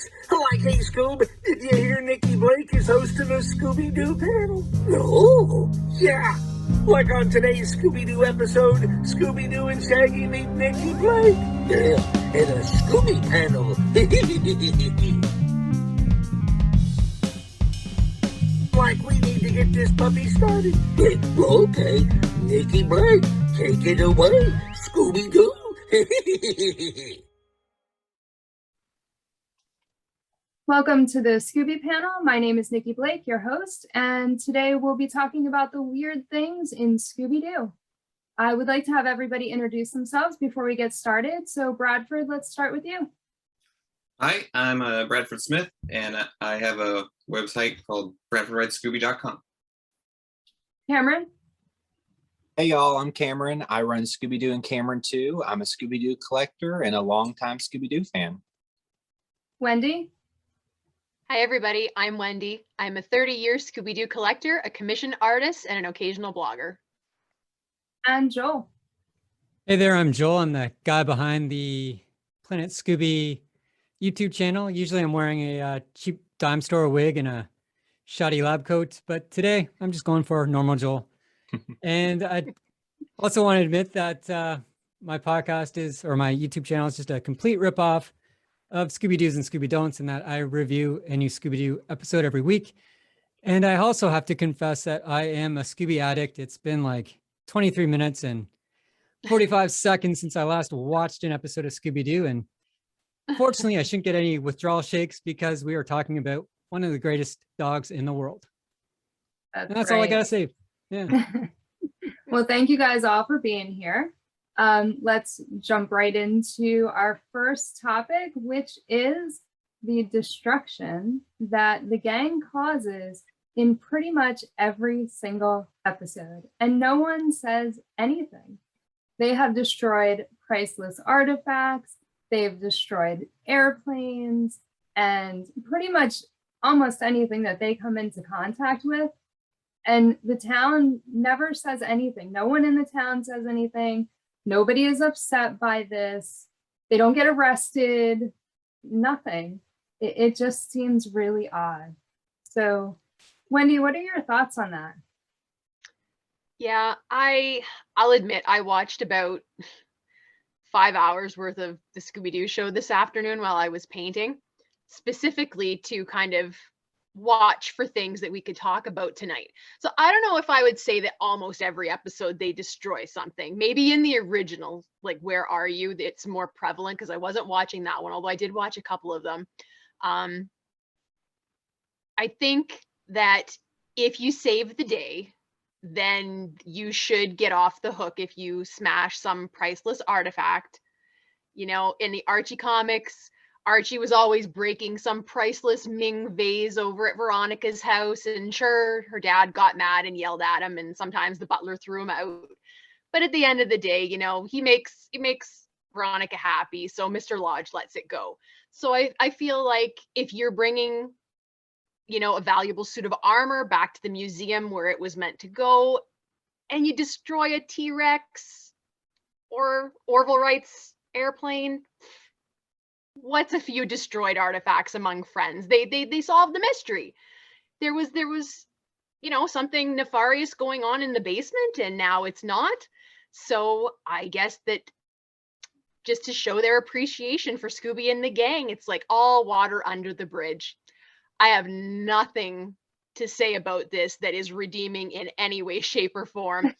thanks. Like, hey, Scoob, did you hear Nikki Blake is hosting a Scooby-Doo panel? No. Yeah. Like on today's Scooby-Doo episode, Scooby-Doo and Shaggy meet Nikki Blake. Yeah, and a Scooby Panel. Like, we need to get this puppy started. Okay, Nikki Blake, take it away, Scooby-Doo. Welcome to the Scooby Panel. My name is Nikki Blake, your host, and today we'll be talking about the weird things in Scooby-Doo. I would like to have everybody introduce themselves before we get started. So Bradford, let's start with you. Hi, I'm Bradford Smith, and I have a website called BradfordWrites.Scooby.com. Cameron. Hey y'all, I'm Cameron. I run Scooby-Doo and Cameron Too. I'm a Scooby-Doo collector and a longtime Scooby-Doo fan. Wendy. Hi everybody, I'm Wendy. I'm a 30-year Scooby-Doo collector, a commissioned artist, and an occasional blogger. And Joel. Hey there, I'm Joel. I'm the guy behind the Planet Scooby YouTube channel. Usually I'm wearing a cheap dime store wig and a shoddy lab coat, but today I'm just going for normal Joel. And I also want to admit that my podcast is, or my YouTube channel is just a complete ripoff of Scooby-Doos and Scooby-Don'ts, and that I review a new Scooby-Doo episode every week. And I also have to confess that I am a Scooby addict. It's been like 23 minutes and 45 seconds since I last watched an episode of Scooby-Doo. And fortunately, I shouldn't get any withdrawal shakes because we are talking about one of the greatest dogs in the world. That's all I got to say. Yeah. Well, thank you guys all for being here. Let's jump right into our first topic, which is the destruction that the gang causes in pretty much every single episode. And no one says anything. They have destroyed priceless artifacts. They've destroyed airplanes and pretty much almost anything that they come into contact with. And the town never says anything. No one in the town says anything. Nobody is upset by this. They don't get arrested, nothing. It just seems really odd. So, Wendy, what are your thoughts on that? Yeah, I'll admit I watched about 5 hours worth of the Scooby-Doo show this afternoon while I was painting, specifically to kind of watch for things that we could talk about tonight. So I don't know if I would say that almost every episode they destroy something. Maybe in the original, like Where Are You? It's more prevalent because I wasn't watching that one, although I did watch a couple of them. I think that if you save the day, then you should get off the hook if you smash some priceless artifact. You know, in the Archie comics, Archie was always breaking some priceless Ming vase over at Veronica's house, and sure, her dad got mad and yelled at him, and sometimes the butler threw him out. But at the end of the day, you know, he makes Veronica happy, so Mr. Lodge lets it go. So I feel like if you're bringing, you know, a valuable suit of armor back to the museum where it was meant to go, and you destroy a T-Rex or Orville Wright's airplane, what's a few destroyed artifacts among friends? They solved the mystery. There was, you know, something nefarious going on in the basement, and now it's not. So I guess that just to show their appreciation for Scooby and the gang, it's like all water under the bridge. I have nothing to say about this that is redeeming in any way, shape, or form.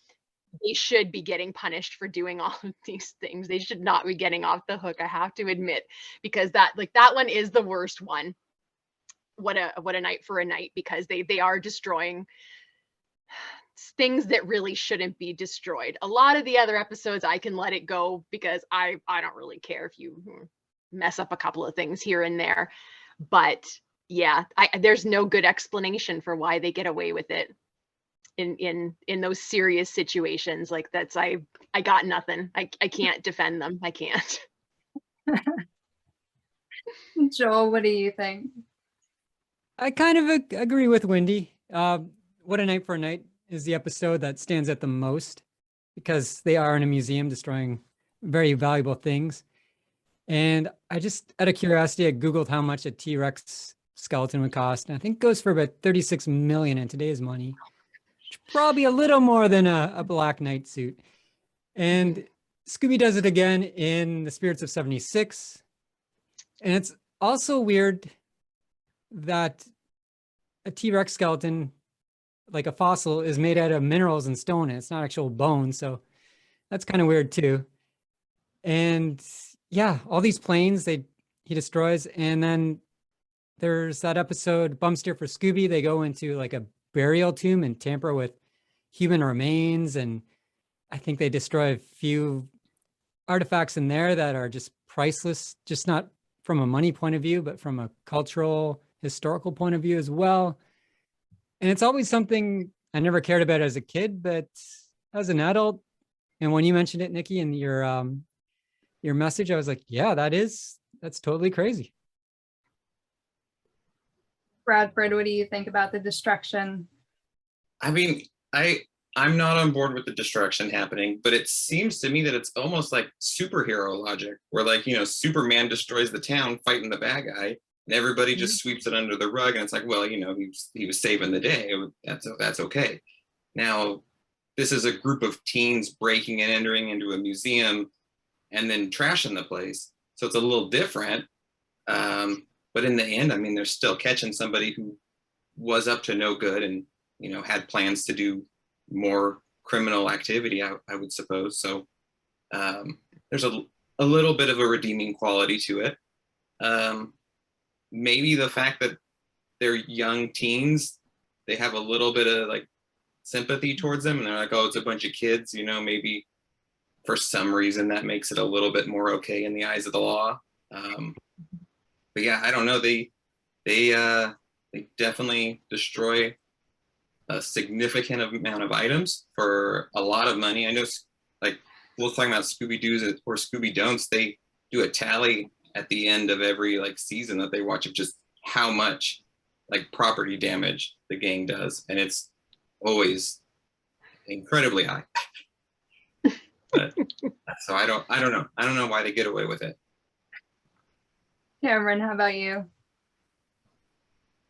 They should be getting punished for doing all of these things. They should not be getting off the hook, I have to admit, because that one is the worst one. What a night for a night, because they are destroying things that really shouldn't be destroyed. A lot of the other episodes I can let it go because I don't really care if you mess up a couple of things here and there. But yeah, there's no good explanation for why they get away with it. In those serious situations like that's I got nothing. I can't defend them. I can't. Joel, what do you think? I kind of agree with Wendy. What a Night for a Night is the episode that stands out the most because they are in a museum destroying very valuable things. And I just, out of curiosity, I Googled how much a T-Rex skeleton would cost. And I think it goes for about 36 million in today's money, which is probably a little more than a Black Knight suit. And Scooby does it again in The Spirits of 76. And it's also weird that a T-Rex skeleton, like a fossil, is made out of minerals and stone, and it's not actual bone. So that's kind of weird too. And yeah, all these planes he destroys. And then there's that episode, Bum Steer for Scooby. They go into like a burial tomb and tamper with human remains. And I think they destroy a few artifacts in there that are just priceless, just not from a money point of view, but from a cultural, historical point of view as well. And it's always something I never cared about as a kid, but as an adult, and when you mentioned it, Nikki, in your message, I was like, yeah, that's totally crazy. Bradford, what do you think about the destruction? I mean, I'm not on board with the destruction happening, but it seems to me that it's almost like superhero logic, where like, you know, Superman destroys the town fighting the bad guy, and everybody just sweeps it under the rug, and it's like, well, you know, he was saving the day. That's okay. Now, this is a group of teens breaking and entering into a museum and then trashing the place, so it's a little different. But in the end, I mean, they're still catching somebody who was up to no good and, you know, had plans to do more criminal activity, I would suppose. So there's a little bit of a redeeming quality to it. Maybe the fact that they're young teens, they have a little bit of like sympathy towards them, and they're like, oh, it's a bunch of kids, you know, maybe for some reason that makes it a little bit more okay in the eyes of the law. But yeah, I don't know. They definitely destroy a significant amount of items for a lot of money. I know, like, we're talking about Scooby-Doos or Scooby-Don'ts, they do a tally at the end of every like season that they watch of just how much like property damage the gang does, and it's always incredibly high. But so I don't know why they get away with it. Cameron, how about you?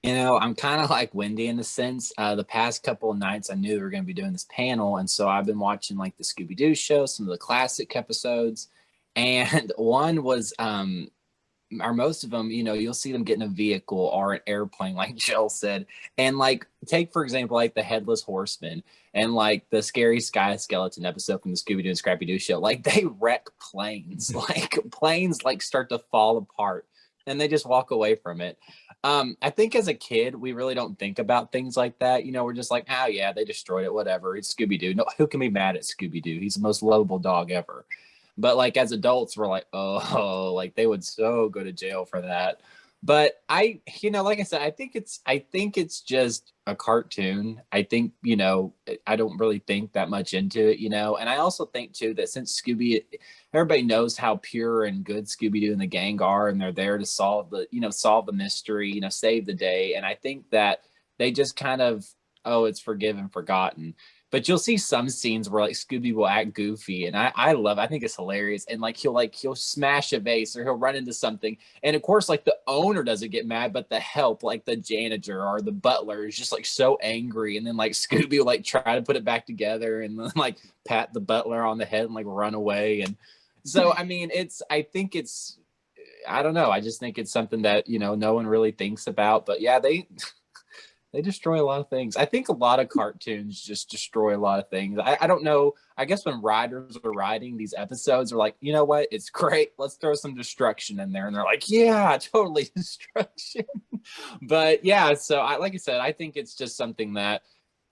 You know, I'm kind of like Wendy in the sense, the past couple of nights I knew we were going to be doing this panel. And so I've been watching like the Scooby-Doo show, some of the classic episodes. And one was, or most of them, you know, you'll see them get in a vehicle or an airplane, like Jill said. And like, take, for example, like the Headless Horseman and like the Scary Sky Skeleton episode from the Scooby-Doo and Scrappy-Doo show. Like they wreck planes, like planes like start to fall apart and they just walk away from it. I think as a kid, we really don't think about things like that. You know, we're just like, oh yeah, they destroyed it, whatever. It's Scooby-Doo. No, who can be mad at Scooby-Doo? He's the most lovable dog ever. But like as adults, we're like, oh, like they would so go to jail for that. But you know, like I said, I think it's just a cartoon. I think, you know, I don't really think that much into it, you know. And I also think too that since everybody knows how pure and good Scooby-Doo and the gang are, and they're there to solve the mystery, you know, save the day. And I think that they just kind of, oh, it's forgiven, forgotten. But you'll see some scenes where like Scooby will act goofy, and I think it's hilarious. And like he'll smash a vase or he'll run into something, and of course like the owner doesn't get mad, but the help, like the janitor or the butler, is just like so angry. And then like Scooby will like try to put it back together and then like pat the butler on the head and like run away. And so I mean, I don't know. I just think it's something that, you know, no one really thinks about. But yeah, they destroy a lot of things. I think a lot of cartoons just destroy a lot of things. I don't know. I guess when writers are writing these episodes, are like, you know what? It's great. Let's throw some destruction in there. And they're like, yeah, totally destruction. But yeah, so like I said, I think it's just something that,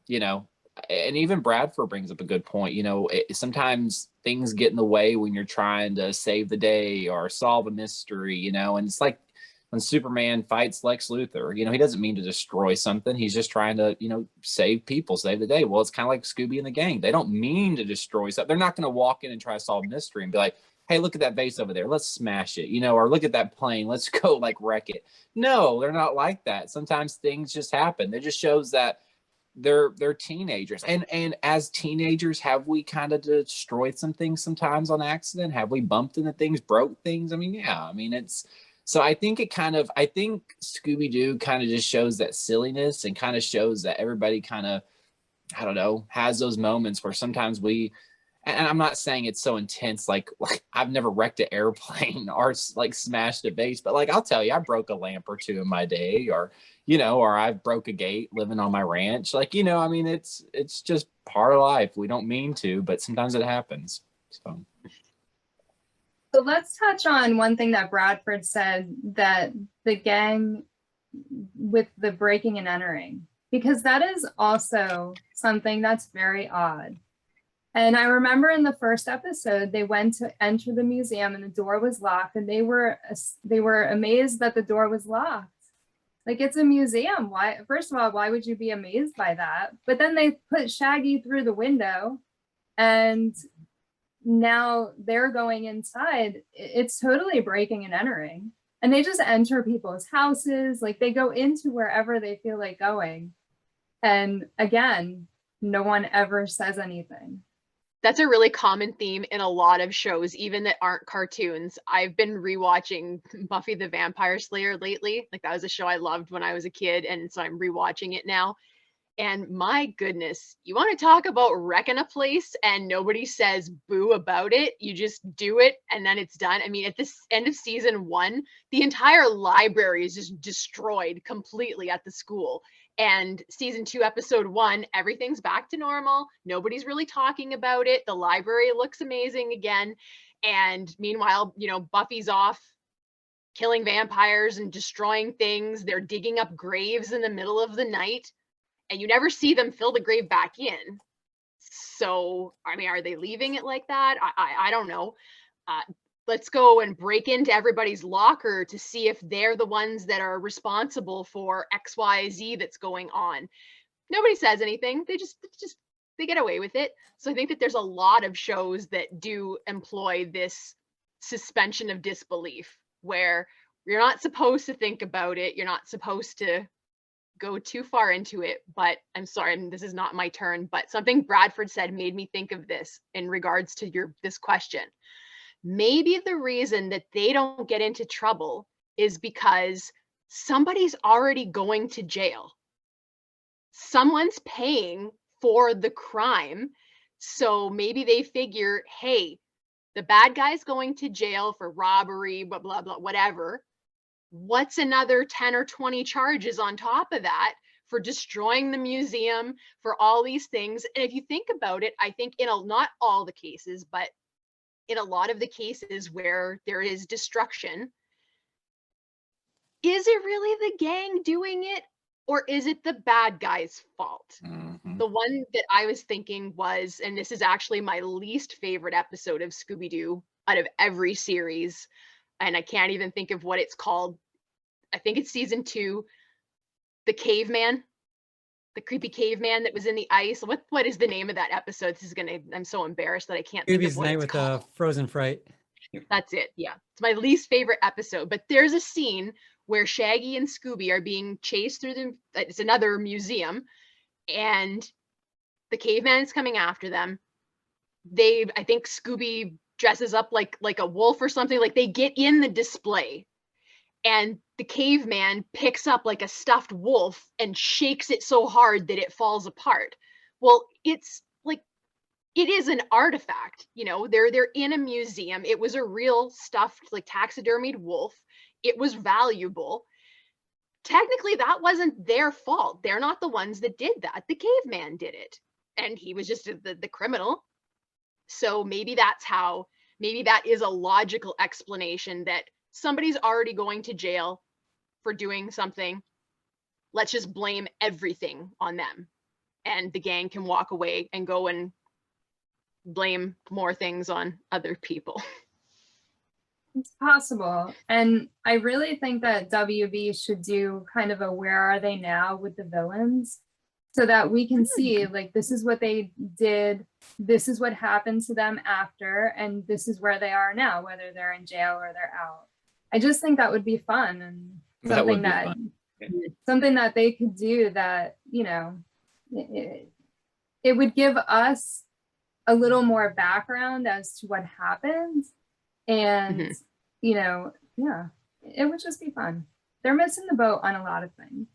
you know, and even Bradford brings up a good point. You know, sometimes things get in the way when you're trying to save the day or solve a mystery, you know, and it's like, when Superman fights Lex Luthor, you know, he doesn't mean to destroy something. He's just trying to, you know, save people, save the day. Well, it's kind of like Scooby and the gang. They don't mean to destroy something. They're not going to walk in and try to solve a mystery and be like, hey, look at that vase over there. Let's smash it, you know, or look at that plane. Let's go like wreck it. No, they're not like that. Sometimes things just happen. It just shows that they're teenagers, and as teenagers, have we kind of destroyed some things sometimes on accident? Have we bumped into things, broke things? I mean, yeah, I mean, it's so I think I think Scooby-Doo kind of just shows that silliness and kind of shows that everybody kind of, I don't know, has those moments where sometimes and I'm not saying it's so intense, like I've never wrecked an airplane or like smashed a vase, but like I'll tell you, I broke a lamp or two in my day, or or I broke a gate living on my ranch. Like, I mean, it's just part of life. We don't mean to, but sometimes it happens. So let's touch on one thing that Bradford said, that the gang with the breaking and entering, because that is also something that's very odd. And I remember in the first episode, they went to enter the museum and the door was locked, and they were amazed that the door was locked. Like, it's a museum. Why? First of all, why would you be amazed by that? But then they put Shaggy through the window, and now they're going inside. It's totally breaking and entering. And they just enter people's houses. Like, they go into wherever they feel like going. And again, no one ever says anything. That's a really common theme in a lot of shows, even that aren't cartoons. I've been rewatching Buffy the Vampire Slayer lately. Like, that was a show I loved when I was a kid, and so I'm rewatching it now. And my goodness, you want to talk about wrecking a place and nobody says boo about it. You just do it and then it's done. I mean, at this end of season 1, the entire library is just destroyed completely at the school. And season 2, episode 1, everything's back to normal. Nobody's really talking about it. The library looks amazing again. And meanwhile, Buffy's off killing vampires and destroying things. They're digging up graves in the middle of the night. And you never see them fill the grave back in. So, I mean, are they leaving it like that? I don't know. Let's go and break into everybody's locker to see if they're the ones that are responsible for XYZ that's going on. Nobody says anything. They get away with it. So I think that there's a lot of shows that do employ this suspension of disbelief, where you're not supposed to think about it. You're not supposed to go too far into it. But I'm sorry, this is not my turn, but something Bradford said made me think of this in regards to this question. Maybe the reason that they don't get into trouble is because somebody's already going to jail. Someone's paying for the crime. So maybe they figure, hey, the bad guy's going to jail for robbery, blah, blah, blah, whatever. What's another 10 or 20 charges on top of that for destroying the museum, for all these things? And if you think about it, I think not all the cases, but in a lot of the cases where there is destruction, is it really the gang doing it, or is it the bad guy's fault? Mm-hmm. The one that I was thinking was, and this is actually my least favorite episode of Scooby-Doo out of every series, and I can't even think of what it's called. I think it's season 2, the caveman, the creepy caveman that was in the ice. What is the name of that episode? I'm so embarrassed that I can't think of what Night it's with called. Frozen Fright. That's it. Yeah. It's my least favorite episode, but there's a scene where Shaggy and Scooby are being chased through it's another museum, and the caveman is coming after them. I think Scooby dresses up like a wolf or something. Like, they get in the display, and the caveman picks up like a stuffed wolf and shakes it so hard that it falls apart. Well, it's like, it is an artifact, they're in a museum. It was a real stuffed, like, taxidermied wolf. It was valuable. Technically, that wasn't their fault. They're not the ones that did that. The caveman did it, and he was just the criminal. So maybe that is a logical explanation, that somebody's already going to jail for doing something. Let's just blame everything on them, and the gang can walk away and go and blame more things on other people. It's possible. And I really think that WB should do kind of a where are they now with the villains, so that we can see, like, this is what they did, this is what happened to them after, and this is where they are now, whether they're in jail or they're out. I just think that would be fun, and something that they could do that, it would give us a little more background as to what happened. And, you know, yeah, it would just be fun. They're missing the boat on a lot of things.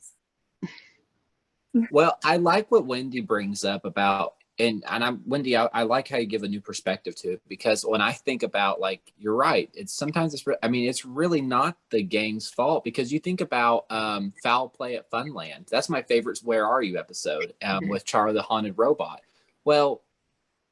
Well, I like what Wendy brings up about, and I'm Wendy, I like how you give a new perspective to it, because when I think about, like, you're right, it's sometimes I mean, it's really not the gang's fault, because you think about Foul Play at Funland. That's my favorite Where Are You episode with Charlie the Haunted Robot. Well,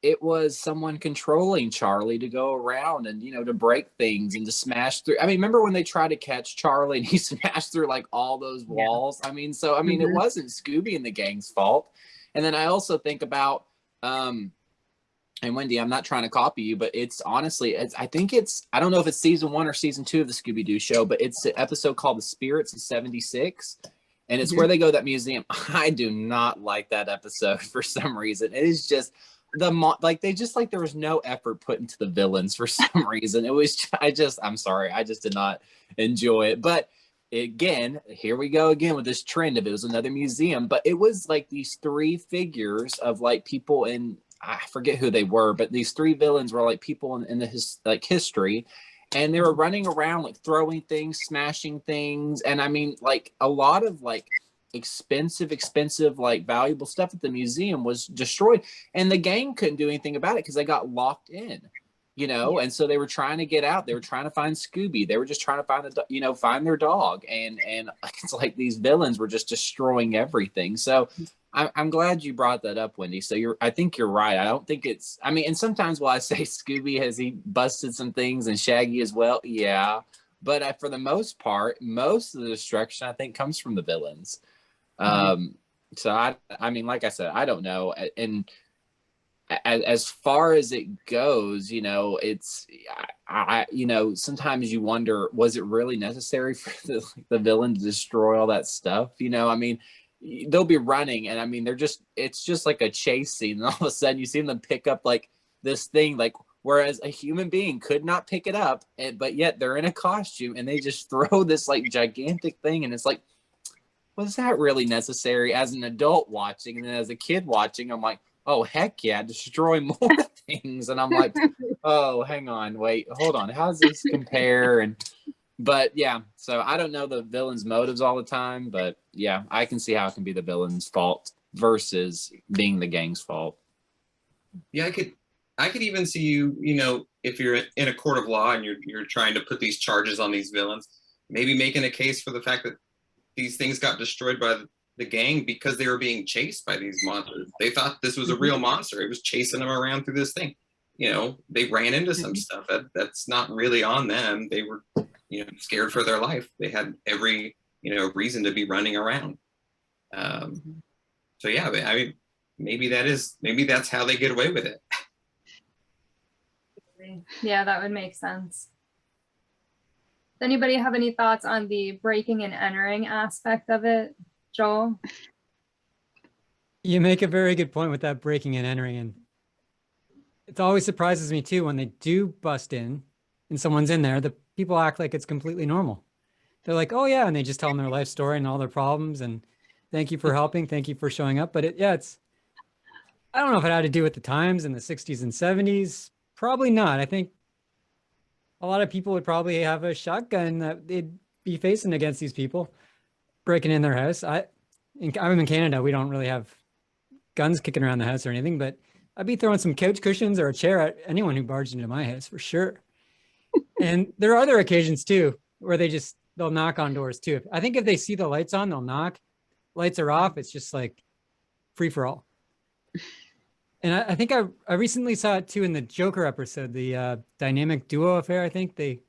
it was someone controlling Charlie to go around and, you know, to break things and to smash through. I mean, remember when they tried to catch Charlie and he smashed through like all those walls? I mean, so, I mean, it wasn't Scooby and the gang's fault. And then I also think about, and Wendy, I'm not trying to copy you, but it's honestly, I think it's, I don't know if it's season 1 or season 2 of the Scooby-Doo show, but it's an episode called The Spirits of 76. And it's where they go to that museum. I do not like that episode for some reason. It is just, like they just, like, there was no effort put into the villains for some reason. It was, I'm sorry, I just did not enjoy it. But again, here we go again with this trend of it was another museum, but it was like these 3 figures of like people in, I forget who they were, but these 3 villains were like people in the history, and they were running around like throwing things, smashing things, and I mean, like, a lot of like expensive, like, valuable stuff at the museum was destroyed, and the gang couldn't do anything about it because they got locked in, you know. And so they were trying to get out. They were trying to find Scooby. They were just trying to find their dog, and it's like these villains were just destroying everything. So I'm glad you brought that up, Wendy. So I think you're right. I don't think it's, I mean, and sometimes while I say Scooby, has he busted some things, and Shaggy as well? Yeah. But for the most part, most of the destruction, I think, comes from the villains. So I mean, like I said, I don't know. And as far as it goes, you know, it's, you know, sometimes you wonder, was it really necessary for the villain to destroy all that stuff? You know, I mean, they'll be running, and I mean, it's just like a chase scene, and all of a sudden you see them pick up like this thing, like, whereas a human being could not pick it up, but yet they're in a costume and they just throw this like gigantic thing, and it's like, was that really necessary? As an adult watching, and then as a kid watching, I'm like, oh, heck yeah, destroy more things. And I'm like, oh, hang on, wait, hold on, how does this compare? But yeah, so I don't know the villain's motives all the time, but yeah, I can see how it can be the villain's fault versus being the gang's fault. Yeah, I could even see you, you know, if you're in a court of law and you're trying to put these charges on these villains, maybe making a case for the fact that these things got destroyed by the gang because they were being chased by these monsters. They thought this was a real monster. It was chasing them around through this thing. You know, they ran into some stuff that's not really on them. They were, you know, scared for their life. They had every, you know, reason to be running around. So yeah, I mean, maybe that's how they get away with it. Yeah, that would make sense. Does anybody have any thoughts on the breaking and entering aspect of it, Joel? You make a very good point with that breaking and entering, and it always surprises me too when they do bust in and someone's in there, the people act like it's completely normal. They're like, oh yeah, and they just tell them their life story and all their problems, and thank you for helping, thank you for showing up. But it's, I don't know if it had to do with the times in the 60s and 70s. Probably not. I think a lot of people would probably have a shotgun that they'd be facing against these people breaking in their house. I'm in Canada. We don't really have guns kicking around the house or anything, but I'd be throwing some couch cushions or a chair at anyone who barged into my house for sure. And there are other occasions too, where they'll knock on doors too. I think if they see the lights on, they'll knock. Lights are off. It's just like free for all. And I think I recently saw it too in the Joker episode, the dynamic duo affair. I think they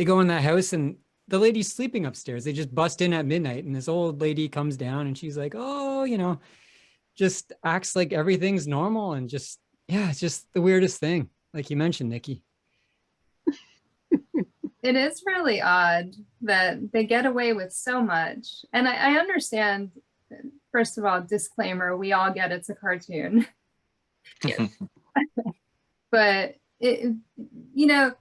go in that house and the lady's sleeping upstairs. They just bust in at midnight and this old lady comes down and she's like, oh, you know, just acts like everything's normal and just, yeah, it's just the weirdest thing. Like you mentioned, Nikki. It is really odd that they get away with so much. And I understand, first of all, disclaimer, we all get it's a cartoon. Yes. But it, you know,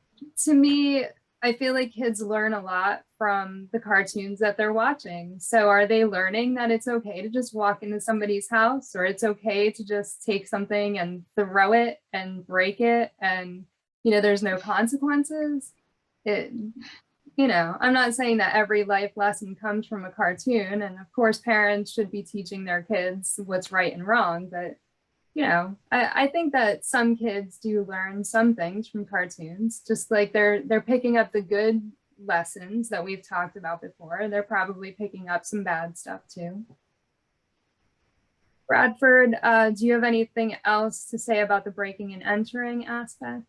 to me, I feel like kids learn a lot from the cartoons that they're watching. So are they learning that it's okay to just walk into somebody's house, or it's okay to just take something and throw it and break it and, you know, there's no consequences? You know, I'm not saying that every life lesson comes from a cartoon, and of course parents should be teaching their kids what's right and wrong, but you know, I think that some kids do learn some things from cartoons, just like they're picking up the good lessons that we've talked about before. They're probably picking up some bad stuff too. Bradford, do you have anything else to say about the breaking and entering aspect?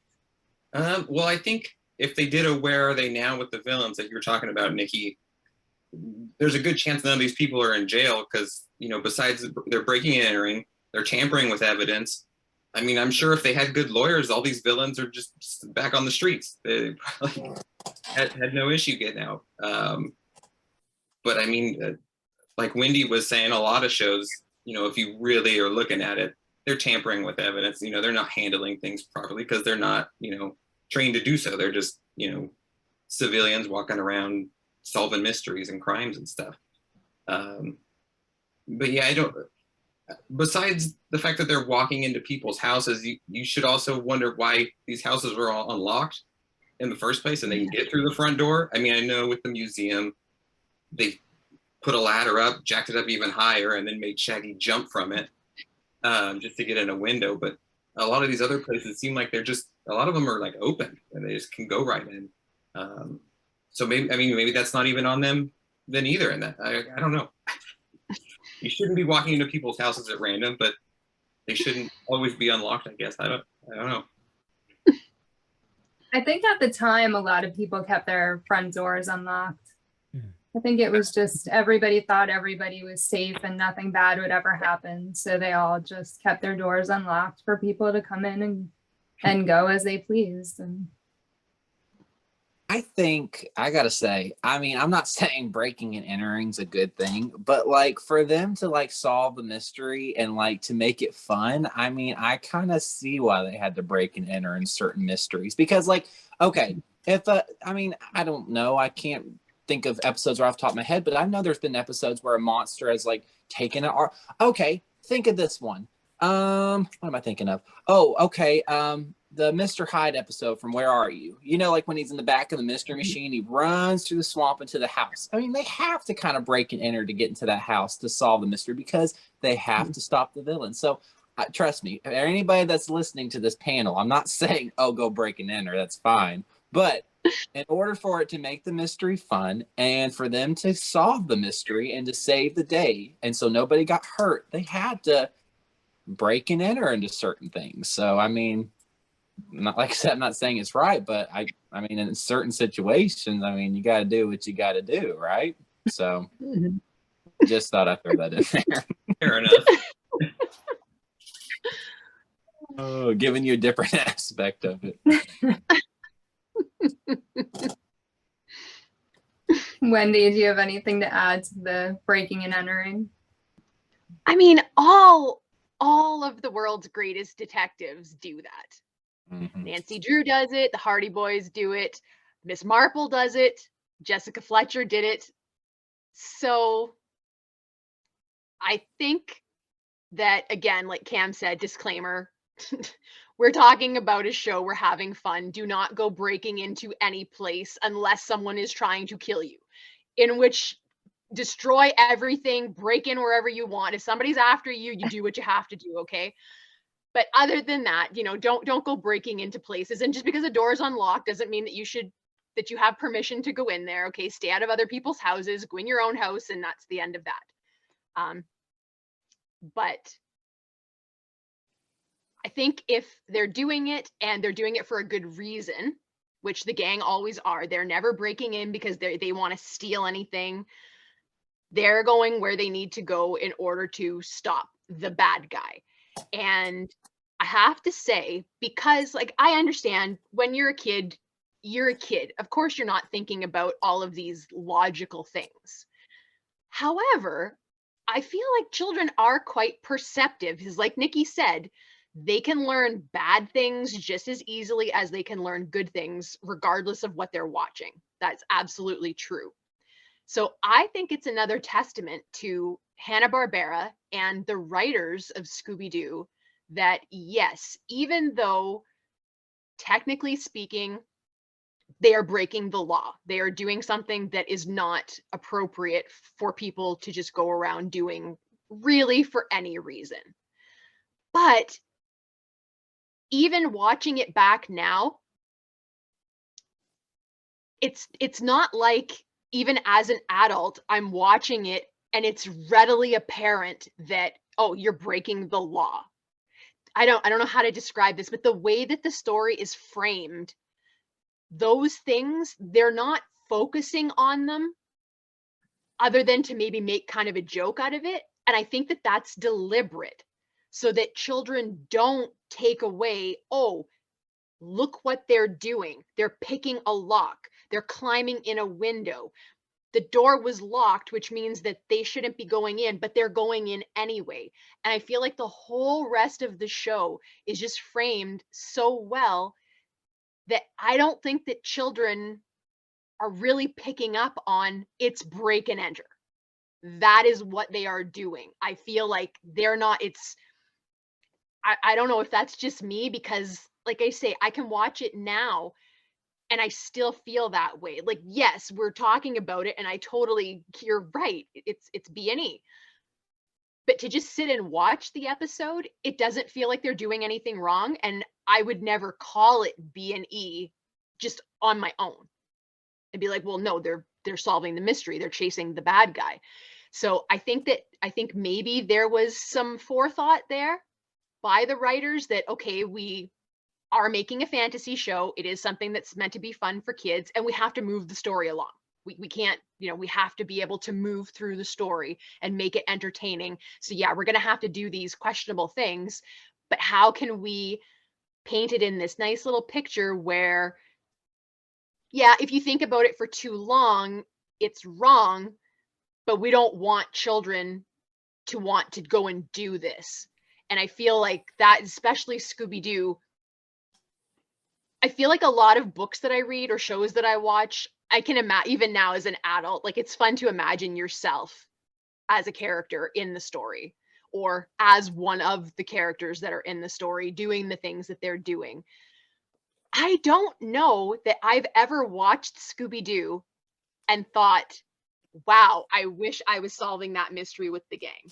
Well, I think if they did a Where Are They Now with the villains that you're talking about, Nikki, there's a good chance none of these people are in jail because, you know, besides they're breaking and entering, they're tampering with evidence. I mean, I'm sure if they had good lawyers, all these villains are just back on the streets. They probably had no issue getting out. But I mean, like Wendy was saying, a lot of shows, you know, if you really are looking at it, they're tampering with evidence. You know, they're not handling things properly because they're not, you know, trained to do so. They're just, you know, civilians walking around solving mysteries and crimes and stuff. But yeah, I don't. Besides the fact that they're walking into people's houses, you should also wonder why these houses were all unlocked in the first place and they can get through the front door. I mean, I know with the museum, they put a ladder up, jacked it up even higher, and then made Shaggy jump from it just to get in a window. But a lot of these other places seem like they're just, a lot of them are like open and they just can go right in. So maybe, I mean, maybe that's not even on them then either. And that, I don't know. You shouldn't be walking into people's houses at random, but they shouldn't always be unlocked, I guess. I don't know. I think at the time, a lot of people kept their front doors unlocked. I think it was just everybody thought everybody was safe and nothing bad would ever happen. So they all just kept their doors unlocked for people to come in and go as they pleased. And I think I gotta say, I mean, I'm not saying breaking and entering's a good thing, but like for them to like solve the mystery and like to make it fun, I mean, I kind of see why they had to break and enter in certain mysteries because like, okay, if I mean, I don't know, I can't think of episodes right off the top of my head, but I know there's been episodes where a monster has like taken it. Okay, think of this one. What am I thinking of? Oh, okay. The Mr. Hyde episode from Where Are You? You know, like when he's in the back of the mystery machine, he runs through the swamp into the house. I mean, they have to kind of break and enter to get into that house to solve the mystery because they have to stop the villain. So trust me, anybody that's listening to this panel, I'm not saying, oh, go break and enter. That's fine. But in order for it to make the mystery fun and for them to solve the mystery and to save the day, and so nobody got hurt, they had to break and enter into certain things. So, I mean, not like I said, I'm not saying it's right, but I mean, in certain situations, I mean, you got to do what you got to do, right? So, just thought I'd throw that in there. Fair enough. Oh, giving you a different aspect of it. Wendy, do you have anything to add to the breaking and entering? I mean, all of the world's greatest detectives do that. Mm-hmm. Nancy Drew does it. The Hardy Boys do it. Miss Marple does it. Jessica Fletcher did it. So I think that, again, like Cam said, disclaimer, we're talking about a show. We're having fun. Do not go breaking into any place unless someone is trying to kill you, in which destroy everything, break in wherever you want. If somebody's after you, you do what you have to do, okay? But other than that, you know, don't go breaking into places. And just because a door is unlocked doesn't mean that you have permission to go in there. Okay, stay out of other people's houses, go in your own house, and that's the end of that. But I think if they're doing it and they're doing it for a good reason, which the gang always are, they're never breaking in because they want to steal anything. They're going where they need to go in order to stop the bad guy. And I have to say, because like I understand when you're a kid, of course you're not thinking about all of these logical things. However, I feel like children are quite perceptive, because like Nikki said, they can learn bad things just as easily as they can learn good things, regardless of what they're watching. That's absolutely true. So I think it's another testament to Hanna-Barbera and the writers of Scooby-Doo that yes, even though technically speaking, they are breaking the law. They are doing something that is not appropriate for people to just go around doing really for any reason. But even watching it back now, it's not like even as an adult, I'm watching it and it's readily apparent that, oh, you're breaking the law. I don't know how to describe this, but the way that the story is framed, those things, they're not focusing on them other than to maybe make kind of a joke out of it. And I think that that's deliberate so that children don't take away, oh, look what they're doing. They're picking a lock. They're climbing in a window. The door was locked, which means that they shouldn't be going in, but they're going in anyway. And I feel like the whole rest of the show is just framed so well that I don't think that children are really picking up on it's break and enter. That is what they are doing. I feel like they're not, I don't know if that's just me, because like I say, I can watch it now and I still feel that way. Like, yes, we're talking about it and I totally, you're right. It's B&E. But to just sit and watch the episode, it doesn't feel like they're doing anything wrong. And I would never call it B&E just on my own. And be like, well, no, they're solving the mystery. They're chasing the bad guy. So I think maybe there was some forethought there by the writers that, okay, we are making a fantasy show. It is something that's meant to be fun for kids, and we have to move the story along. We can't, we have to be able to move through the story and make it entertaining. So yeah, we're going to have to do these questionable things, but how can we paint it in this nice little picture where, yeah, if you think about it for too long, it's wrong, but we don't want children to want to go and do this. And I feel like that, especially Scooby-Doo, I feel like a lot of books that I read or shows that I watch, I can imagine, even now as an adult, like it's fun to imagine yourself as a character in the story or as one of the characters that are in the story doing the things that they're doing. I don't know that I've ever watched Scooby-Doo and thought, wow, I wish I was solving that mystery with the gang.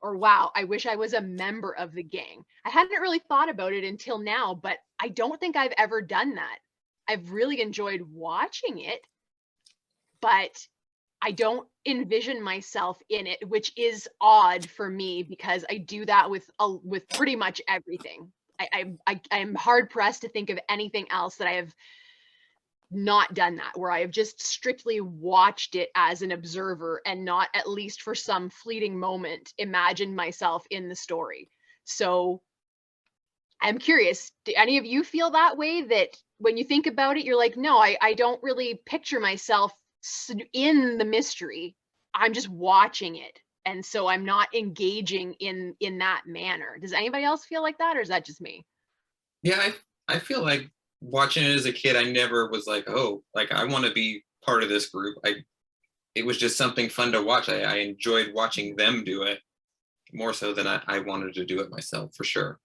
Or wow, I wish I was a member of the gang. I hadn't really thought about it until now, but I don't think I've ever done that. I've really enjoyed watching it, but I don't envision myself in it, which is odd for me because I do that with pretty much everything. I'm hard pressed to think of anything else that I have not done that, where I have just strictly watched it as an observer and not, at least for some fleeting moment, imagined myself in the story. So I'm curious, do any of you feel that way, that when you think about it, you're like, no, I don't really picture myself in the mystery. I'm just watching it. And so I'm not engaging in that manner. Does anybody else feel like that, or is that just me? Yeah, I feel like watching it as a kid, I never was like, oh, like I want to be part of this group. It was just something fun to watch. I enjoyed watching them do it more so than I wanted to do it myself, for sure.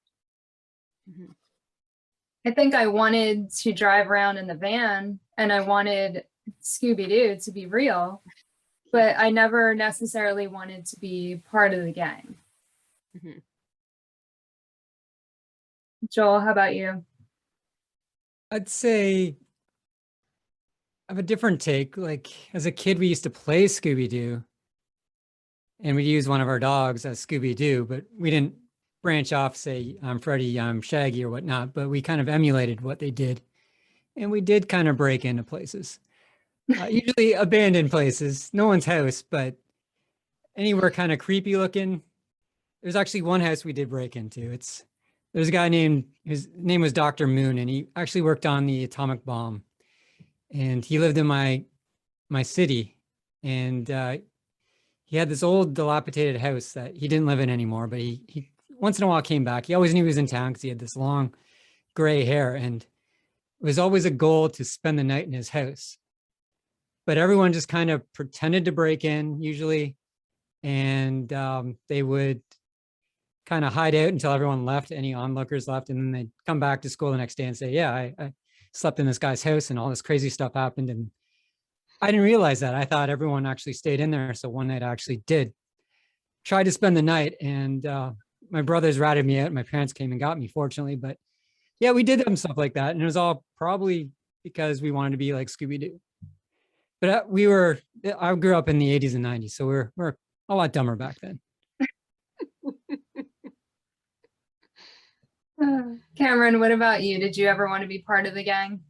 Mm-hmm. I think I wanted to drive around in the van and I wanted Scooby-Doo to be real, but I never necessarily wanted to be part of the gang. Mm-hmm. Joel, how about you? I'd say I have a different take. Like as a kid, we used to play Scooby-Doo and we'd use one of our dogs as Scooby-Doo, but we didn't branch off, say, I'm Freddy, I'm Shaggy or whatnot, but we kind of emulated what they did. And we did kind of break into places, usually abandoned places, no one's house, but anywhere kind of creepy looking. There's actually one house we did break into. There's a guy his name was Dr. Moon, and he actually worked on the atomic bomb. And he lived in my city. And he had this old dilapidated house that he didn't live in anymore, but he once in a while came back. He always knew he was in town because he had this long gray hair. And it was always a goal to spend the night in his house. but everyone just kind of pretended to break in usually. And they would kind of hide out until everyone left, any onlookers left. And then they'd come back to school the next day and say, yeah, I slept in this guy's house and all this crazy stuff happened. And I didn't realize that. I thought everyone actually stayed in there. So one night I actually did try to spend the night, and my brothers ratted me out. My parents came and got me, fortunately. But yeah, we did some stuff like that. And it was all probably because we wanted to be like Scooby-Doo. But I grew up in the 80s and 90s. So we're a lot dumber back then. Cameron, what about you? Did you ever want to be part of the gang?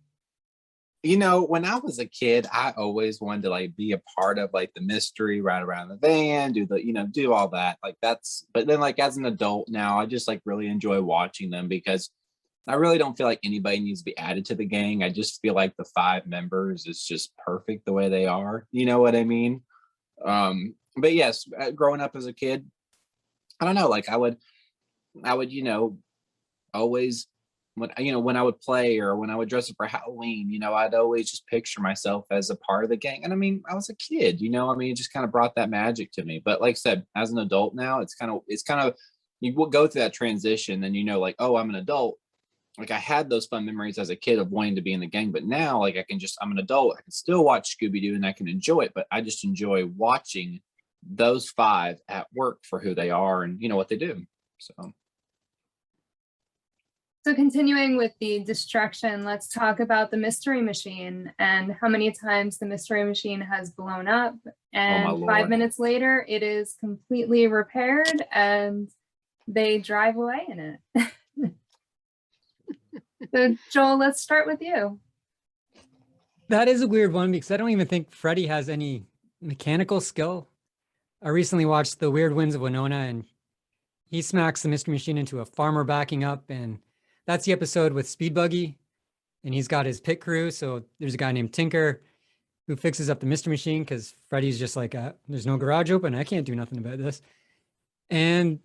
You know, when I was a kid, I always wanted to like be a part of like the mystery, ride around the van, do all that. Like but then like as an adult now, I just like really enjoy watching them because I really don't feel like anybody needs to be added to the gang. I just feel like the 5 members is just perfect the way they are. You know what I mean? But yes, growing up as a kid, I don't know, like I would, always when I would play or when I would dress up for Halloween, I'd always just picture myself as a part of the gang. And I mean, I was a kid, it just kind of brought that magic to me. But like I said, as an adult now, it's kind of, you will go through that transition and like, oh, I'm an adult. Like I had those fun memories as a kid of wanting to be in the gang, but now like I'm an adult, I can still watch Scooby-Doo and I can enjoy it, but I just enjoy watching those 5 at work for who they are and what they do. So continuing with the destruction, let's talk about the mystery machine and how many times the mystery machine has blown up. And 5 minutes later, it is completely repaired and they drive away in it. So Joel, let's start with you. That is a weird one because I don't even think Freddy has any mechanical skill. I recently watched The Weird Winds of Winona and he smacks the mystery machine into a farmer backing up, and that's the episode with Speed Buggy, and he's got his pit crew. So there's a guy named Tinker who fixes up the mystery machine because Freddy's just like, there's no garage open. I can't do nothing about this. And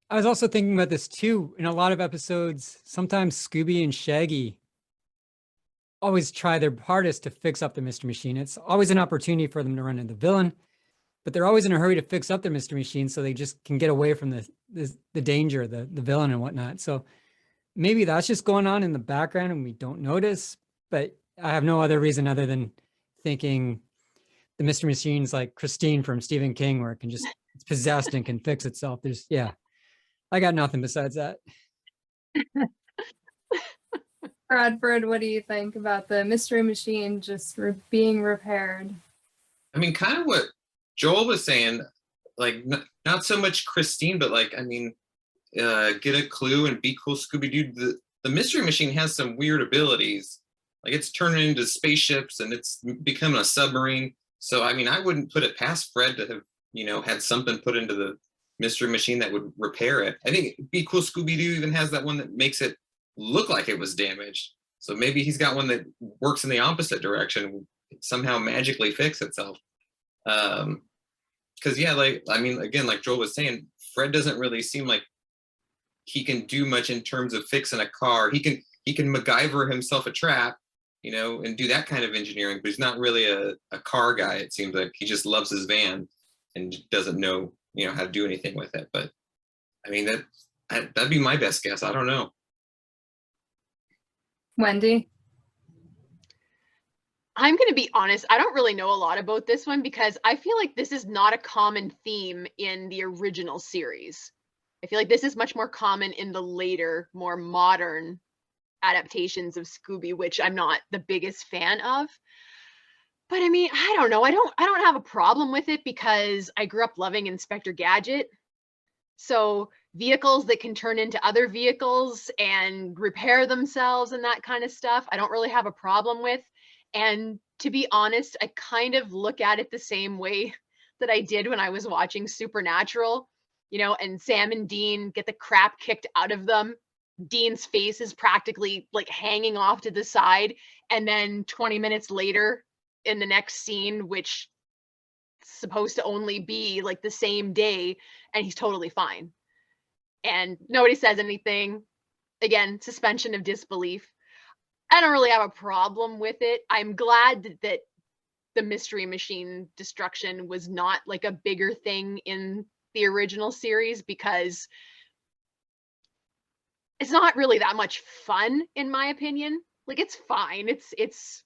I was also thinking about this too. In a lot of episodes, sometimes Scooby and Shaggy always try their hardest to fix up the mystery machine. It's always an opportunity for them to run into the villain, but they're always in a hurry to fix up their mystery machine so they just can get away from the danger, the villain and whatnot. So maybe that's just going on in the background and we don't notice, but I have no other reason other than thinking the mystery machine's like Christine from Stephen King, where it's possessed and can fix itself. I got nothing besides that. Bradford, what do you think about the mystery machine just being repaired? I mean, kind of what Joel was saying, like not so much Christine, but like, I mean, get a clue and be cool Scooby-Doo. The mystery machine has some weird abilities. Like it's turning into spaceships and it's becoming a submarine. So, I mean, I wouldn't put it past Fred to have, had something put into the mystery machine that would repair it. I think Be Cool Scooby-Doo even has that one that makes it look like it was damaged. So maybe he's got one that works in the opposite direction, somehow magically fix itself. Because yeah, like, I mean, again, like Joel was saying, Fred doesn't really seem like he can do much in terms of fixing a car. He can MacGyver himself a trap, and do that kind of engineering, but he's not really a car guy. It seems like he just loves his van and doesn't know, how to do anything with it. But I mean, that'd be my best guess. I don't know. Wendy? I'm going to be honest, I don't really know a lot about this one because I feel like this is not a common theme in the original series. I feel like this is much more common in the later, more modern adaptations of Scooby, which I'm not the biggest fan of. But I mean, I don't know. I don't have a problem with it because I grew up loving Inspector Gadget. So vehicles that can turn into other vehicles and repair themselves and that kind of stuff, I don't really have a problem with. And to be honest, I kind of look at it the same way that I did when I was watching Supernatural, and Sam and Dean get the crap kicked out of them. Dean's face is practically like hanging off to the side. And then 20 minutes later in the next scene, which is supposed to only be like the same day, and he's totally fine. And nobody says anything. Again, suspension of disbelief. I don't really have a problem with it. I'm glad that the mystery machine destruction was not like a bigger thing in the original series, because it's not really that much fun, in my opinion. Like, it's fine. It's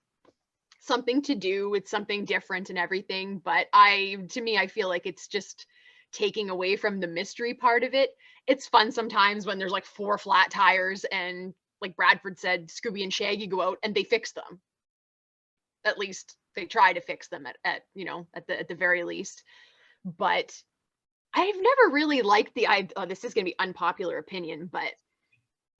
something to do. It's something different and everything. But to me, I feel like it's just taking away from the mystery part of it. It's fun sometimes when there's like 4 flat tires and, like Bradford said, Scooby and Shaggy go out and they fix them. At least they try to fix them at the very least. But I've never really liked the idea. Oh, this is going to be unpopular opinion, but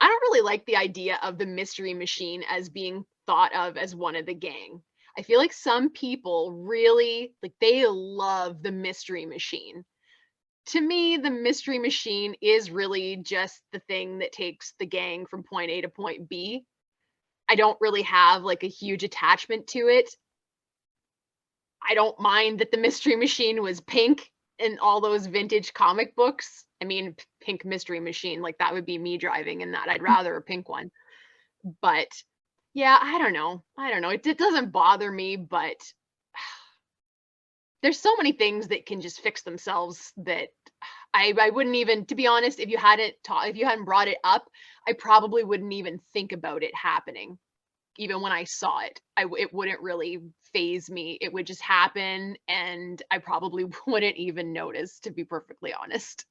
I don't really like the idea of the mystery machine as being thought of as one of the gang. I feel like some people really, like, they love the mystery machine. To me, the mystery machine is really just the thing that takes the gang from point A to point B. I don't really have like a huge attachment to it. I don't mind that the mystery machine was pink in all those vintage comic books. I mean, pink mystery machine, like that would be me driving in that. I'd rather a pink one. But yeah, I don't know. It doesn't bother me, but there's so many things that can just fix themselves that I wouldn't even, to be honest, if you hadn't brought it up, I probably wouldn't even think about it happening. Even when I saw it, it wouldn't really phase me. It would just happen, and I probably wouldn't even notice, to be perfectly honest.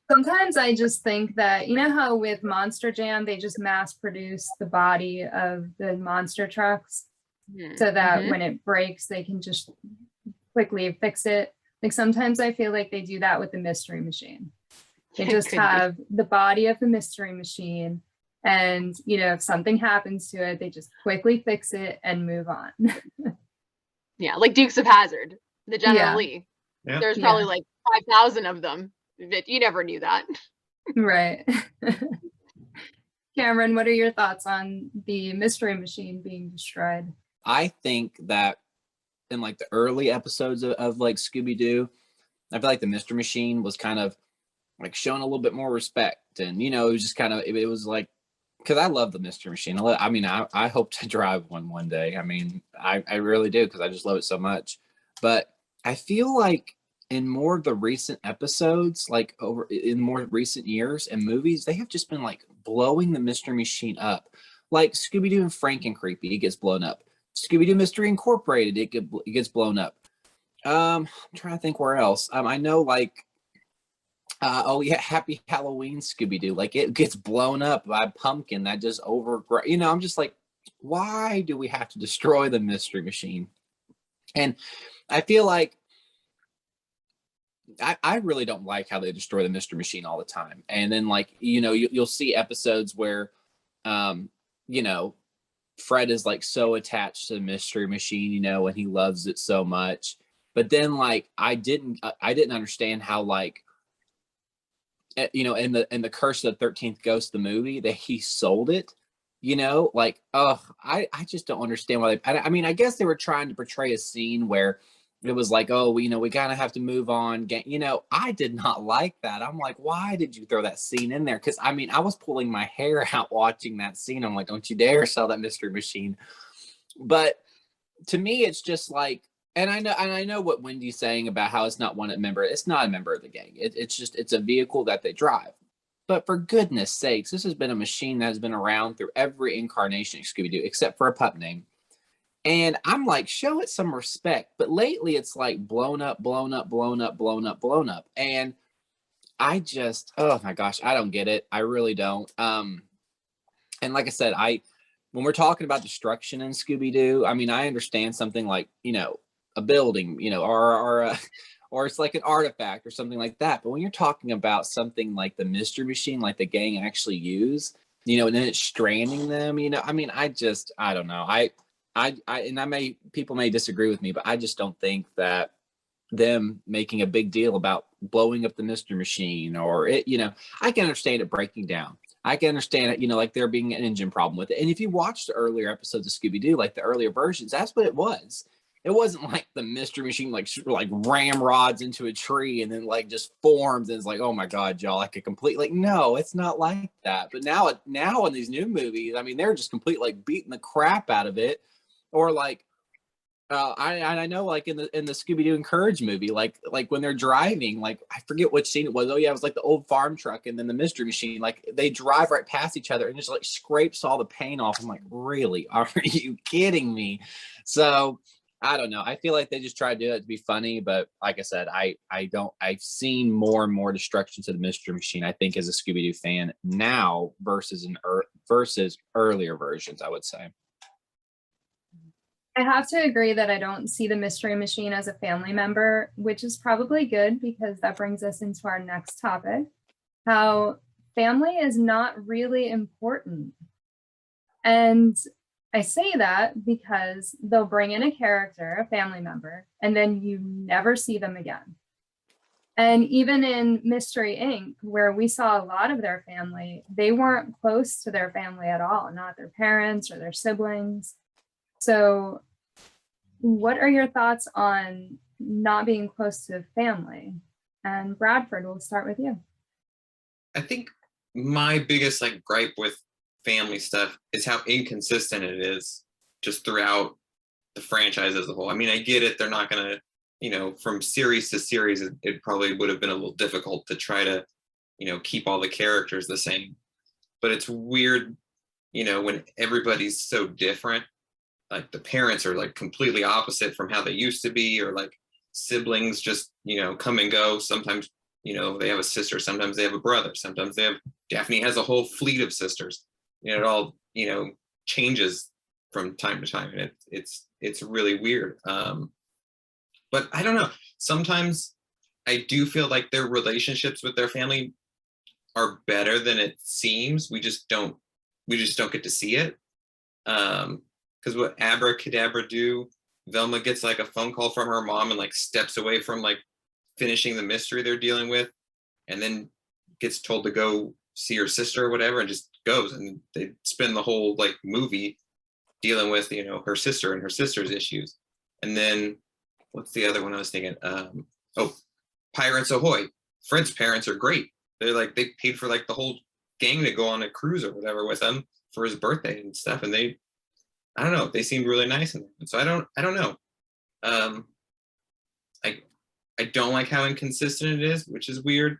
Sometimes I just think that, you know how with Monster Jam, they just mass produce the body of the monster trucks so that when it breaks, they can just quickly fix it. Like sometimes I feel like they do that with the mystery machine. They just have the body of the mystery machine, and if something happens to it, they just quickly fix it and move on. Yeah, like Dukes of Hazzard, the General Lee. Yeah. There's probably like 5,000 of them. You never knew that. Right. Cameron, what are your thoughts on the mystery machine being destroyed? I think that in like the early episodes of like Scooby-Doo, I feel like the mystery machine was kind of like shown a little bit more respect, and it was just kind of, it was like, because I love the mystery machine. I hope to drive one day. I mean, I really do, because I just love it so much. But I feel like in more of the recent episodes, like in more recent years and movies, they have just been like blowing the mystery machine up. Like Scooby-Doo and Frank and Creepy, it gets blown up. Scooby-Doo Mystery Incorporated, it gets blown up. I'm trying to think where else. I know like, Happy Halloween Scooby-Doo, like it gets blown up by Pumpkin that just I'm just like, why do we have to destroy the mystery machine? And I feel like I really don't like how they destroy the mystery machine all the time. And then like, you'll see episodes where, Fred is like so attached to the mystery machine, and he loves it so much. But then like, I didn't understand how like, in the Curse of the 13th Ghost, the movie, that he sold it, like, I just don't understand why I mean, I guess they were trying to portray a scene where it was like, oh, we kind of have to move on. I did not like that. I'm like, why did you throw that scene in there? Because I mean, I was pulling my hair out watching that scene. I'm like, don't you dare sell that mystery machine. But to me, it's just like, and I know what Wendy's saying about how it's not one member. It's not a member of the gang. It's a vehicle that they drive. But for goodness sakes, this has been a machine that has been around through every incarnation of Scooby-Doo, except for a pup name. And I'm like, show it some respect. But lately it's like blown up. And I just, oh my gosh, I don't get it. I really don't. And like I said, when we're talking about destruction in Scooby-Doo, I mean, I understand something like, a building, or it's like an artifact or something like that. But when you're talking about something like the mystery machine, like the gang actually use, and then it's stranding them, I mean, I don't know. People may disagree with me, but I just don't think that them making a big deal about blowing up the mystery machine or it, I can understand it breaking down. I can understand it, like there being an engine problem with it. And if you watch the earlier episodes of Scooby-Doo, like the earlier versions, that's what it was. It wasn't like the mystery machine like ramrods into a tree and then like just forms and it's like, oh my God, y'all, like a complete, like, no, it's not like that. But now in these new movies, I mean, they're just complete like beating the crap out of it. Or like I know, like in the Scooby-Doo Encourage movie, like when they're driving, like I forget which scene it was. Oh yeah, it was like the old farm truck and then the mystery machine. Like they drive right past each other and just like scrapes all the paint off. I'm like, really? Are you kidding me? So I don't know. I feel like they just try to do it to be funny, but like I said, I've seen more and more destruction to the mystery machine, I think, as a Scooby-Doo fan now versus versus earlier versions, I would say. I have to agree that I don't see the mystery machine as a family member, which is probably good because that brings us into our next topic, how family is not really important. And I say that because they'll bring in a character, a family member, and then you never see them again. And even in Mystery Inc., where we saw a lot of their family, they weren't close to their family at all, not their parents or their siblings. So what are your thoughts on not being close to family? And Bradford, we'll start with you. I think my biggest like gripe with family stuff is how inconsistent it is just throughout the franchise as a whole. I mean, I get it. They're not going to, you know, from series to series, it probably would have been a little difficult to try to, you know, keep all the characters the same. But it's weird, you know, when everybody's so different. Like the parents are like completely opposite from how they used to be, or like siblings just, you know, come and go. Sometimes, you know, they have a sister, sometimes they have a brother, sometimes they have, Daphne has a whole fleet of sisters. You know, it all, you know, changes from time to time, and it's really weird. But I don't know, sometimes I do feel like their relationships with their family are better than it seems. We just don't get to see it. Because what Abracadabra do, Velma gets like a phone call from her mom and like steps away from like finishing the mystery they're dealing with, and then gets told to go see her sister or whatever, and just goes, and they spend the whole like movie dealing with, you know, her sister and her sister's issues. And then what's the other one I was thinking? Oh, Pirates Ahoy. Fred's parents are great. They're like, they paid for like the whole gang to go on a cruise or whatever with him for his birthday and stuff, and they, I don't know, they seemed really nice. And so I don't know. I don't like how inconsistent it is, which is weird,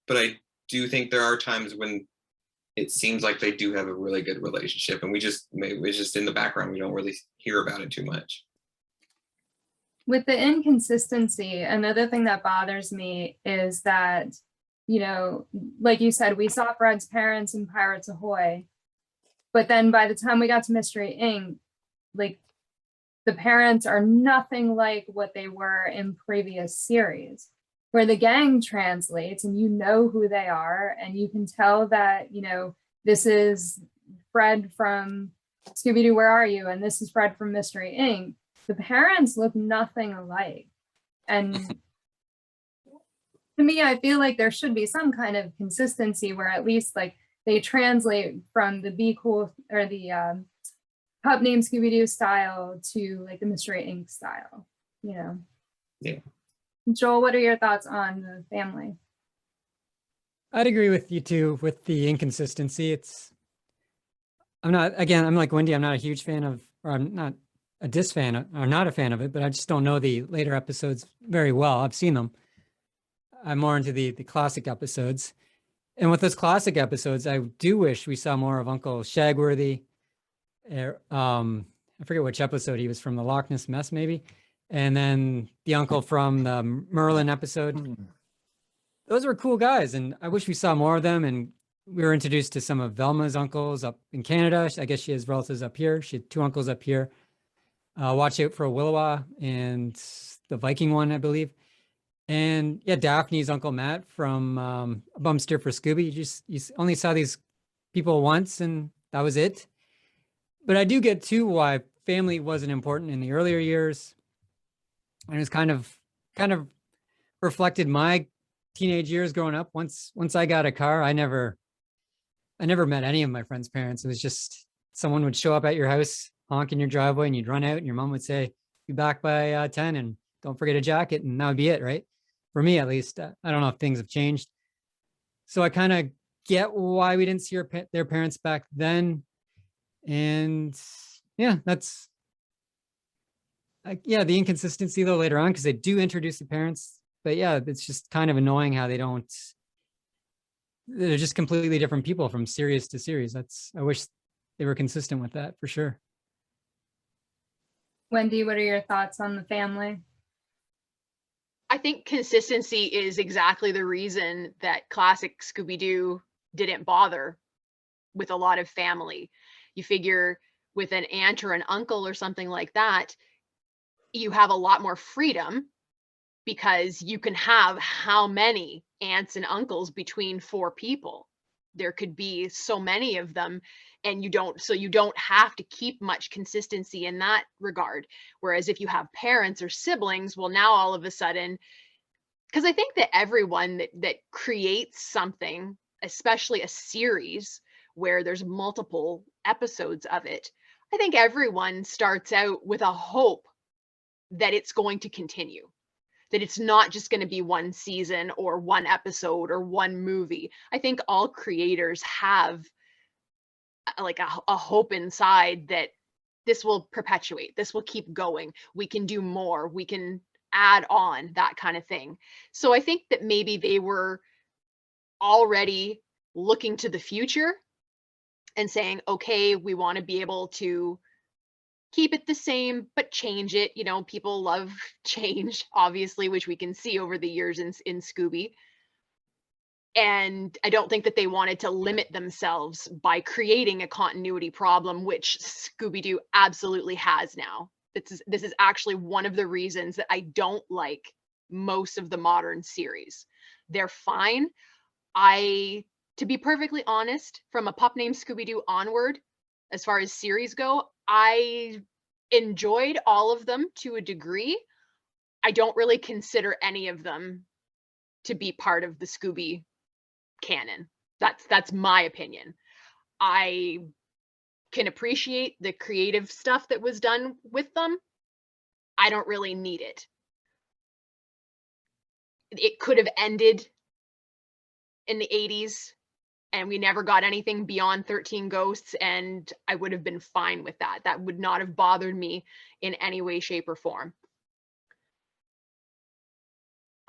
but I do think there are times when it seems like they do have a really good relationship, and it's just in the background. We don't really hear about it too much. With the inconsistency, another thing that bothers me is that, you know, like you said, we saw Fred's parents in Pirates Ahoy, but then by the time we got to Mystery Inc., like the parents are nothing like what they were in previous series, where the gang translates and you know who they are, and you can tell that, you know, this is Fred from Scooby-Doo, Where Are You? And this is Fred from Mystery Inc. The parents look nothing alike. And to me, I feel like there should be some kind of consistency where at least like they translate from the Be Cool or the Pup Named Scooby-Doo style to like the Mystery Inc. style, you know? Yeah. Joel, what are your thoughts on the family? I'd agree with you too with the inconsistency. I'm like Wendy, I'm not a huge fan of, or I'm not or not a fan of it, but I just don't know the later episodes very well. I've seen them. I'm more into the classic episodes. And with those classic episodes, I do wish we saw more of Uncle Shagworthy. I forget which episode he was from, the Loch Ness Mess maybe. And then the uncle from the Merlin episode. Those were cool guys, and I wish we saw more of them. And we were introduced to some of Velma's uncles up in Canada. I guess she has relatives up here. She had 2 uncles up here. Watch out for Willowa and the Viking one, I believe. And yeah, Daphne's Uncle Matt from A Bum Steer for Scooby. You only saw these people once, and that was it. But I do get too why family wasn't important in the earlier years. And it was kind of reflected my teenage years growing up. Once I got a car, I never met any of my friends' parents. It was just someone would show up at your house, honk in your driveway, and you'd run out, and your mom would say, "Be back by 10, and don't forget a jacket," and that would be it, right? For me, at least. I don't know if things have changed. So I kind of get why we didn't see their parents back then. And yeah, that's Yeah, the inconsistency though later on, because they do introduce the parents, but yeah, it's just kind of annoying how they're just completely different people from series to series. I wish they were consistent with that for sure. Wendy, what are your thoughts on the family? I think consistency is exactly the reason that classic Scooby-Doo didn't bother with a lot of family. You figure with an aunt or an uncle or something like that, you have a lot more freedom because you can have how many aunts and uncles between 4 people. There could be so many of them, and you don't have to keep much consistency in that regard. Whereas if you have parents or siblings, well, now all of a sudden, because I think that everyone that creates something, especially a series where there's multiple episodes of it, I think everyone starts out with a hope that it's going to continue, that it's not just going to be one season or one episode or one movie. I think all creators have like a hope inside that this will perpetuate, this will keep going, we can do more, we can add on, that kind of thing. So I think that maybe they were already looking to the future and saying, okay, we want to be able to keep it the same, but change it. You know, people love change, obviously, which we can see over the years in Scooby. And I don't think that they wanted to limit themselves by creating a continuity problem, which Scooby-Doo absolutely has now. This is actually one of the reasons that I don't like most of the modern series. They're fine. To be perfectly honest, from A Pup Named Scooby-Doo onward, as far as series go, I enjoyed all of them to a degree. I don't really consider any of them to be part of the Scooby canon. That's my opinion. I can appreciate the creative stuff that was done with them. I don't really need it. It could have ended in the 80s and we never got anything beyond 13 Ghosts, and I would have been fine with that. That would not have bothered me in any way, shape, or form.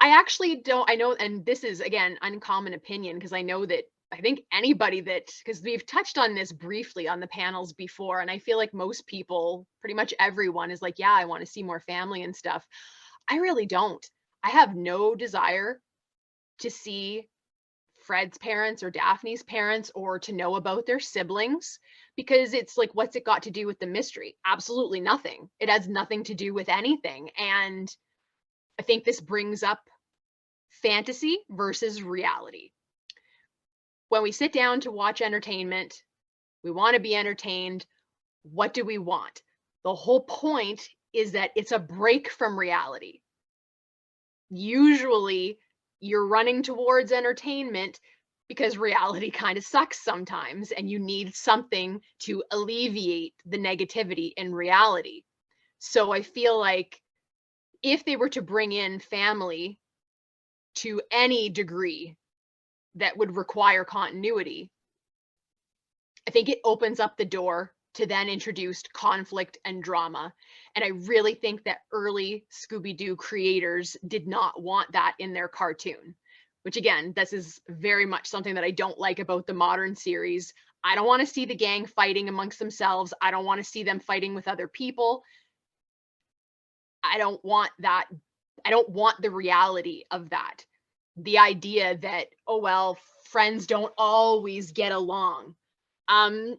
I actually don't, I know, and this is, again, uncommon opinion, because I know that I think anybody because we've touched on this briefly on the panels before, and I feel like most people, pretty much everyone is like, yeah, I want to see more family and stuff. I really don't. I have no desire to see Fred's parents or Daphne's parents or to know about their siblings, because it's like, what's it got to do with the mystery? Absolutely nothing. It has nothing to do with anything. And I think this brings up fantasy versus reality. When we sit down to watch entertainment, we want to be entertained. What do we want? The whole point is that it's a break from reality. Usually, you're running towards entertainment because reality kind of sucks sometimes, and you need something to alleviate the negativity in reality. So I feel like if they were to bring in family to any degree that would require continuity, I think it opens up the door to then introduce conflict and drama. And I really think that early Scooby-Doo creators did not want that in their cartoon, which again, this is very much something that I don't like about the modern series. I don't want to see the gang fighting amongst themselves. I don't want to see them fighting with other people. I don't want that. I don't want the reality of that. The idea that, oh, well, friends don't always get along.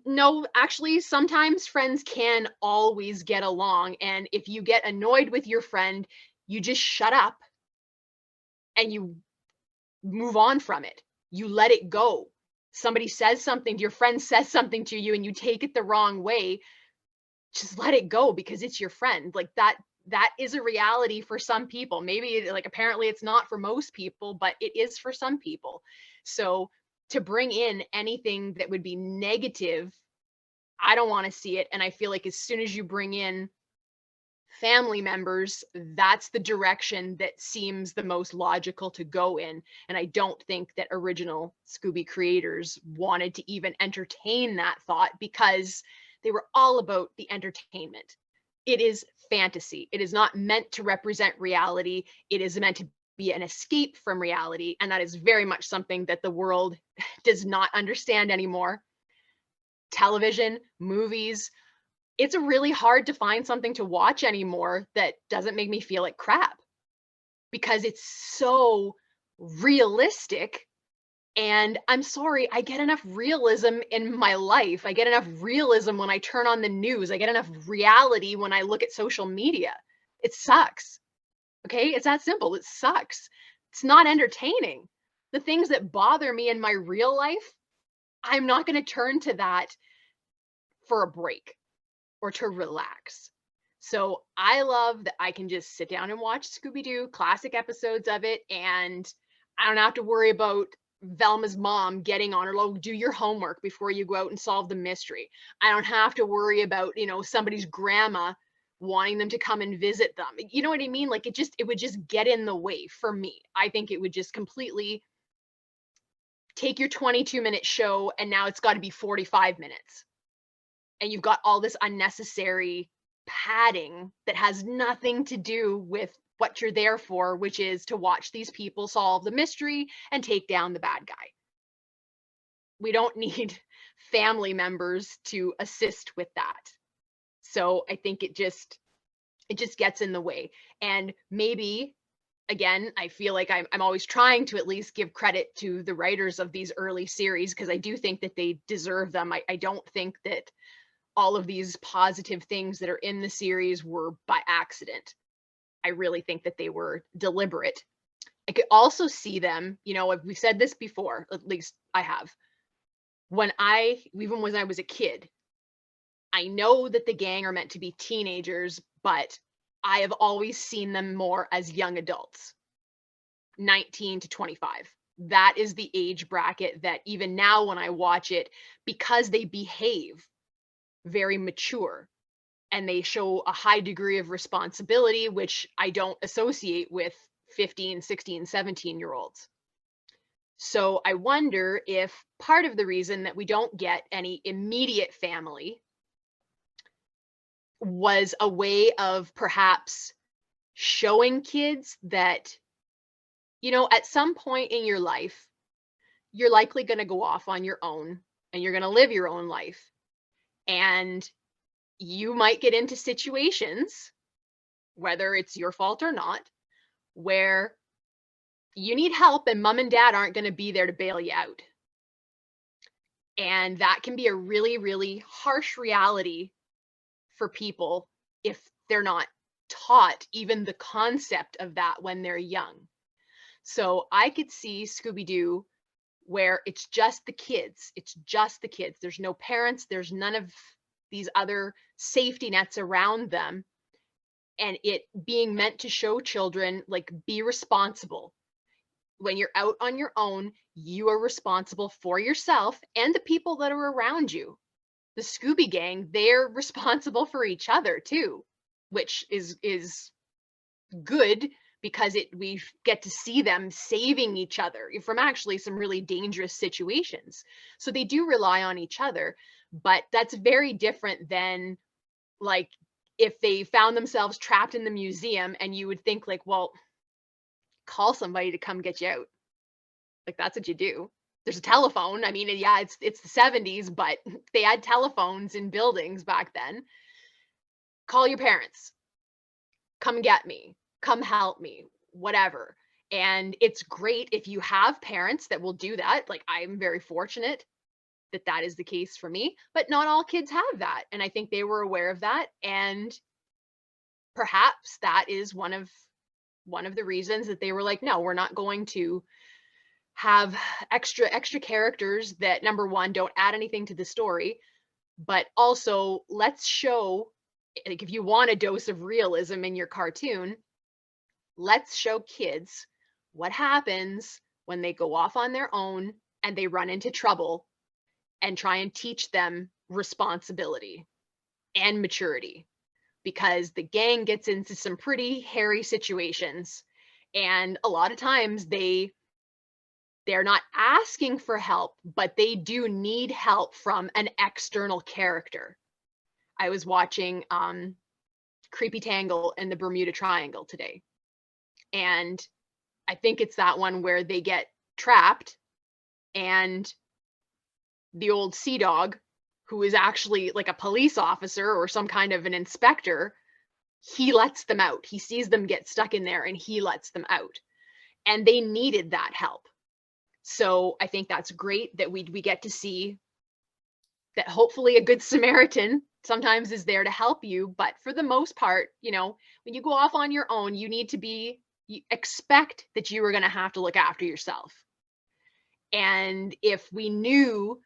No, actually, sometimes friends can always get along. And if you get annoyed with your friend, you just shut up and you move on from it. You let it go. Somebody says something, your friend says something to you and you take it the wrong way, just let it go because it's your friend. Like that is a reality for some people. Maybe like apparently it's not for most people, but it is for some people. So to bring in anything that would be negative, I don't want to see it. And I feel like as soon as you bring in family members, that's the direction that seems the most logical to go in. And I don't think that original Scooby creators wanted to even entertain that thought because they were all about the entertainment. It is fantasy. It is not meant to represent reality. It is meant to be an escape from reality. And that is very much something that the world does not understand anymore. Television, movies, it's really hard to find something to watch anymore that doesn't make me feel like crap, because it's so realistic. And I'm sorry, I get enough realism in my life. I get enough realism when I turn on the news. I get enough reality when I look at social media. It sucks. Okay, it's that simple. It sucks. It's not entertaining. The things that bother me in my real life, I'm not going to turn to that for a break or to relax. So I love that I can just sit down and watch Scooby-Doo, classic episodes of it, and I don't have to worry about Velma's mom getting on her, oh, do your homework before you go out and solve the mystery. I don't have to worry about, somebody's grandma wanting them to come and visit them. You know what I mean? Like it would just get in the way for me. I think it would just completely take your 22-minute show and now it's got to be 45 minutes. And you've got all this unnecessary padding that has nothing to do with what you're there for, which is to watch these people solve the mystery and take down the bad guy. We don't need family members to assist with that. So I think it just gets in the way. And maybe, again, I feel like I'm always trying to at least give credit to the writers of these early series, because I do think that they deserve them. I don't think that all of these positive things that are in the series were by accident. I really think that they were deliberate. I could also see them, we've said this before, at least I have. Even when I was a kid, I know that the gang are meant to be teenagers, but I have always seen them more as young adults, 19 to 25. That is the age bracket that even now when I watch it, because they behave very mature and they show a high degree of responsibility, which I don't associate with 15, 16, 17-year-olds. So I wonder if part of the reason that we don't get any immediate family was a way of perhaps showing kids that, at some point in your life, you're likely going to go off on your own and you're going to live your own life. And you might get into situations, whether it's your fault or not, where you need help and mom and dad aren't going to be there to bail you out. And that can be a really, really harsh reality for people if they're not taught even the concept of that when they're young. So I could see Scooby-Doo where it's just the kids. It's just the kids. There's no parents. There's none of these other safety nets around them. And it being meant to show children, like, be responsible. When you're out on your own, you are responsible for yourself and the people that are around you. The Scooby Gang, they're responsible for each other too, which is good, because we get to see them saving each other from actually some really dangerous situations. So they do rely on each other, but that's very different than, like, if they found themselves trapped in the museum and you would think, like, well, call somebody to come get you out. Like, that's what you do. There's a telephone. I mean, yeah, it's the 70s, but they had telephones in buildings back then. Call your parents. Come get me. Come help me. Whatever. And it's great if you have parents that will do that. Like, I'm very fortunate that that is the case for me, but not all kids have that. And I think they were aware of that. And perhaps that is one of the reasons that they were like, no, we're not going to have extra characters that, number one, don't add anything to the story, but also let's show, like, if you want a dose of realism in your cartoon, let's show kids what happens when they go off on their own and they run into trouble, and try and teach them responsibility and maturity, because the gang gets into some pretty hairy situations, and a lot of times they're not asking for help, but they do need help from an external character. I was watching Creepy Tangle and the Bermuda Triangle today. And I think it's that one where they get trapped and the old sea dog, who is actually like a police officer or some kind of an inspector, he lets them out. He sees them get stuck in there and he lets them out. And they needed that help. So I think that's great that we get to see that hopefully a good Samaritan sometimes is there to help you. But for the most part, you know, when you go off on your own, you need to expect that you are going to have to look after yourself. And if we knew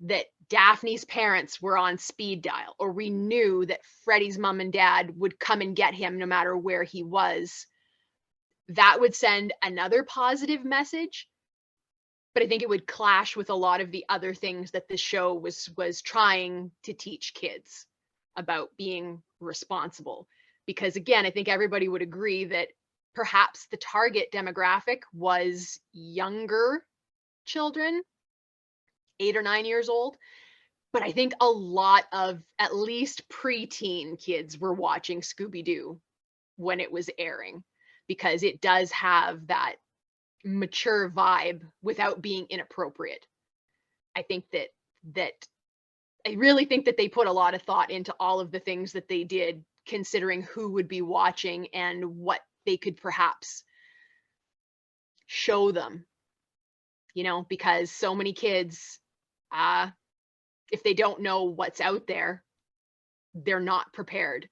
that Daphne's parents were on speed dial, or we knew that Freddie's mom and dad would come and get him no matter where he was, that would send another positive message. But I think it would clash with a lot of the other things that the show was trying to teach kids about being responsible. Because again, I think everybody would agree that perhaps the target demographic was younger children, 8 or 9 years old. But I think a lot of at least preteen kids were watching Scooby-Doo when it was airing, because it does have that mature vibe without being inappropriate. I think that I really think that they put a lot of thought into all of the things that they did, considering who would be watching and what they could perhaps show them, you know, because so many kids, if they don't know what's out there, they're not prepared.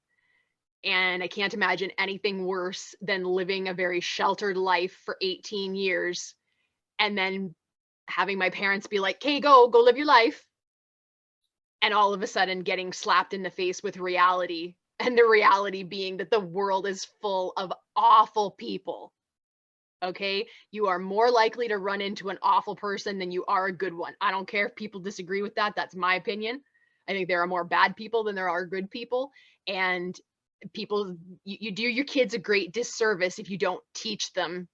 And I can't imagine anything worse than living a very sheltered life for 18 years and then having my parents be like, "Okay, go live your life." And all of a sudden getting slapped in the face with reality. And the reality being that the world is full of awful people. Okay, you are more likely to run into an awful person than you are a good one. I don't care if people disagree with that. That's my opinion. I think there are more bad people than there are good people. And people, you do your kids a great disservice if you don't teach them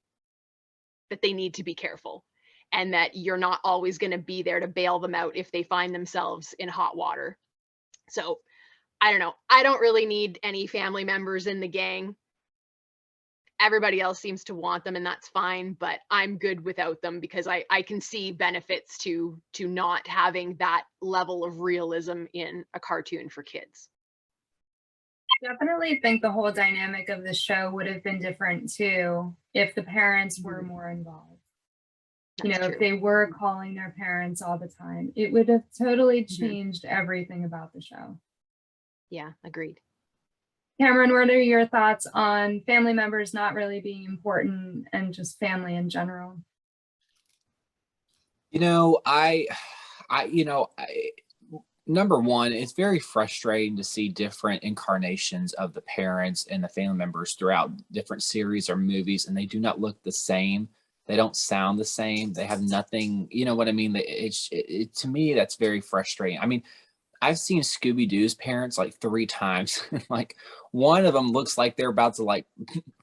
that they need to be careful and that you're not always going to be there to bail them out if they find themselves in hot water. So I don't know. I don't really need any family members in the gang. Everybody else seems to want them, and that's fine, but I'm good without them because I can see benefits to not having that level of realism in a cartoon for kids. Definitely think the whole dynamic of the show would have been different too if the parents were more involved. That's If true. they were calling their parents all the time, it would have totally changed everything about the show. Yeah, agreed. Cameron, what are your thoughts on family members not really being important and just family in general? Number one, it's very frustrating to see different incarnations of the parents and the family members throughout different series or movies, and they do not look the same. They don't sound the same. They have nothing, you know what I mean? To me, that's very frustrating. I mean, I've seen Scooby-Doo's parents like 3 times. Like one of them looks like they're about to like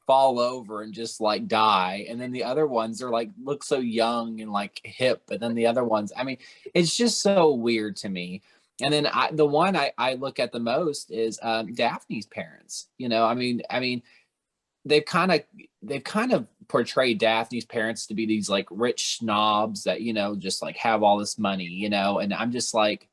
fall over and just like die. And then the other ones are like, look so young and like hip. And then the other ones, I mean, it's just so weird to me. And then the one I look at the most is Daphne's parents. I mean, they've kind of portrayed Daphne's parents to be these like rich snobs that, just like have all this money, and I'm just like,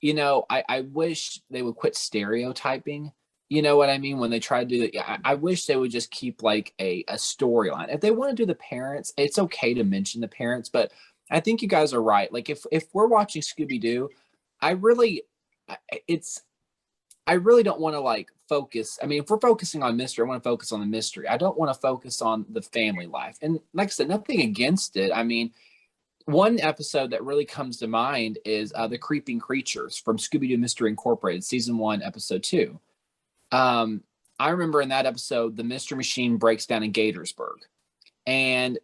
I wish they would quit stereotyping. You know what I mean? When they try to do it, I wish they would just keep like a storyline. If they want to do the parents, it's okay to mention the parents, but I think you guys are right. Like if we're watching Scooby-Doo, I really don't want to like focus. I mean, if we're focusing on mystery, I want to focus on the mystery. I don't want to focus on the family life. And like I said, nothing against it. I mean, one episode that really comes to mind is the Creeping Creatures from Scooby-Doo Mystery Incorporated, season 1, episode 2. I remember in that episode, the Mystery Machine breaks down in Gatorsburg, and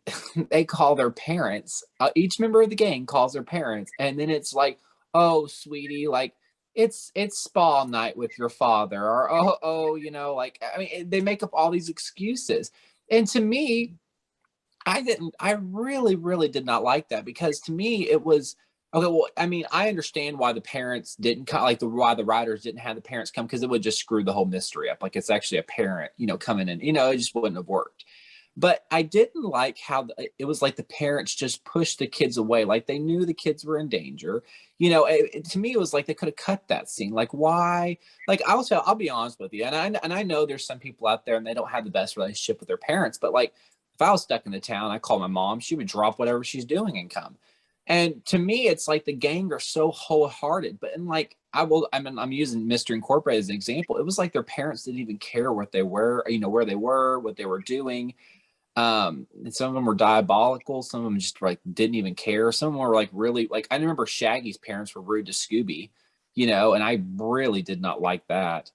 they call their parents. Each member of the gang calls their parents, and then it's like, "Oh, sweetie, like it's spa night with your father," or like I mean, they make up all these excuses, and to me, I really did not like that, because to me it was Okay, well, I mean, I understand why the parents didn't come, like why the writers didn't have the parents come, because it would just screw the whole mystery up. Like it's actually a parent, coming in, it just wouldn't have worked. But I didn't like how it was like the parents just pushed the kids away, like they knew the kids were in danger. To me, it was like they could have cut that scene. Like why? Like I'll be honest with you, and I know there's some people out there and they don't have the best relationship with their parents, but like if I was stuck in the town, I called my mom, she would drop whatever she's doing and come. And to me, it's like the gang are so wholehearted. But in like, I'm using Mr. Incorporated as an example. It was like their parents didn't even care what they were, where they were, what they were doing. And some of them were diabolical. Some of them just like didn't even care. Some of them were like really like, I remember Shaggy's parents were rude to Scooby, and I really did not like that.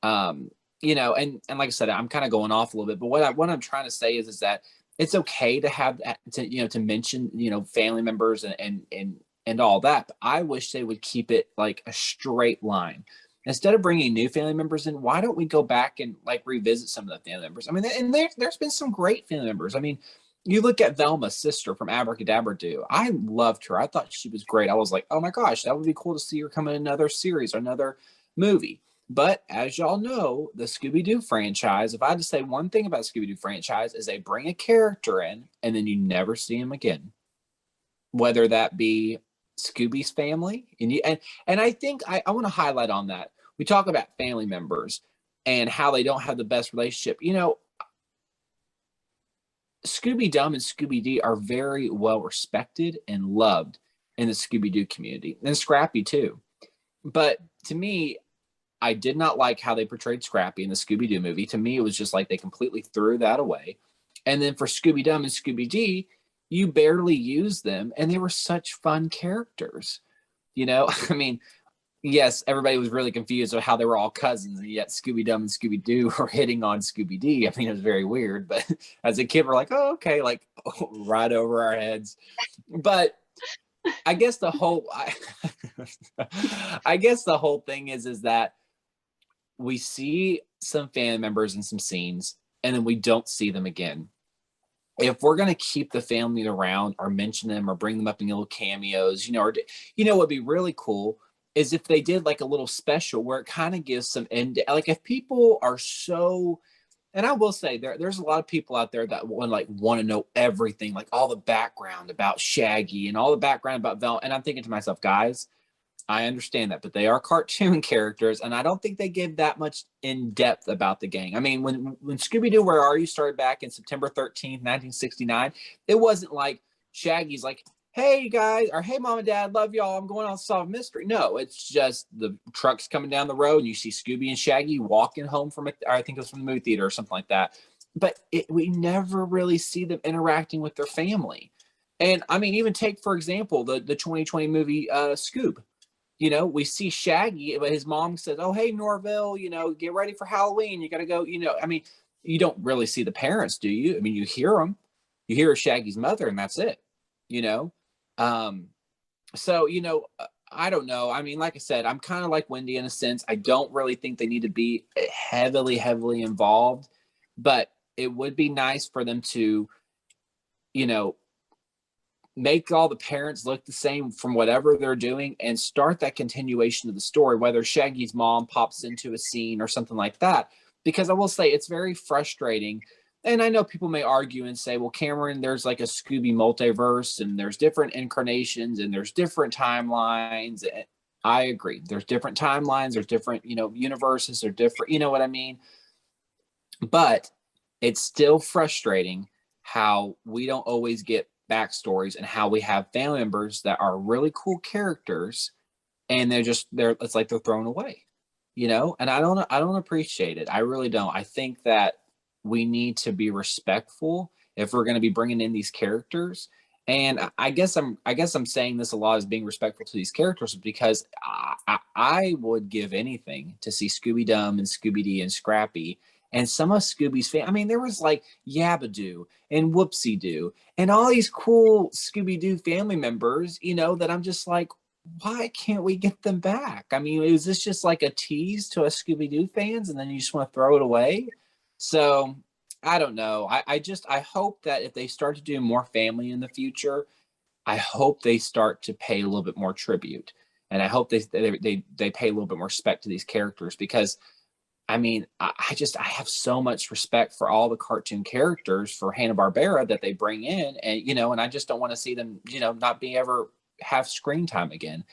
And like I said, I'm kind of going off a little bit, but what I'm trying to say is that it's okay to have that, to mention, family members and all that. But I wish they would keep it like a straight line. Instead of bringing new family members in, why don't we go back and like revisit some of the family members? I mean, and there's been some great family members. I mean, you look at Velma's sister from Abracadabra-Doo. I loved her. I thought she was great. I was like, oh my gosh, that would be cool to see her come in another series or another movie. But as y'all know, the Scooby-Doo franchise, if I had to say one thing about Scooby-Doo franchise, is they bring a character in and then you never see him again. Whether that be Scooby's family. And I think I want to highlight on that. We talk about family members and how they don't have the best relationship. Scooby-Dum and Scooby-Doo are very well respected and loved in the Scooby-Doo community. And Scrappy too. But to me, I did not like how they portrayed Scrappy in the Scooby-Doo movie. To me, it was just like they completely threw that away. And then for Scooby-Dum and Scooby-Doo, you barely used them, and they were such fun characters. I mean, yes, everybody was really confused of how they were all cousins, and yet Scooby-Dum and Scooby-Doo were hitting on Scooby-Doo. I mean, it was very weird, but as a kid, we're like, oh, okay, like right over our heads. But I guess the whole, I guess the whole thing is that we see some family members in some scenes, and then we don't see them again. If we're going to keep the family around or mention them or bring them up in little cameos, what'd be really cool is if they did like a little special where it kind of gives some like if people are so, and I will say there's a lot of people out there that want to know everything, like all the background about Shaggy and all the background about Vel. And I'm thinking to myself, guys, I understand that, but they are cartoon characters, and I don't think they give that much in depth about the gang. I mean, when Scooby-Doo, Where Are You started back in September 13th, 1969, it wasn't like Shaggy's like, hey guys, or hey mom and dad, love y'all, I'm going on to solve a mystery. No, it's just the trucks coming down the road, and you see Scooby and Shaggy walking home from it. I think it was from the movie theater or something like that. But we never really see them interacting with their family. And I mean, even take, for example, the 2020 movie Scoob. We see Shaggy, but his mom says, oh, hey, Norville, get ready for Halloween. You got to go, I mean, you don't really see the parents, do you? I mean, you hear them. You hear Shaggy's mother, and that's it, So, I don't know. I mean, like I said, I'm kind of like Wendy in a sense. I don't really think they need to be heavily involved, but it would be nice for them to, make all the parents look the same from whatever they're doing and start that continuation of the story, whether Shaggy's mom pops into a scene or something like that. Because I will say it's very frustrating. And I know people may argue and say, well, Cameron, there's like a Scooby multiverse and there's different incarnations and there's different timelines. I agree. There's different timelines. There's different, universes are different. You know what I mean? But it's still frustrating how we don't always get backstories and how we have family members that are really cool characters and it's like they're thrown away, and I don't appreciate it. I really don't. I think that we need to be respectful if we're going to be bringing in these characters. And I guess I'm saying this a lot as being respectful to these characters because I would give anything to see Scooby-Dum and Scooby-Doo and Scrappy and some of Scooby's family. I mean, there was like Yabba-Doo and Whoopsie-Doo and all these cool Scooby-Doo family members, that I'm just like, why can't we get them back? I mean, is this just like a tease to us Scooby-Doo fans and then you just want to throw it away? So I don't know. I hope that if they start to do more family in the future, I hope they start to pay a little bit more tribute, and I hope they pay a little bit more respect to these characters, because I mean, I have so much respect for all the cartoon characters for Hanna-Barbera that they bring in, and and I just don't want to see them, not be ever have screen time again.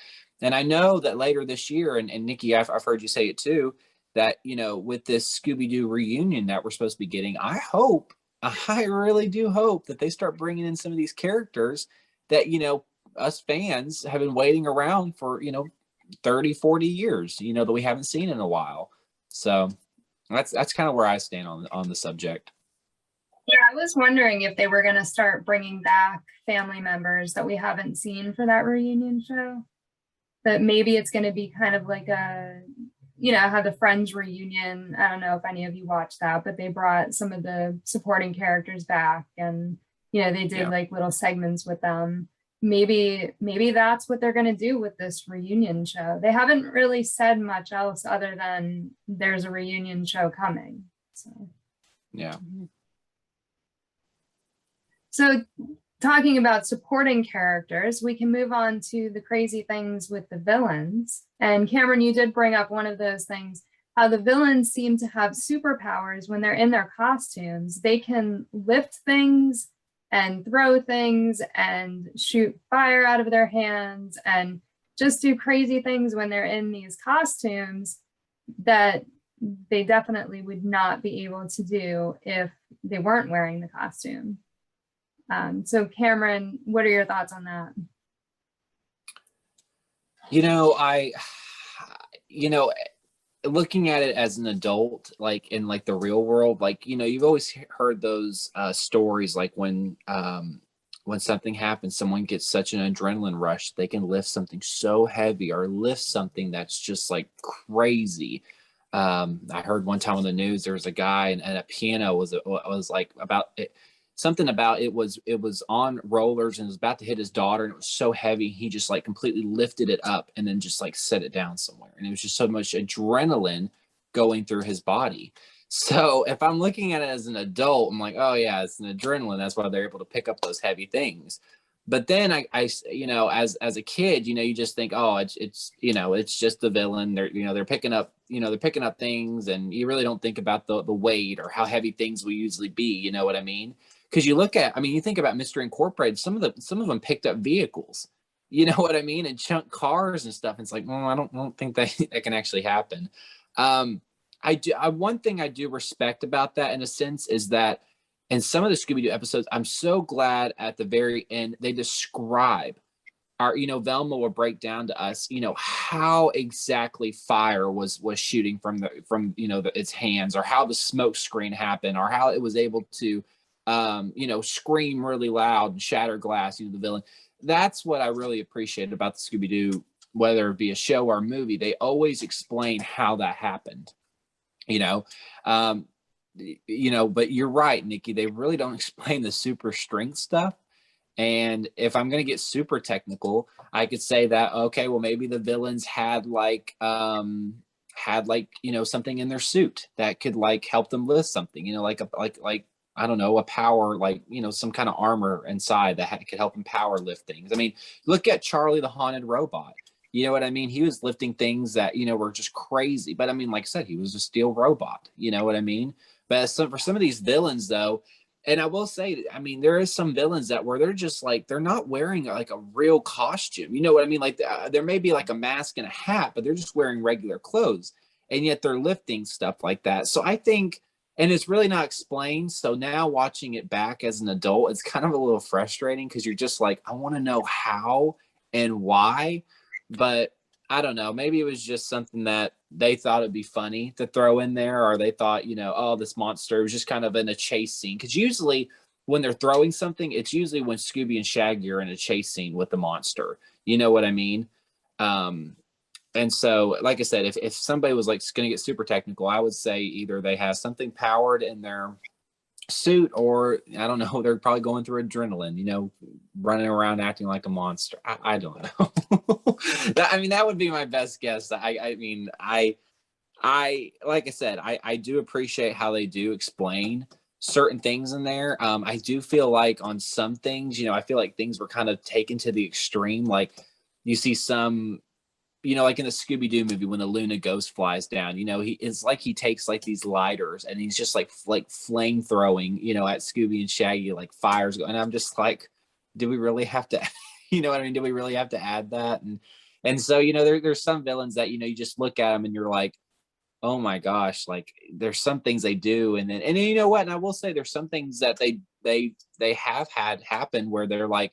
And I know that later this year, and Nikki, I've heard you say it too, that with this Scooby-Doo reunion that we're supposed to be getting, I really do hope that they start bringing in some of these characters that us fans have been waiting around for 30, 40 years, that we haven't seen in a while. So that's kind of where I stand on the subject. Yeah, I was wondering if they were going to start bringing back family members that we haven't seen for that reunion show. That maybe it's going to be kind of like a, how the Friends reunion. I don't know if any of you watched that, but they brought some of the supporting characters back, and they did like little segments with them. Maybe that's what they're going to do with this reunion show. They haven't really said much else other than there's a reunion show coming. So yeah. So talking about supporting characters, we can move on to the crazy things with the villains. And Cameron, you did bring up one of those things, how the villains seem to have superpowers when they're in their costumes. They can lift things and throw things and shoot fire out of their hands and just do crazy things when they're in these costumes that they definitely would not be able to do if they weren't wearing the costume. So Cameron, what are your thoughts on that? Looking at it as an adult, like in like the real world, like you've always heard those stories, like when something happens, someone gets such an adrenaline rush, they can lift something so heavy or lift something that's just like crazy. I heard one time on the news there was a guy and a piano was like about it. Something about it was on rollers and was about to hit his daughter, and it was so heavy he just like completely lifted it up and then just like set it down somewhere, and it was just so much adrenaline going through his body. So if I'm looking at it as an adult, I'm like, oh yeah, it's an adrenaline, that's why they're able to pick up those heavy things. But then I as a kid, you just think, oh, it's just the villain. They're picking up things, and you really don't think about the weight or how heavy things will usually be. You know what I mean? Because you think about Mystery Incorporated, some of them picked up vehicles, you know what I mean, and chunk cars and stuff. And it's like, well, I don't think that can actually happen. One thing I do respect about that in a sense is that in some of the Scooby-Doo episodes, I'm so glad at the very end they describe our, Velma will break down to us, how exactly fire was shooting from its hands, or how the smoke screen happened, or how it was able to scream really loud and shatter glass, the villain. That's what I really appreciate about the Scooby-Doo, whether it be a show or a movie. They always explain how that happened, but you're right, Nikki, they really don't explain the super strength stuff. And if I'm going to get super technical, I could say that, okay, well, maybe the villains had something in their suit that could like help them lift something, like I don't know, a power, like, some kind of armor inside that could help him power lift things. I mean, look at Charlie the Haunted Robot. You know what I mean? He was lifting things that, were just crazy. But I mean, like I said, he was a steel robot. You know what I mean? But for some of these villains, though, and I will say, I mean, there is some villains that where they're just like, they're not wearing like a real costume. You know what I mean? Like there may be like a mask and a hat, but they're just wearing regular clothes. And yet they're lifting stuff like that. So I think, and it's really not explained. So now watching it back as an adult, it's kind of a little frustrating because you're just like, I want to know how and why. But I don't know. Maybe it was just something that they thought it'd be funny to throw in there, or they thought, oh, this monster was just kind of in a chase scene. Because usually when they're throwing something, it's usually when Scooby and Shaggy are in a chase scene with the monster. You know what I mean? And so, like I said, if somebody was like going to get super technical, I would say either they have something powered in their suit, or I don't know, they're probably going through adrenaline, running around acting like a monster. I don't know. that would be my best guess. I like I said, I do appreciate how they do explain certain things in there. I do feel like on some things, you know, I feel like things were kind of taken to the extreme. Like you see some, you know, like in the Scooby-Doo movie when the Luna ghost flies down, you know, it's like he takes like these lighters and he's just like flame throwing, you know, at Scooby and Shaggy, like fires going. And I'm just like, do we really have to, you know what I mean? Do we really have to add that? And so, you know, there's some villains that, you know, you just look at them and you're like, oh my gosh, like there's some things they do. And then you know what? And I will say there's some things that they have had happen where they're like,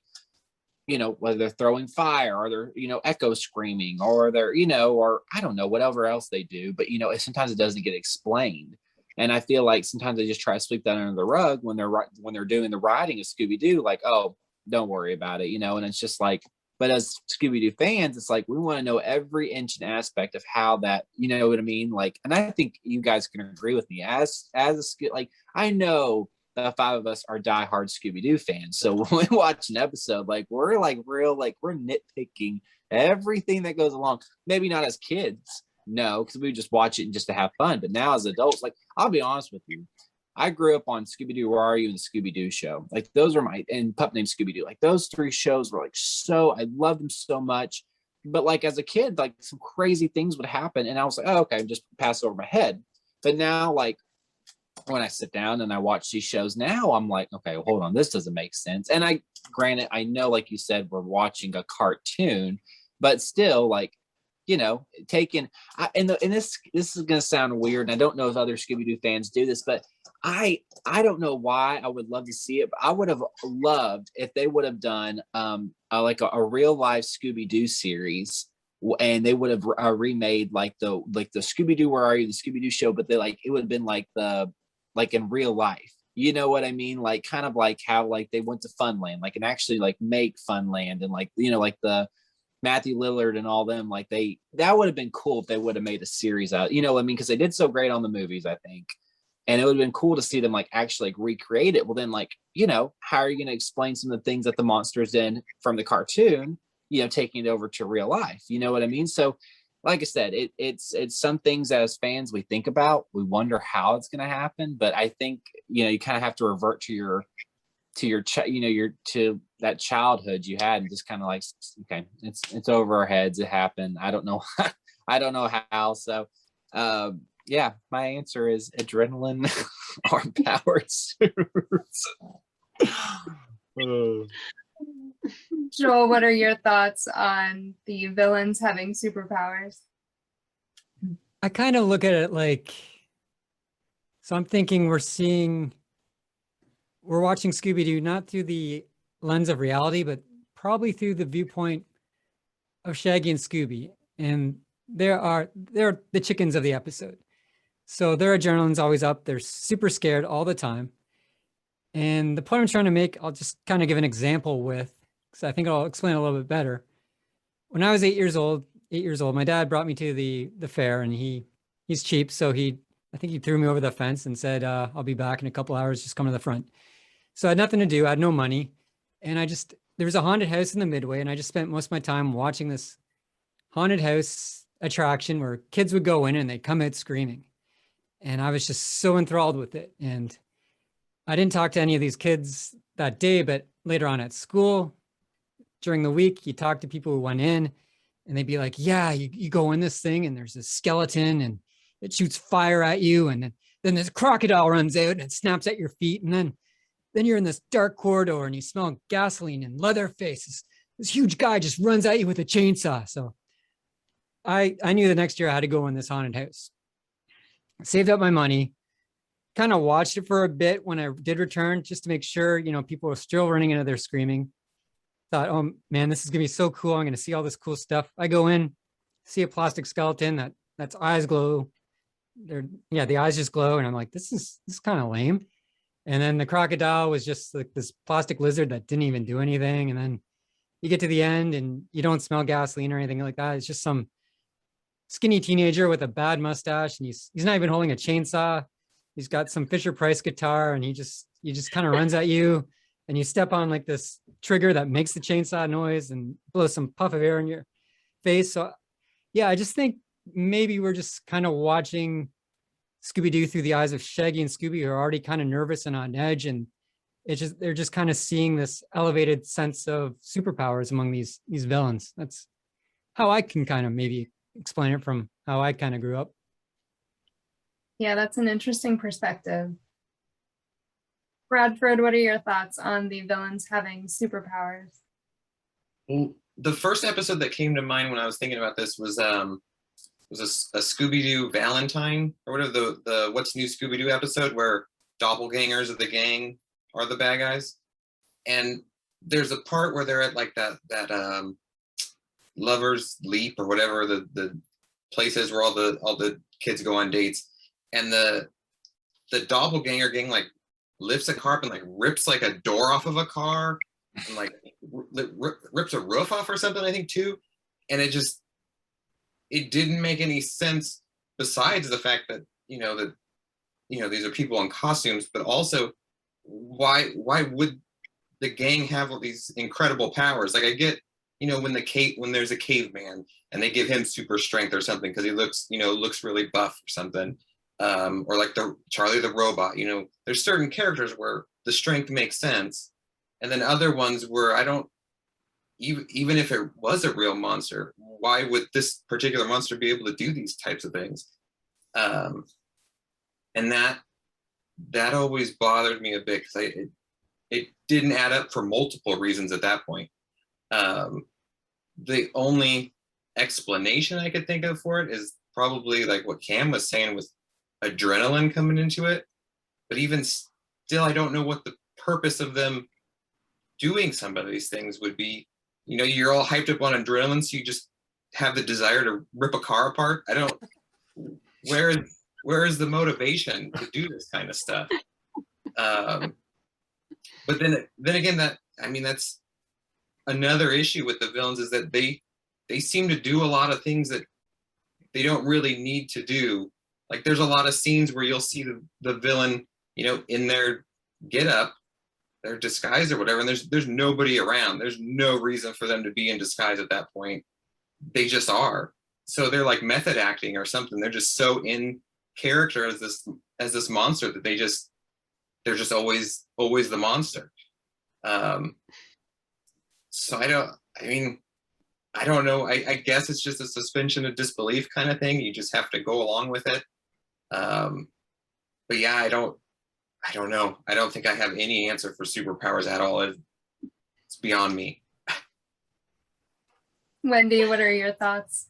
you know, whether they're throwing fire or they're, you know, echo screaming or they're, you know, or I don't know, whatever else they do. But, you know, sometimes it doesn't get explained. And I feel like sometimes they just try to sweep that under the rug when they're doing the writing of Scooby-Doo, like, oh, don't worry about it, you know, and it's just like, but as Scooby-Doo fans, it's like, we want to know every inch and aspect of how that, you know what I mean? Like, and I think you guys can agree with me as like, I know the five of us are diehard Scooby-Doo fans. So when we watch an episode, like we're like real, like we're nitpicking everything that goes along. Maybe not as kids, no, because we just watch it just to have fun. But now as adults, like I'll be honest with you, I grew up on Scooby-Doo, Where Are You? And the Scooby-Doo Show. Like those are and Pup Named Scooby-Doo. Like those three shows were like I loved them so much. But like as a kid, like some crazy things would happen. And I was like, oh, okay, just pass over my head. But now like when I sit down and I watch these shows now, I'm like, okay, well, hold on, this doesn't make sense. And granted, I know, like you said, we're watching a cartoon, but still, like, you know, and this is gonna sound weird, and I don't know if other Scooby-Doo fans do this, but I don't know why I would love to see it, but I would have loved if they would have done like a real life Scooby-Doo series, and they would have remade like the Scooby-Doo Where Are You? The Scooby-Doo Show, but it would have been like in real life, you know what I mean? Like kind of like how like they went to Funland, like and actually like make Funland and like, you know, like the Matthew Lillard and all them, like that would have been cool if they would have made a series out, you know what I mean? Because they did so great on the movies, I think. And it would have been cool to see them like actually like recreate it. Well, then like, you know, how are you going to explain some of the things that the monsters did from the cartoon, you know, taking it over to real life, you know what I mean? So like I said, it's some things that as fans we think about, we wonder how it's going to happen. But I think, you know, you kind of have to revert to that childhood you had and just kind of like, okay, it's over our heads. It happened. I don't know. I don't know how. So, yeah, my answer is adrenaline or powered suits. Joel, what are your thoughts on the villains having superpowers? I kind of look at it like, so I'm thinking we're watching Scooby-Doo not through the lens of reality, but probably through the viewpoint of Shaggy and Scooby. And they're the chickens of the episode. So their adrenaline's always up. They're super scared all the time. And the point I'm trying to make, I'll just kind of give an example with, because I think I'll explain a little bit better. When I was 8 years old, my dad brought me to the fair, and he's cheap. So I think he threw me over the fence and said, I'll be back in a couple hours, just come to the front. So I had nothing to do. I had no money. And there was a haunted house in the Midway, and I just spent most of my time watching this haunted house attraction where kids would go in and they'd come out screaming. And I was just so enthralled with it. And I didn't talk to any of these kids that day, but later on at school, during the week, you talk to people who went in and they'd be like, yeah, you go in this thing and there's a skeleton and it shoots fire at you. And then this crocodile runs out and it snaps at your feet. And then you're in this dark corridor and you smell gasoline and Leatherface. This huge guy just runs at you with a chainsaw. So I knew the next year I had to go in this haunted house. Saved up my money, kind of watched it for a bit when I did return, just to make sure, you know, people were still running into there screaming. Thought, oh man, this is gonna be so cool. I'm gonna see all this cool stuff. I go in, see a plastic skeleton that's eyes glow. The eyes just glow, and I'm like, this is kind of lame. And then the crocodile was just like this plastic lizard that didn't even do anything. And then you get to the end and you don't smell gasoline or anything like that. It's just some skinny teenager with a bad mustache, and he's not even holding a chainsaw. He's got some Fisher Price guitar, and he just kind of runs at you, and you step on like this trigger that makes the chainsaw noise and blows some puff of air in your face. So yeah, I just think maybe we're just kind of watching Scooby-Doo through the eyes of Shaggy and Scooby, who are already kind of nervous and on edge, and they're just kind of seeing this elevated sense of superpowers among these villains. That's how I can kind of maybe explain it from how I kind of grew up. Yeah, that's an interesting perspective. Bradford, what are your thoughts on the villains having superpowers? Well, the first episode that came to mind when I was thinking about this was a Scooby-Doo Valentine, or whatever, the What's New Scooby-Doo episode where doppelgangers of the gang are the bad guys. And there's a part where they're at like that Lovers Leap or whatever the place is where all the kids go on dates, and the doppelganger gang like lifts a car up and like rips like a door off of a car and like rips a roof off or something, I think, too. And it didn't make any sense, besides the fact that these are people in costumes, but also why would the gang have all these incredible powers? Like, I get, when there's a caveman and they give him super strength or something because he looks really buff or something, or like the Charlie the robot. There's certain characters where the strength makes sense, and then other ones where I don't, even if it was a real monster, why would this particular monster be able to do these types of things? And that always bothered me a bit, because it didn't add up for multiple reasons at that point. The only explanation I could think of for it is probably like what Cam was saying, with adrenaline coming into it. But even still, I don't know what the purpose of them doing some of these things would be. You're all hyped up on adrenaline, so you just have the desire to rip a car apart. I don't, where is the motivation to do this kind of stuff? But then again, that's another issue with the villains, is that they seem to do a lot of things that they don't really need to do. Like, there's a lot of scenes where you'll see the villain, in their get-up, their disguise or whatever, and there's nobody around. There's no reason for them to be in disguise at that point. They just are. So they're like method acting or something. They're just so in character as this monster that they're just always the monster. So I don't know. I guess it's just a suspension of disbelief kind of thing. You just have to go along with it. But yeah, I don't know. I don't think I have any answer for superpowers at all. It's beyond me. Wendy, what are your thoughts?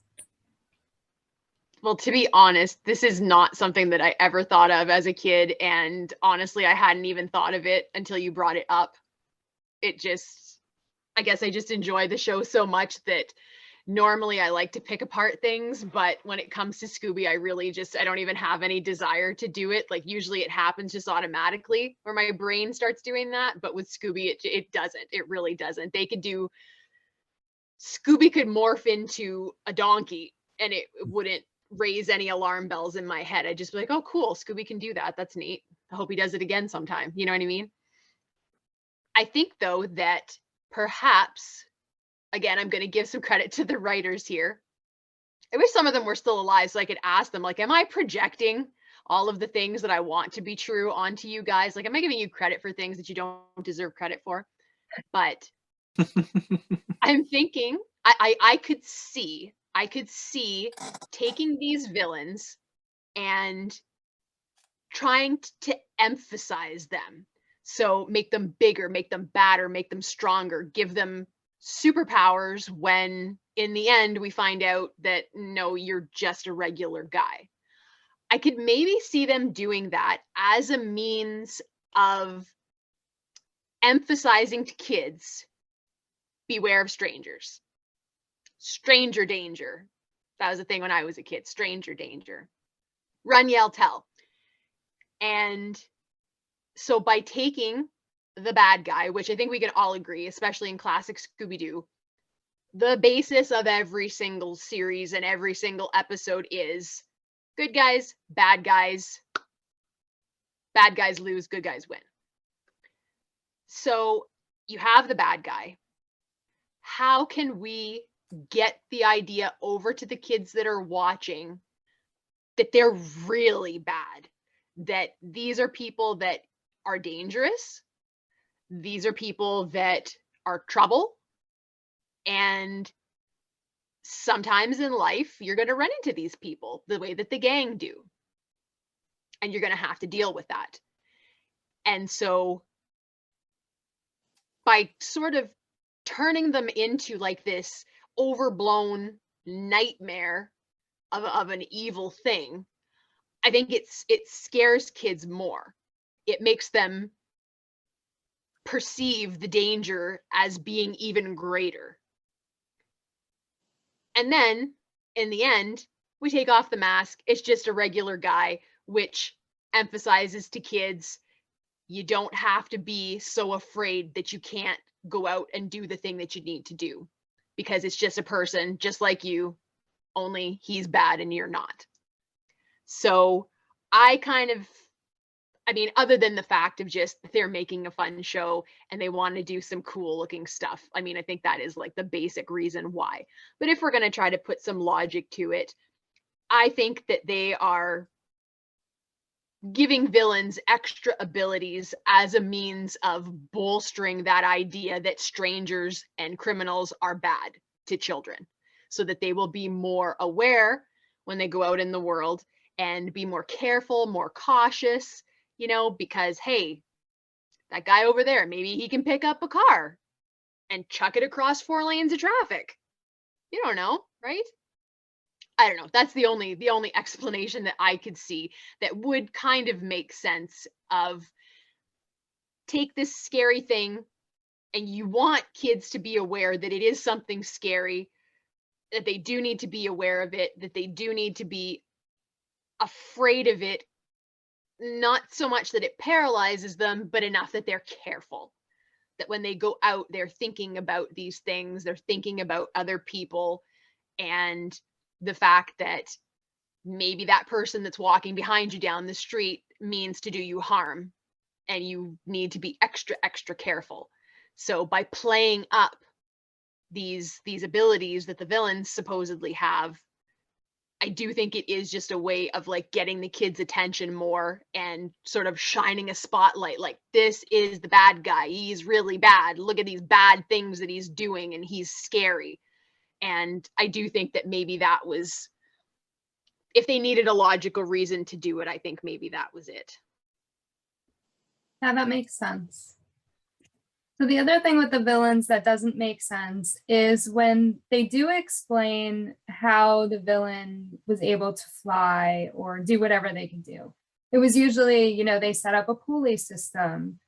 Well, to be honest, this is not something that I ever thought of as a kid. And honestly, I hadn't even thought of it until you brought it up. I guess I just enjoy the show so much that normally I like to pick apart things, but when it comes to Scooby, I don't even have any desire to do it. Like, usually it happens just automatically where my brain starts doing that. But with Scooby, it doesn't. It really doesn't. Scooby could morph into a donkey and it wouldn't raise any alarm bells in my head. I'd just be like, oh, cool, Scooby can do that. That's neat. I hope he does it again sometime. You know what I mean? I think, though, that perhaps, again, I'm going to give some credit to the writers here. I wish some of them were still alive so I could ask them, like, am I projecting all of the things that I want to be true onto you guys? Like, am I giving you credit for things that you don't deserve credit for? But I'm thinking I could see taking these villains and trying to emphasize them. So make them bigger, make them badder, make them stronger, give them superpowers when in the end we find out that no, you're just a regular guy. I could maybe see them doing that as a means of emphasizing to kids, beware of strangers. Stranger danger. That was a thing when I was a kid. Stranger danger. Run, yell, tell. And so by taking the bad guy, which I think we can all agree, especially in classic Scooby-Doo, the basis of every single series and every single episode is good guys, bad guys lose, good guys win. So you have the bad guy. How can we get the idea over to the kids that are watching that they're really bad, that these are people that are dangerous. These are people that are trouble. And sometimes in life, you're going to run into these people the way that the gang do. And you're going to have to deal with that. And so by sort of turning them into like this overblown nightmare of an evil thing, I think it scares kids more. It makes them perceive the danger as being even greater. And then in the end, we take off the mask. It's just a regular guy, which emphasizes to kids, you don't have to be so afraid that you can't go out and do the thing that you need to do, because it's just a person just like you, only he's bad and you're not. So I mean, other than the fact of just they're making a fun show and they want to do some cool looking stuff, I mean, I think that is like the basic reason why. But if we're going to try to put some logic to it, I think that they are giving villains extra abilities as a means of bolstering that idea that strangers and criminals are bad to children, so that they will be more aware when they go out in the world and be more careful, more cautious, you know, because, hey, that guy over there, maybe he can pick up a car and chuck it across 4 lanes of traffic. You don't know, right? I don't know. That's the only explanation that I could see that would kind of make sense of, take this scary thing and you want kids to be aware that it is something scary, that they do need to be aware of it, that they do need to be afraid of it, not so much that it paralyzes them, but enough that they're careful, that when they go out, they're thinking about these things, they're thinking about other people, and the fact that maybe that person that's walking behind you down the street means to do you harm, and you need to be extra careful. So by playing up these abilities that the villains supposedly have, I do think it is just a way of like getting the kids' attention more and sort of shining a spotlight, like, this is the bad guy, he's really bad, look at these bad things that he's doing and he's scary. And I do think that maybe that was, if they needed a logical reason to do it, I think maybe that was it. Yeah, that makes sense. So the other thing with the villains that doesn't make sense is when they do explain how the villain was able to fly or do whatever they can do. It was usually, you know, they set up a pulley system.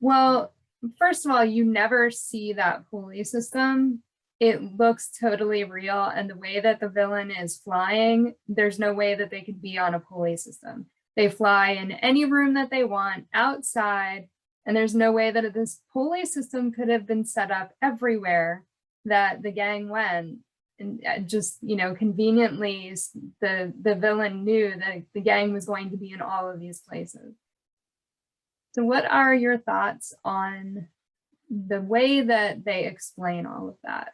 Well, first of all, you never see that pulley system. It looks totally real. And the way that the villain is flying, there's no way that they could be on a pulley system. They fly in any room that they want, outside, and there's no way that this pulley system could have been set up everywhere that the gang went. And just, you know, conveniently, the villain knew that the gang was going to be in all of these places. So what are your thoughts on the way that they explain all of that?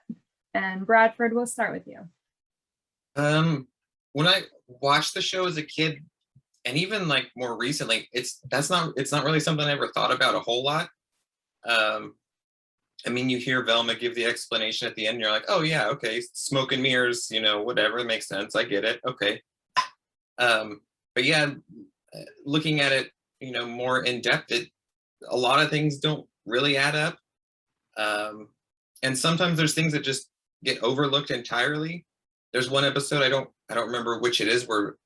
And Bradford, we'll start with you. When I watched the show as a kid, and even like more recently, it's not really something I ever thought about a whole lot. I mean, you hear Velma give the explanation at the end, and you're like, oh yeah, okay, smoke and mirrors, you know, whatever, it makes sense, I get it, okay. But yeah, looking at it, you know, more in depth, a lot of things don't really add up. And sometimes there's things that just get overlooked entirely. There's one episode, I don't remember which it is, where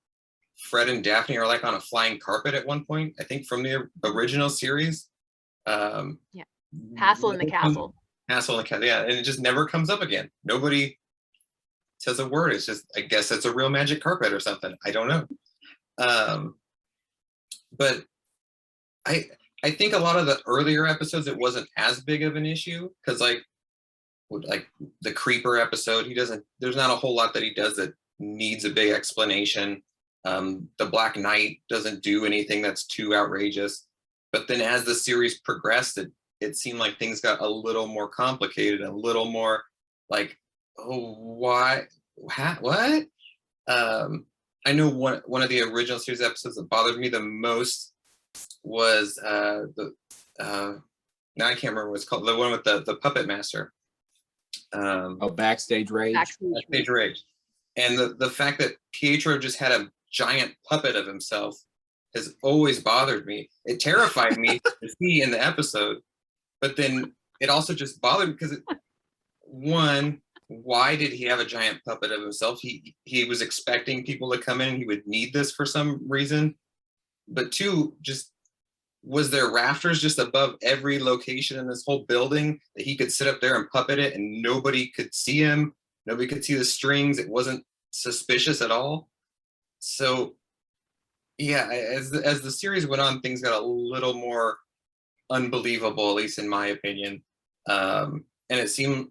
Fred and Daphne are like on a flying carpet at one point, I think from the original series. Yeah, Hassle in the Castle. Hassle in the Castle, yeah, and it just never comes up again. Nobody says a word. It's just, I guess it's a real magic carpet or something. I don't know. But I think a lot of the earlier episodes, it wasn't as big of an issue, because like the Creeper episode, there's not a whole lot that he does that needs a big explanation. The Black Knight doesn't do anything that's too outrageous. But then as the series progressed, it seemed like things got a little more complicated, a little more like, oh, why, what? I know one of the original series episodes that bothered me the most was now I can't remember what it's called, the one with the puppet master. Backstage Rage. Backstage Rage. And the fact that Pietro just had a giant puppet of himself has always bothered me. It terrified me to see in the episode, but then it also just bothered me because one, why did he have a giant puppet of himself? He was expecting people to come in and he would need this for some reason. But two, just was there rafters just above every location in this whole building that he could sit up there and puppet it and nobody could see him? Nobody could see the strings. It wasn't suspicious at all. So yeah, as the series went on, things got a little more unbelievable, at least in my opinion. And it seemed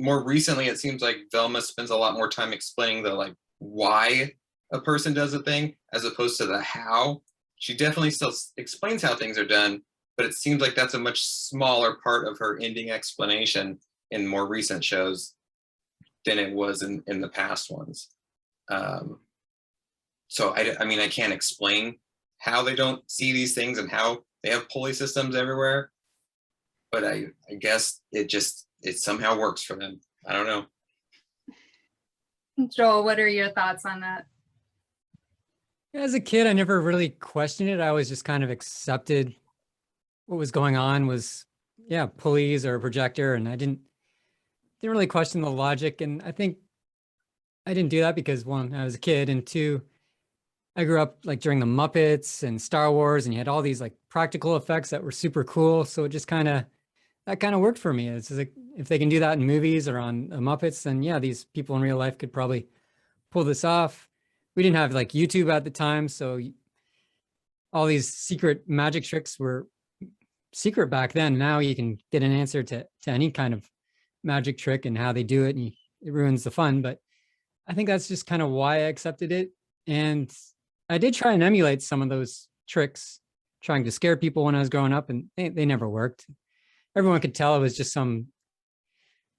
more recently, it seems like Velma spends a lot more time explaining the like why a person does a thing as opposed to the how. She definitely still explains how things are done, but it seems like that's a much smaller part of her ending explanation in more recent shows than it was in the past ones. So I mean, I can't explain how they don't see these things and how they have pulley systems everywhere, but I guess it somehow works for them. I don't know. Joel, what are your thoughts on that? As a kid, I never really questioned it. I always just kind of accepted what was going on was, yeah, pulleys or a projector. And I didn't really question the logic. And I think I didn't do that because one, I was a kid, and two, I grew up like during the Muppets and Star Wars, and you had all these like practical effects that were super cool. So it just that kind of worked for me. It's like, if they can do that in movies or on Muppets, then yeah, these people in real life could probably pull this off. We didn't have like YouTube at the time, so all these secret magic tricks were secret back then. Now you can get an answer to any kind of magic trick and how they do it, and it ruins the fun. But I think that's just kind of why I accepted it. And I did try and emulate some of those tricks, trying to scare people when I was growing up, and they never worked. Everyone could tell it was just some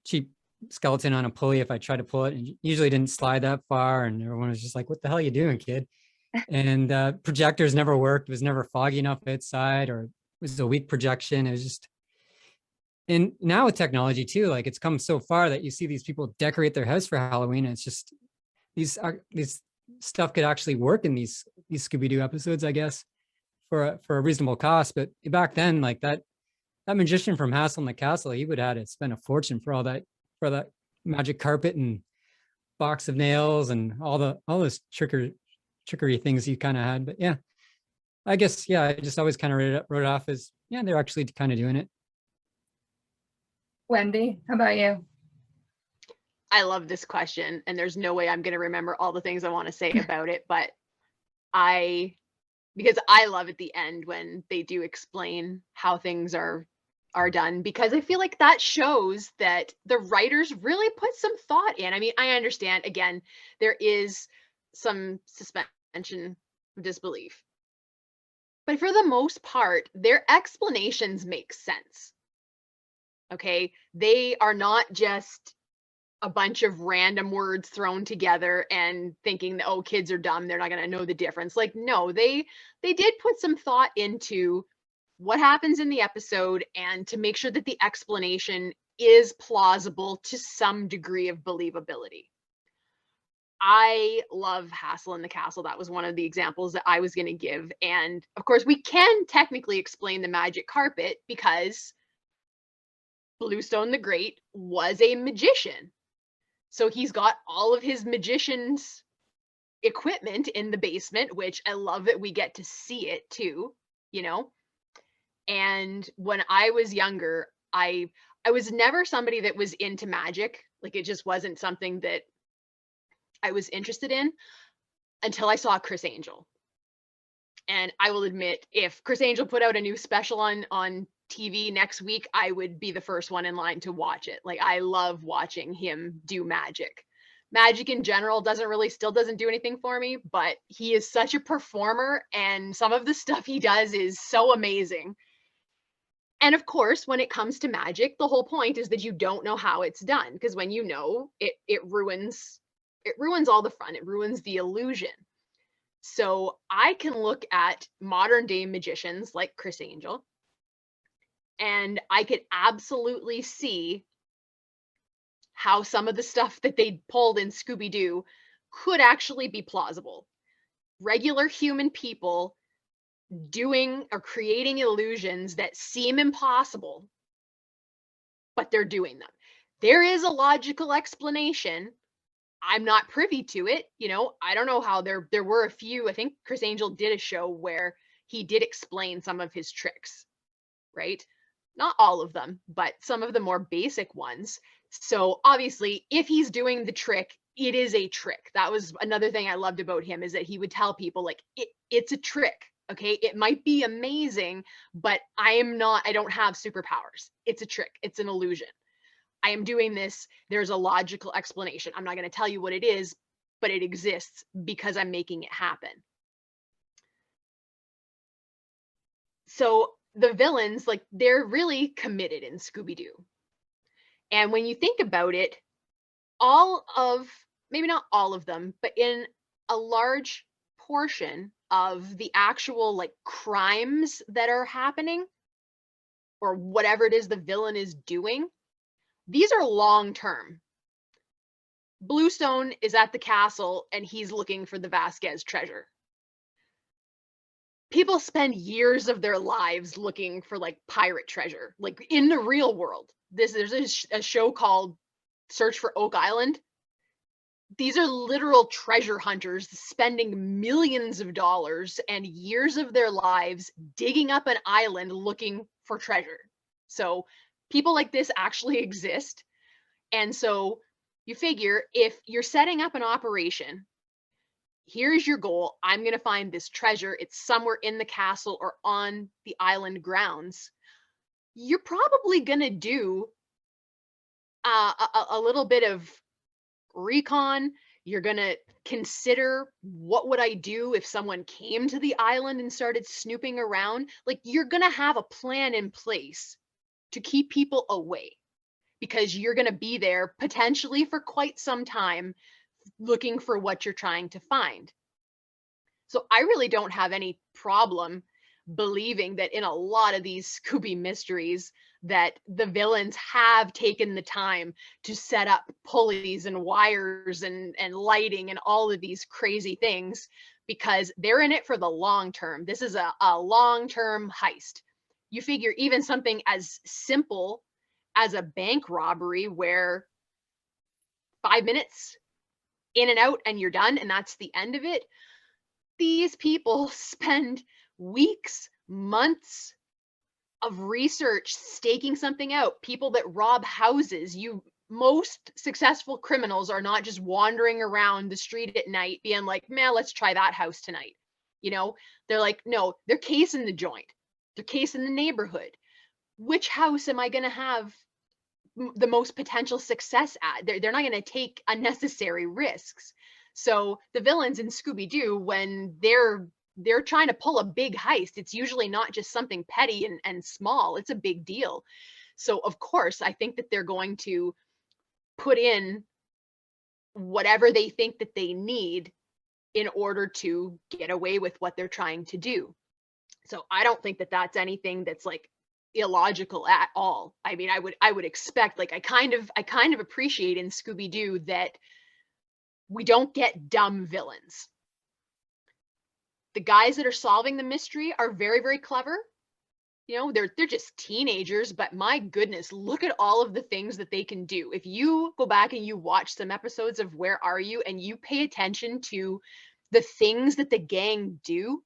cheap skeleton on a pulley if I tried to pull it, and usually didn't slide that far, and everyone was just like, what the hell are you doing, kid? And projectors never worked. It was never foggy enough outside, or it was a weak projection. It was just, and now with technology too, like it's come so far that you see these people decorate their house for Halloween, and it's just these stuff could actually work in these Scooby-Doo episodes, I guess, for a reasonable cost. But back then, like that magician from Hassel in the Castle, he would have had to spend a fortune for that magic carpet and box of nails and all those trickery things you kind of had. But yeah, I guess, yeah, I just always kind of wrote it off as, yeah, they're actually kind of doing it. Wendy, how about you? I love this question, and there's no way I'm going to remember all the things I want to say about it, but because I love at the end when they do explain how things are done, because I feel like that shows that the writers really put some thought in. I mean, I understand, again, there is some suspension of disbelief, but for the most part, their explanations make sense. Okay, they are not just a bunch of random words thrown together and thinking that, oh, kids are dumb, they're not going to know the difference. Like, no, they did put some thought into what happens in the episode, and to make sure that the explanation is plausible to some degree of believability. I love Hassel in the Castle. That was one of the examples that I was going to give. And of course, we can technically explain the magic carpet because Bluestone the Great was a magician. So he's got all of his magician's equipment in the basement, which I love that we get to see it too, you know? And when I was younger, I was never somebody that was into magic. Like, it just wasn't something that I was interested in until I saw Chris Angel. And I will admit, if Chris Angel put out a new special on TV next week, I would be the first one in line to watch it. Like, I love watching him do magic. Magic in general still doesn't do anything for me, but he is such a performer, and some of the stuff he does is so amazing. And of course, when it comes to magic, the whole point is that you don't know how it's done, because when you know, it ruins all the fun. It ruins the illusion. So I can look at modern day magicians like Chris Angel, and I could absolutely see how some of the stuff that they pulled in Scooby-Doo could actually be plausible. Regular human people doing or creating illusions that seem impossible, but they're doing them. There is a logical explanation. I'm not privy to it. I don't know how there were a few. I think Chris Angel did a show where he did explain some of his tricks, right? Not all of them, but some of the more basic ones. So obviously, if he's doing the trick, it is a trick. That was another thing I loved about him, is that he would tell people like it's a trick. Okay, it might be amazing, but I don't have superpowers. It's a trick. It's an illusion. I am doing this. There's a logical explanation. I'm not going to tell you what it is, but it exists because I'm making it happen. So the villains, like, they're really committed in Scooby-Doo. And when you think about it, maybe not all of them, but in a large portion of the actual like crimes that are happening, or whatever it is the villain is doing, these are long term. Bluestone is at the castle and he's looking for the Vasquez treasure. People spend years of their lives looking for like pirate treasure, like in the real world. There's a show called Search for Oak Island. These are literal treasure hunters spending millions of dollars and years of their lives digging up an island looking for treasure. So people like this actually exist. And so you figure, if you're setting up an operation, here's your goal. I'm going to find this treasure. It's somewhere in the castle or on the island grounds. You're probably going to do a little bit of recon. You're going to consider, what would I do if someone came to the island and started snooping around? Like, you're going to have a plan in place to keep people away, because you're going to be there potentially for quite some time looking for what you're trying to find. So I really don't have any problem believing that in a lot of these Scooby mysteries that the villains have taken the time to set up pulleys and wires and lighting and all of these crazy things, because they're in it for the long term. This is a long-term heist. You figure even something as simple as a bank robbery, where 5 minutes in and out and you're done and that's the end of it. These people spend weeks, months of research staking something out. People that rob houses, most successful criminals are not just wandering around the street at night being like, man, let's try that house tonight. They're like, no, they're casing the joint. They're casing the neighborhood. Which house am I going to have the most potential success at? They're not going to take unnecessary risks. So the villains in Scooby-Doo, when they're trying to pull a big heist, it's usually not just something petty and small. It's a big deal. So of course, I think that they're going to put in whatever they think that they need in order to get away with what they're trying to do. So I don't think that that's anything that's like illogical at all. I mean, I would expect, like, I kind of appreciate in Scooby-Doo that we don't get dumb villains. The guys that are solving the mystery are very, very clever. They're just teenagers, but my goodness, look at all of the things that they can do. If you go back and you watch some episodes of Where Are You and you pay attention to the things that the gang do,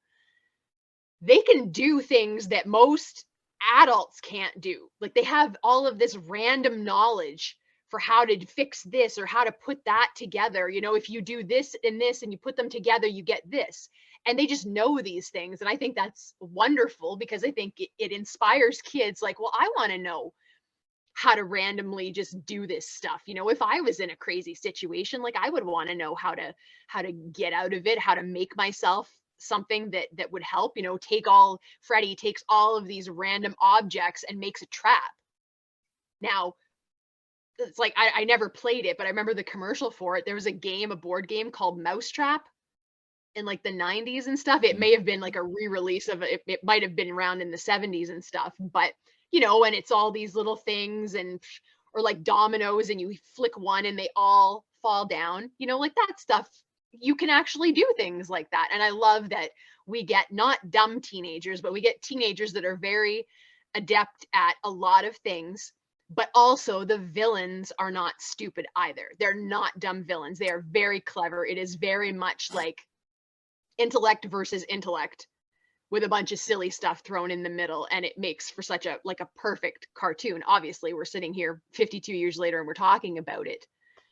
they can do things that most adults can't do. Like, they have all of this random knowledge for how to fix this or how to put that together. If you do this and this and you put them together, you get this. And they just know these things. And I think that's wonderful, because I think it inspires kids like, well, I want to know how to randomly just do this stuff. If I was in a crazy situation, like, I would want to know how to get out of it, how to make myself something that would help. Freddy takes all of these random objects and makes a trap. Now, it's like, I never played it, but I remember the commercial for it. There was a board game called Mousetrap. in like the 90s and stuff. It may have been like a re-release of it. It might have been around in the 70s and stuff, but you know, and it's all these little things and or like dominoes and you flick one and they all fall down, you know, like that stuff. You can actually do things like that. And I love that we get not dumb teenagers, but we get teenagers that are very adept at a lot of things, but also the villains are not stupid either. They're not dumb villains. They are very clever. It is very much like intellect versus intellect with a bunch of silly stuff thrown in the middle, and it makes for such a like a perfect cartoon. Obviously, we're sitting here 52 years later and we're talking about it.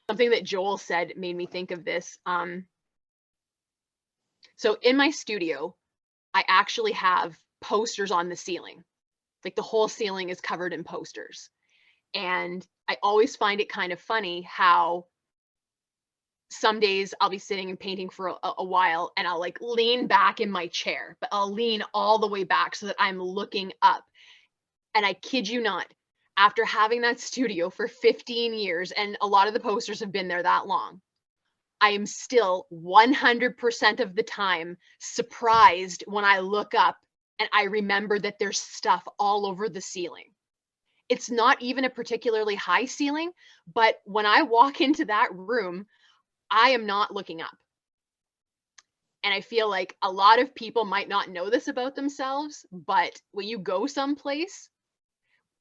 Something that Joel said made me think of this. So in my studio, I actually have posters on the ceiling. Like the whole ceiling is covered in posters. And I always find it kind of funny how some days I'll be sitting and painting for a while and I'll like lean back in my chair, but I'll lean all the way back so that I'm looking up. And I kid you not, after having that studio for 15 years, and a lot of the posters have been there that long, I am still 100% of the time surprised when I look up and I remember that there's stuff all over the ceiling. It's not even a particularly high ceiling, but when I walk into that room, I am not looking up. And I feel like a lot of people might not know this about themselves, but when you go someplace,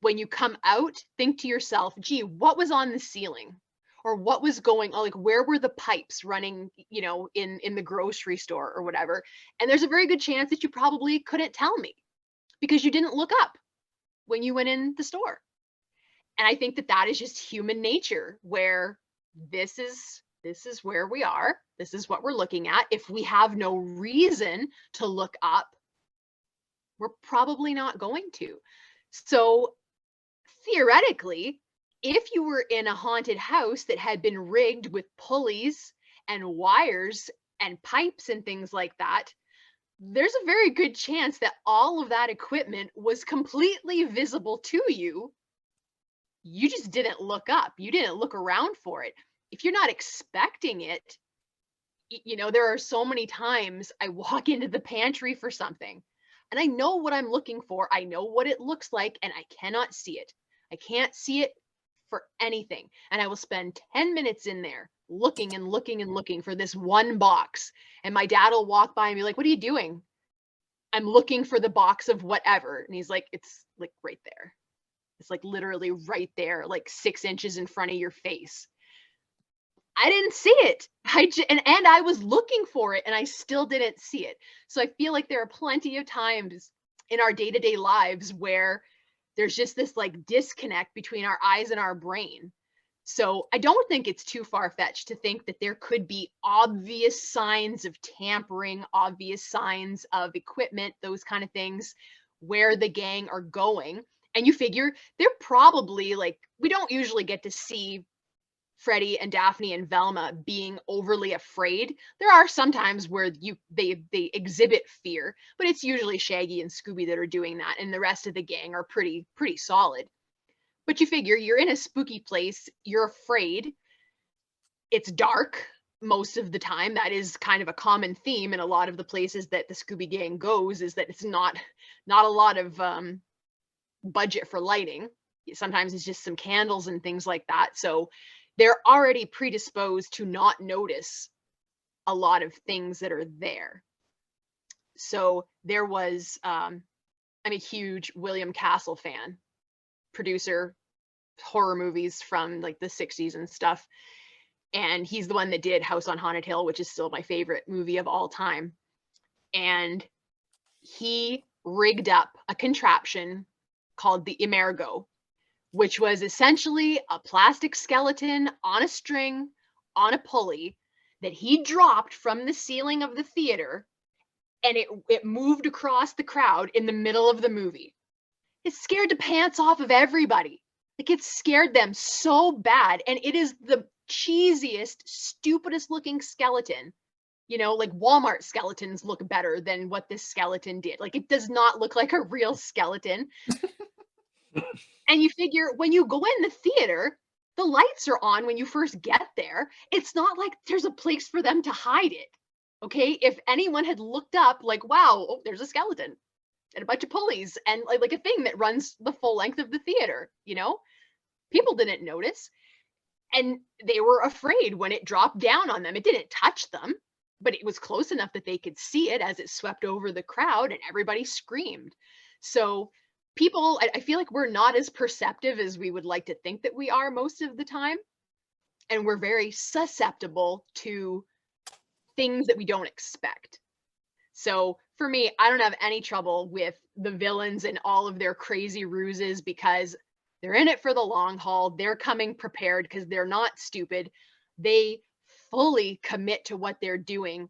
when you come out, think to yourself, gee, what was on the ceiling? Or what was going on? Like, where were the pipes running, you know, in the grocery store or whatever? And there's a very good chance that you probably couldn't tell me because you didn't look up when you went in the store. And I think that that is just human nature, where this is where we are. This is what we're looking at. If we have no reason to look up, we're probably not going to. So theoretically, if you were in a haunted house that had been rigged with pulleys and wires and pipes and things like that, there's a very good chance that all of that equipment was completely visible to you. You just didn't look up. You didn't look around for it. If you're not expecting it, you know, there are so many times I walk into the pantry for something and I know what I'm looking for. I know what it looks like and I cannot see it. I can't see it for anything. And I will spend 10 minutes in there looking and looking and looking for this one box. And my dad will walk by and be like, what are you doing? I'm looking for the box of whatever. And he's like, it's like right there. It's like literally right there, like 6 inches in front of your face. I didn't see it. And I was looking for it and I still didn't see it. So I feel like there are plenty of times in our day-to-day lives where there's just this like disconnect between our eyes and our brain. So I don't think it's too far-fetched to think that there could be obvious signs of tampering, obvious signs of equipment, those kind of things, where the gang are going. And you figure they're probably like, we don't usually get to see Freddie and Daphne and Velma being overly afraid. There are some times where they exhibit fear, but it's usually Shaggy and Scooby that are doing that, and the rest of the gang are pretty solid. But you figure you're in a spooky place, you're afraid, it's dark most of the time. That is kind of a common theme in a lot of the places that the Scooby Gang goes, is that it's not a lot of budget for lighting. Sometimes it's just some candles and things like that. So they're already predisposed to not notice a lot of things that are there. So there was, I'm a huge William Castle fan, producer, horror movies from like the 60s and stuff. And he's the one that did House on Haunted Hill, which is still my favorite movie of all time. And he rigged up a contraption called the Emergo, which was essentially a plastic skeleton on a string, on a pulley, that he dropped from the ceiling of the theater, and it moved across the crowd in the middle of the movie. It scared the pants off of everybody. Like, it scared them so bad, and it is the cheesiest, stupidest looking skeleton. You know, like Walmart skeletons look better than what this skeleton did. Like, it does not look like a real skeleton. And you figure when you go in the theater, the lights are on when you first get there. It's not like there's a place for them to hide it. Okay, if anyone had looked up, like, wow, oh, there's a skeleton and a bunch of pulleys and like a thing that runs the full length of the theater, you know, people didn't notice. And they were afraid when it dropped down on them. It didn't touch them, but it was close enough that they could see it as it swept over the crowd, and everybody screamed. So people, I feel like we're not as perceptive as we would like to think that we are most of the time. And we're very susceptible to things that we don't expect. So for me, I don't have any trouble with the villains and all of their crazy ruses, because they're in it for the long haul. They're coming prepared because they're not stupid. They fully commit to what they're doing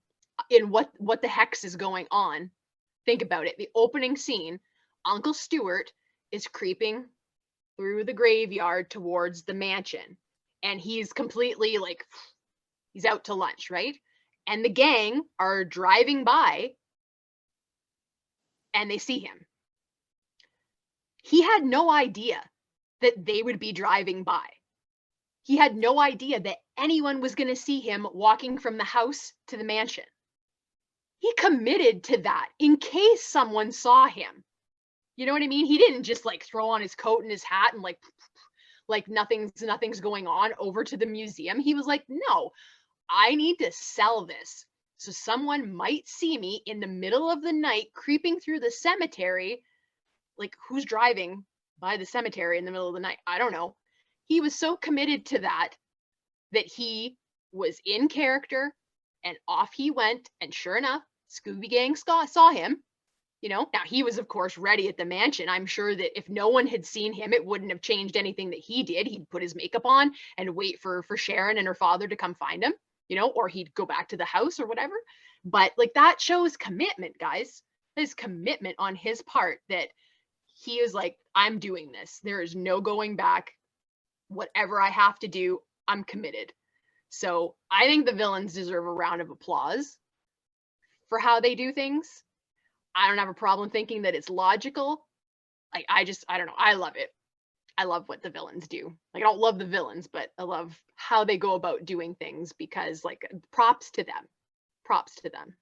in what the hex is going on. Think about it. The opening scene, Uncle Stuart is creeping through the graveyard towards the mansion, and he's completely like, he's out to lunch, right? And the gang are driving by and they see him. He had no idea that they would be driving by. He had no idea that anyone was going to see him walking from the house to the mansion. He committed to that in case someone saw him. You know what I mean? He didn't just like throw on his coat and his hat and like nothing's going on over to the museum. He was like, no, I need to sell this. So someone might see me in the middle of the night creeping through the cemetery. Like, who's driving by the cemetery in the middle of the night? I don't know. He was so committed to that he was in character, and off he went. And sure enough, Scooby Gang saw him. You know, now he was, of course, ready at the mansion. I'm sure that if no one had seen him, it wouldn't have changed anything that he did. He'd put his makeup on and wait for Sharon and her father to come find him, you know, or he'd go back to the house or whatever. But like, that shows commitment, guys. There's commitment on his part that he is like, I'm doing this. There is no going back. Whatever I have to do, I'm committed. So I think the villains deserve a round of applause for how they do things. I don't have a problem thinking that it's logical. Like, I don't know. I love it. I love what the villains do. Like, I don't love the villains, but I love how they go about doing things, because like, props to them. Props to them.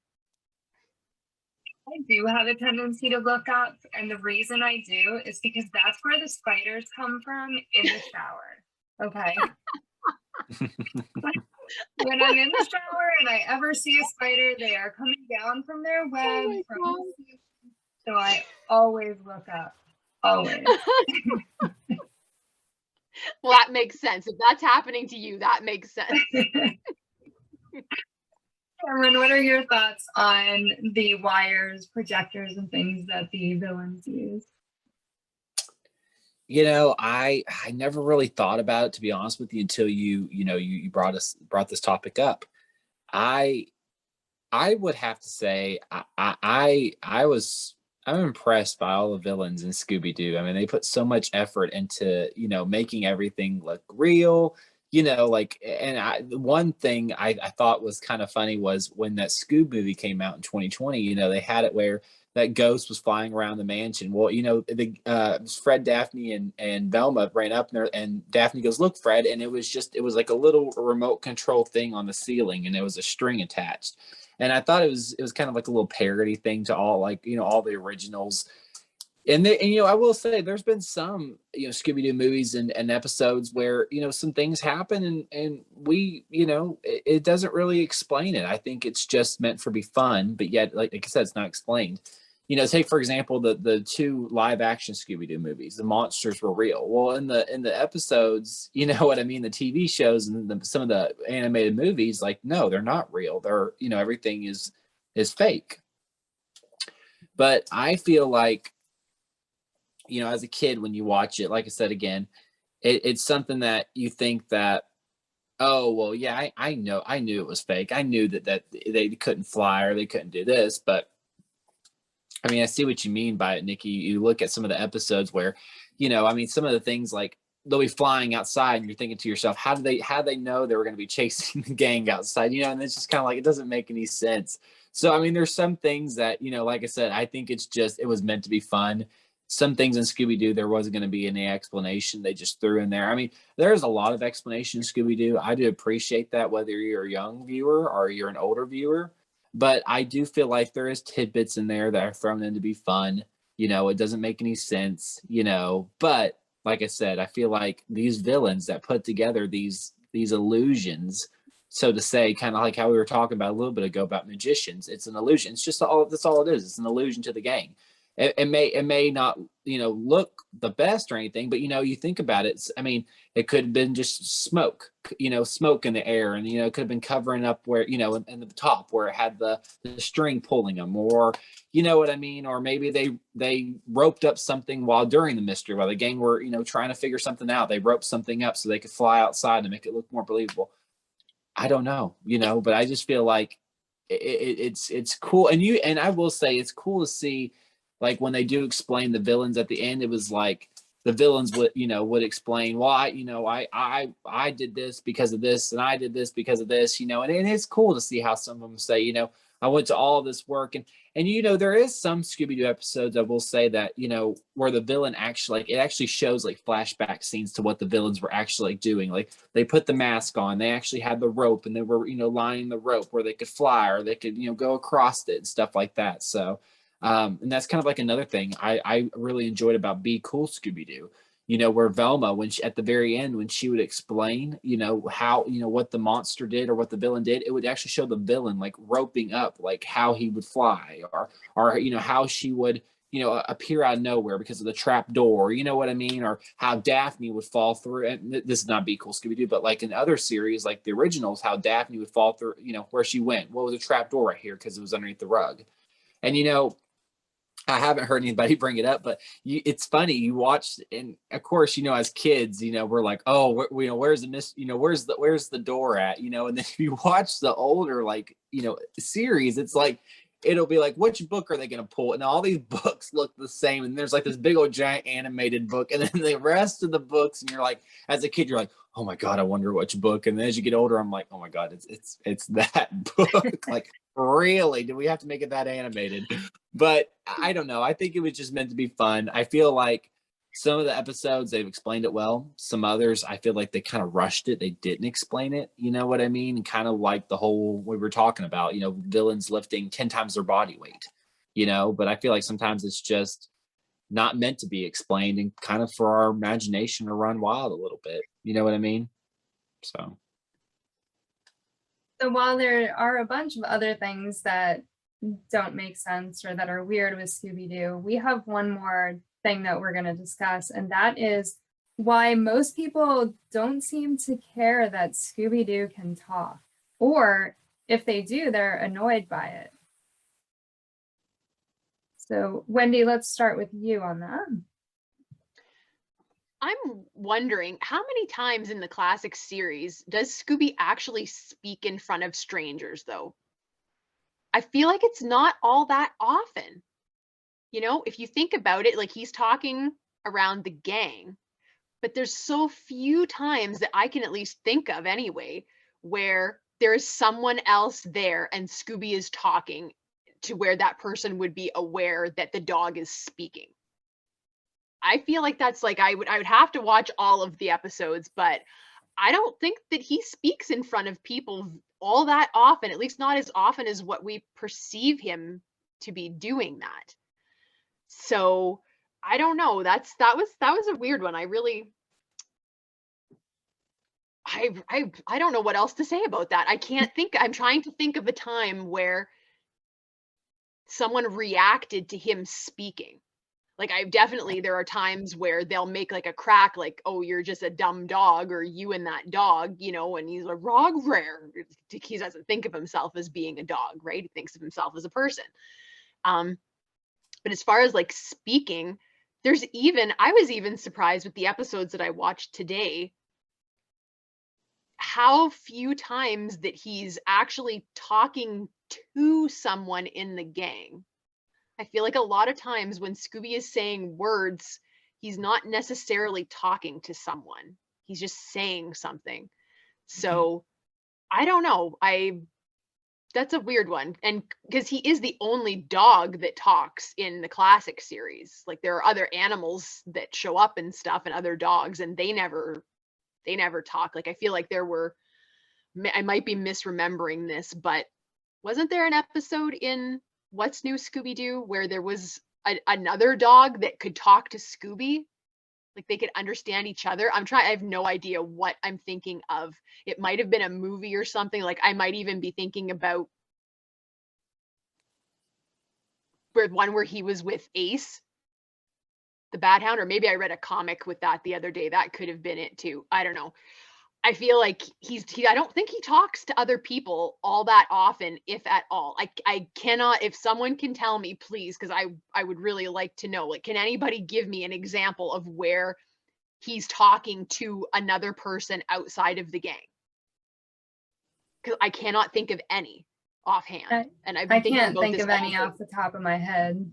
I do have a tendency to look up, and the reason I do is because that's where the spiders come from in the shower. Okay. When I'm in the shower and I ever see a spider, they are coming down from their web. So I always look up. Always. Well, that makes sense. If that's happening to you, that makes sense. Cameron, what are your thoughts on the wires, projectors, and things that the villains use? You know, I never really thought about it, to be honest with you, until you brought this topic up. I would have to say I'm impressed by all the villains in Scooby-Doo. I mean, they put so much effort into, making everything look real, like, and one thing I thought was kind of funny was when that Scoob movie came out in 2020, they had it where that ghost was flying around the mansion. Well, Fred, Daphne, and Velma ran up there, and Daphne goes, "Look, Fred," and it was like a little remote control thing on the ceiling, and there was a string attached. And I thought it was kind of like a little parody thing to all, like, all the originals. And I will say there's been some, Scooby-Doo movies and episodes where, some things happen and we, it doesn't really explain it. I think it's just meant for be fun, but yet, like I said, it's not explained. Take, for example, the two live action Scooby-Doo movies, the monsters were real. Well, in the episodes, you know what I mean? The TV shows and some of the animated movies, like, no, they're not real. They're, everything is fake. But I feel like, as a kid, when you watch it, like I said, again, it's something that you think that, oh, well, yeah, I knew it was fake. I knew that they couldn't fly or they couldn't do this. But I mean, I see what you mean by it, Nikki. You look at some of the episodes where, some of the things, like, they'll be flying outside and you're thinking to yourself, how do they know they were going to be chasing the gang outside? And it's just kind of like, it doesn't make any sense. So, I mean, there's some things that, like I said, I think it was meant to be fun. Some things in Scooby-Doo, there wasn't going to be any explanation. They just threw in there. I mean, there's a lot of explanation in Scooby-Doo. I do appreciate that, whether you're a young viewer or you're an older viewer. But I do feel like there is tidbits in there that are thrown in to be fun. It doesn't make any sense, but like I said, I feel like these villains that put together these illusions, so to say, kind of like how we were talking about a little bit ago about magicians. It's an illusion. It's just that's all it is. It's an illusion to the gang. It may not look the best or anything, but you think about it. I mean, it could have been just smoke, smoke in the air, and it could have been covering up where in the top where it had the string pulling them, or what I mean, or maybe they roped up something during the mystery while the gang were trying to figure something out. They roped something up so they could fly outside and make it look more believable. I don't know, but I just feel like it's cool, and I will say it's cool to see. Like when they do explain the villains at the end, it was like the villains would explain, well, I did this because of this, and I did this because of this, and it's cool to see how some of them say, I went to all this work, and there is some Scooby-Doo episodes, I will say, that where the villain actually it actually shows like flashback scenes to what the villains were actually doing. Like they put the mask on, they actually had the rope, and they were lining the rope where they could fly, or they could go across it and stuff like that. So and that's kind of like another thing I really enjoyed about Be Cool Scooby-Doo, where Velma, when at the very end, when she would explain, how, what the monster did or what the villain did, it would actually show the villain like roping up, like how he would fly, or how she would, appear out of nowhere because of the trap door, you know what I mean? Or how Daphne would fall through. And this is not Be Cool Scooby-Doo, but like in other series, like the originals, how Daphne would fall through, where she went. What was a trap door right here? Because it was underneath the rug. And, I haven't heard anybody bring it up, but it's funny. You watch, and of course, as kids, we're like, oh, where's the where's the door at, and then if you watch the older, like, series, it's like, it'll be like, which book are they going to pull? And all these books look the same. And there's like this big old giant animated book. And then the rest of the books, and you're like, as a kid, you're like, oh my God, I wonder which book. And then as you get older, I'm like, oh my God, it's that book. Like, really? Do we have to make it that animated? But I don't know. I think it was just meant to be fun. I feel like some of the episodes, they've explained it well. Some others, I feel like they kind of rushed it. They didn't explain it. You know what I mean? And kind of like the whole, we were talking about, villains lifting 10 times their body weight, but I feel like sometimes it's just not meant to be explained, and kind of for our imagination to run wild a little bit. You know what I mean? So while there are a bunch of other things that don't make sense or that are weird with Scooby-Doo, we have one more thing that we're going to discuss, and that is why most people don't seem to care that Scooby-Doo can talk, or if they do, they're annoyed by it. So Wendy, let's start with you on that. I'm wondering, how many times in the classic series does Scooby actually speak in front of strangers, though? I feel like it's not all that often. If you think about it, like, he's talking around the gang, but there's so few times that I can at least think of anyway, where there's someone else there and Scooby is talking to where that person would be aware that the dog is speaking. I feel like that's like, I would have to watch all of the episodes, but I don't think that he speaks in front of people all that often, at least not as often as what we perceive him to be doing that. So I don't know. That was a weird one. I don't know what else to say about that. I'm trying to think of a time where someone reacted to him speaking. Like, there are times where they'll make like a crack, like, oh, you're just a dumb dog, or you and that dog, and he's a rog rare. He doesn't think of himself as being a dog, right? He thinks of himself as a person. But as far as like speaking, I was even surprised with the episodes that I watched today, how few times that he's actually talking to someone in the gang. I feel like a lot of times when Scooby is saying words, he's not necessarily talking to someone. He's just saying something. So I don't know. That's a weird one. And because he is the only dog that talks in the classic series. Like, there are other animals that show up and stuff, and other dogs, and they never talk. Like, I feel like I might be misremembering this, but wasn't there an episode in What's New Scooby-Doo where there was another dog that could talk to Scooby? Like they could understand each other. I have no idea what I'm thinking of. It might have been a movie or something. Like I might even be thinking about where he was with Ace, the Bat Hound, or maybe I read a comic with that the other day. That could have been it too. I don't know. I feel like I don't think he talks to other people all that often, if at all. I cannot, if someone can tell me, please, because I would really like to know, like, can anybody give me an example of where he's talking to another person outside of the gang? Because I cannot think of any offhand. And I've been I thinking can't about think this of any off the top of my head.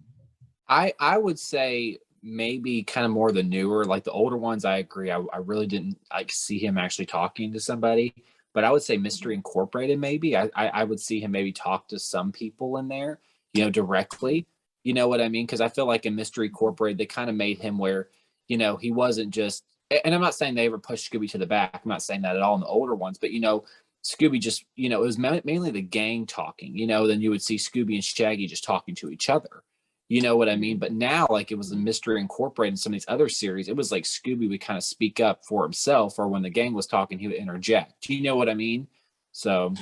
I would say maybe kind of more the newer, like the older ones. I agree. I really didn't like see him actually talking to somebody, but I would say Mystery Incorporated. Maybe I would see him maybe talk to some people in there, you know, directly. You know what I mean? Because I feel like in Mystery Incorporated, they kind of made him where, you know, he wasn't just. And I'm not saying they ever pushed Scooby to the back. I'm not saying that at all in the older ones, but you know, Scooby just, you know, it was mainly the gang talking. You know, then you would see Scooby and Shaggy just talking to each other. You know what I mean? But now, like, it was a Mystery Incorporated and some of these other series, it was like Scooby would kind of speak up for himself, or when the gang was talking, he would interject. Do you know what I mean? So,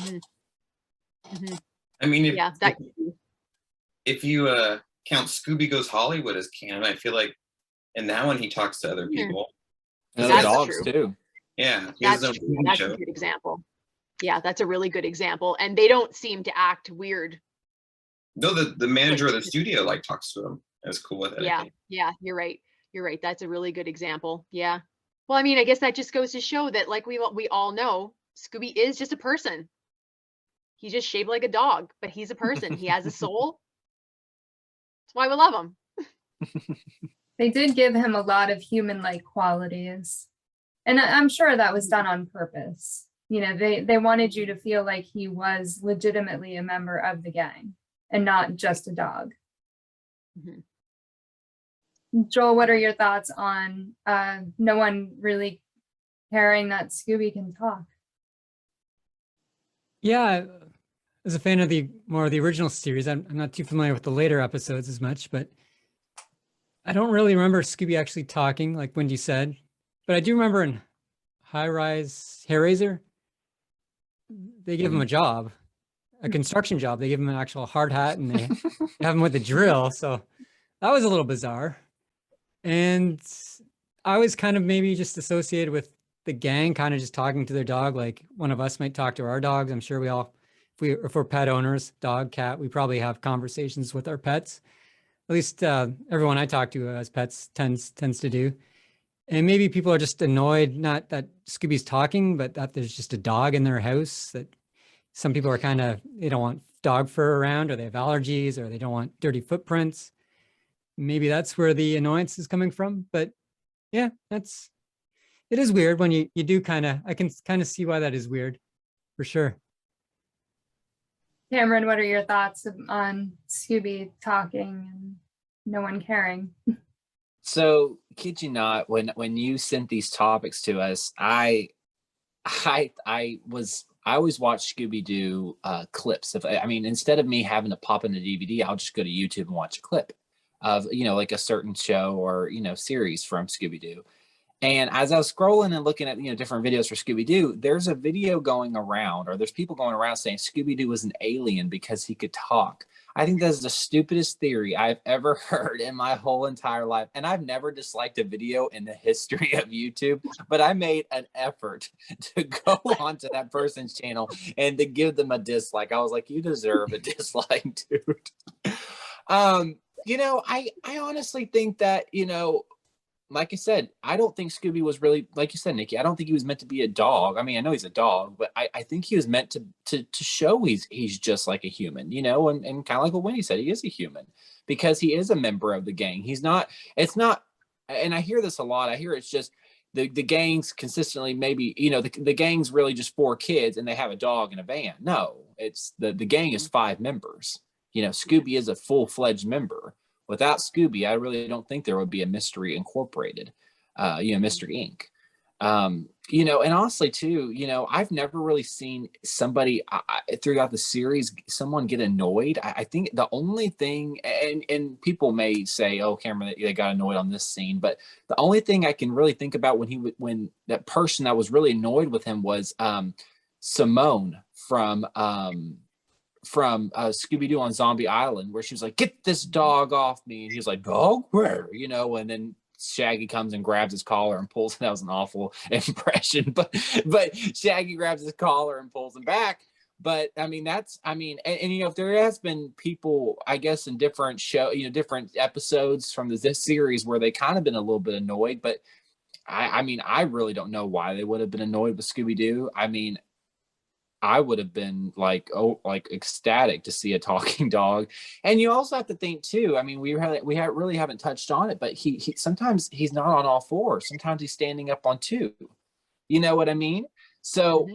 I mean, if you count Scooby Goes Hollywood as canon, I feel like in that one he talks to other people. and That's the dogs true. too. Yeah, he That's has his true. own TV That's show. a good example. Yeah, that's a really good example. And they don't seem to act weird. No, the manager of the studio like talks to him. I was cool with it. Yeah, yeah, you're right. You're right. That's a really good example. Yeah. Well, I mean, I guess that just goes to show that, like we all know, Scooby is just a person. He's just shaped like a dog, but he's a person. He has a soul. That's why we love him. They did give him a lot of human-like qualities. And I'm sure that was done on purpose. You know, they wanted you to feel like he was legitimately a member of the gang and not just a dog. Joel, what are your thoughts on no one really caring that Scooby can talk? Yeah, as a fan of more of the original series, I'm not too familiar with the later episodes as much, but I don't really remember Scooby actually talking, like Wendy said. But I do remember in High Rise Hair Raiser, they give him a job, a construction job. They give him an actual hard hat and they have him with a drill. So that was a little bizarre. And I was kind of maybe just associated with the gang kind of just talking to their dog, like one of us might talk to our dogs. I'm sure we all, if we're pet owners, dog, cat, we probably have conversations with our pets. At least everyone I talk to as pets tends to do. And maybe people are just annoyed, not that Scooby's talking, but that there's just a dog in their house, that some people are kind of, they don't want dog fur around, or they have allergies, or they don't want dirty footprints. Maybe that's where the annoyance is coming from. But yeah, it is weird when you do kind of, I can kind of see why that is weird, for sure. Cameron, what are your thoughts on Scooby talking and no one caring? So, kid you not, when you sent these topics to us, I always watch Scooby-Doo clips. I mean, instead of me having to pop in the DVD, I'll just go to YouTube and watch a clip of, you know, like a certain show or, you know, series from Scooby-Doo. And as I was scrolling and looking at, you know, different videos for Scooby-Doo, there's a video going around, or there's people going around saying Scooby-Doo was an alien because he could talk. I think that's the stupidest theory I've ever heard in my whole entire life. And I've never disliked a video in the history of YouTube, but I made an effort to go onto that person's channel and to give them a dislike. I was like, you deserve a dislike, dude. You know, I honestly think that, you know, like I said, I don't think Scooby was really, like you said, Nikki, I don't think he was meant to be a dog. I mean, I know he's a dog, but I think he was meant to show he's just like a human, you know, and kind of like what Wendy said, he is a human because he is a member of the gang. He's not, it's not, and I hear this a lot. I hear it's just the gangs consistently, maybe, you know, the gang's really just 4 kids and they have a dog and a van. No, it's the gang is 5 members. You know, Scooby is a full-fledged member. Without Scooby, I really don't think there would be a Mystery Incorporated, you know, Mystery Inc. And honestly too, I've never really seen somebody throughout the series, someone get annoyed. I think the only thing, and people may say, oh, Cameron, they got annoyed on this scene, but the only thing I can really think about when that person that was really annoyed with him was Simone from Scooby-Doo on Zombie Island, where she was like, get this dog off me. And he was like, dog, where? And then Shaggy comes and grabs his collar and pulls. That was an awful impression, but Shaggy grabs his collar and pulls him back. But I mean, if there has been people, I guess, in different different episodes from this series where they kind of been a little bit annoyed, but I really don't know why they would have been annoyed with Scooby-Doo. I mean, I would have been like ecstatic to see a talking dog. And you also have to think too, I mean, we really haven't touched on it, but he sometimes he's not on all fours. Sometimes he's standing up on two. You know what I mean? So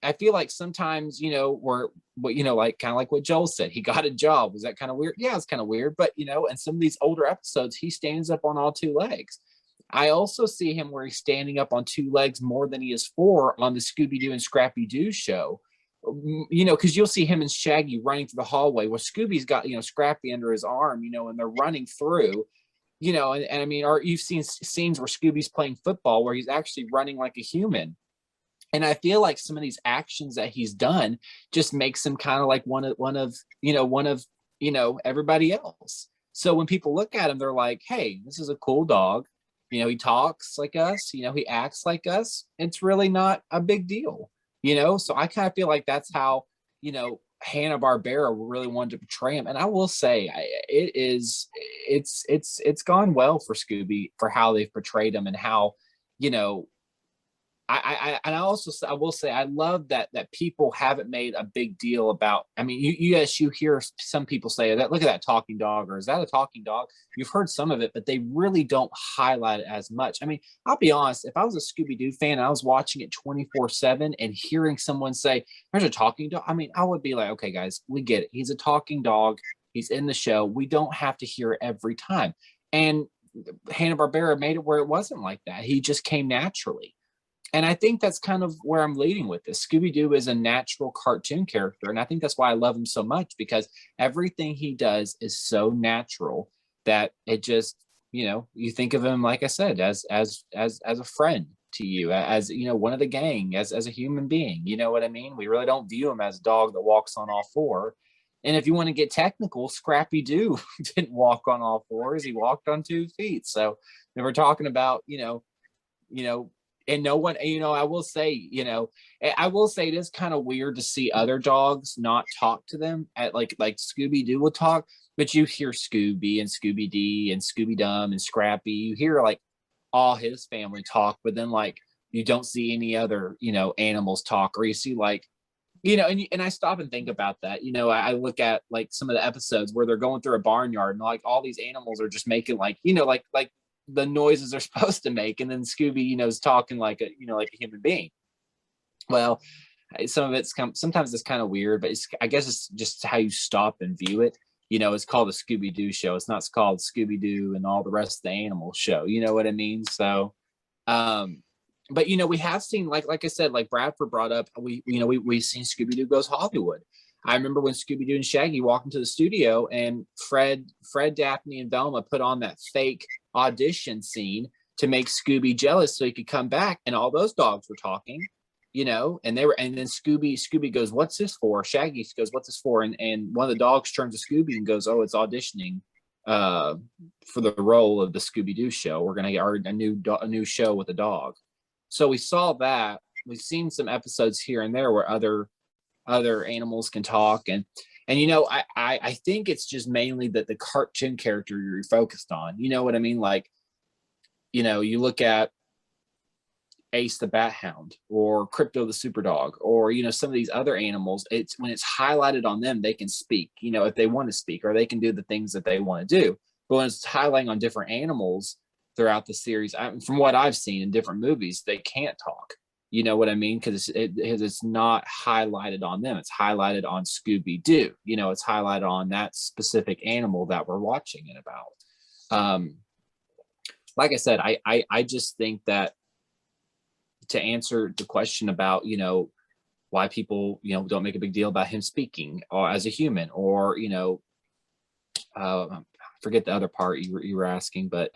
I feel like sometimes, like kind of like what Joel said, he got a job. Was that kind of weird? Yeah, it's kind of weird. But, in some of these older episodes, he stands up on all two legs. I also see him where he's standing up on two legs more than he is four on the Scooby-Doo and Scrappy-Doo show. Because you'll see him and Shaggy running through the hallway where Scooby's got, Scrappy under his arm, and they're running through, and I mean, or you've seen scenes where Scooby's playing football where he's actually running like a human. And I feel like some of these actions that he's done just makes him kind of like one of everybody else. So when people look at him, they're like, hey, this is a cool dog. He talks like us, he acts like us. It's really not a big deal, So I kind of feel like that's how, Hanna-Barbera really wanted to portray him. And I will say it's gone well for Scooby for how they've portrayed him and how, I will say I love that people haven't made a big deal about. I mean, you hear some people say that, look at that talking dog, or is that a talking dog? You've heard some of it, but they really don't highlight it as much. I mean, I'll be honest, if I was a Scooby-Doo fan and I was watching it 24/7 and hearing someone say there's a talking dog, I mean, I would be like, okay, guys, we get it. He's a talking dog. He's in the show. We don't have to hear it every time. And Hanna-Barbera made it where it wasn't like that. He just came naturally. And I think that's kind of where I'm leading with this. Scooby-Doo is a natural cartoon character. And I think that's why I love him so much, because everything he does is so natural that it just, you think of him, like I said, as a friend to you, as, one of the gang, as a human being. You know what I mean? We really don't view him as a dog that walks on all four. And if you want to get technical, Scrappy-Doo didn't walk on all fours. He walked on 2 feet. So when we're talking about, and no one, I will say it is kind of weird to see other dogs not talk to them at like Scooby-Doo will talk, but you hear Scooby and Scooby-Dee and Scooby-Dum and Scrappy. You hear like all his family talk, but then like you don't see any other, animals talk, or you see like, and I stop and think about that. I look at like some of the episodes where they're going through a barnyard and like all these animals are just making like, like the noises they're supposed to make, and then Scooby, is talking like a human being. Well, some of it's sometimes it's kind of weird, but I guess it's just how you stop and view it. It's called the Scooby-Doo show. It's not called Scooby-Doo and all the rest of the animal show. You know what I mean? So, but we have seen like I said, like Bradford brought up, we've seen Scooby-Doo Goes Hollywood. I remember when Scooby-Doo and Shaggy walked into the studio and Fred, Daphne, and Velma put on that fake audition scene to make Scooby jealous so he could come back, and all those dogs were talking, and then Scooby goes, what's this for? Shaggy goes, what's this for? And one of the dogs turns to Scooby and goes, oh, it's auditioning for the role of the Scooby-Doo show. We're gonna get a new show with a dog. So we saw that. We've seen some episodes here and there where other animals can talk, and I think it's just mainly that the cartoon character you're focused on. You know what I mean? Like, you look at Ace the Bat Hound or Crypto the Super Dog, or some of these other animals. It's when it's highlighted on them, they can speak. If they want to speak, or they can do the things that they want to do. But when it's highlighting on different animals throughout the series, from what I've seen in different movies, they can't talk. You know what I mean? Because it's not highlighted on them. It's highlighted on Scooby-Doo. It's highlighted on that specific animal that we're watching it about. Like I said, I just think that to answer the question about, you know, why people, you know, don't make a big deal about him speaking or as a human, or, you know, forget the other part you were asking, but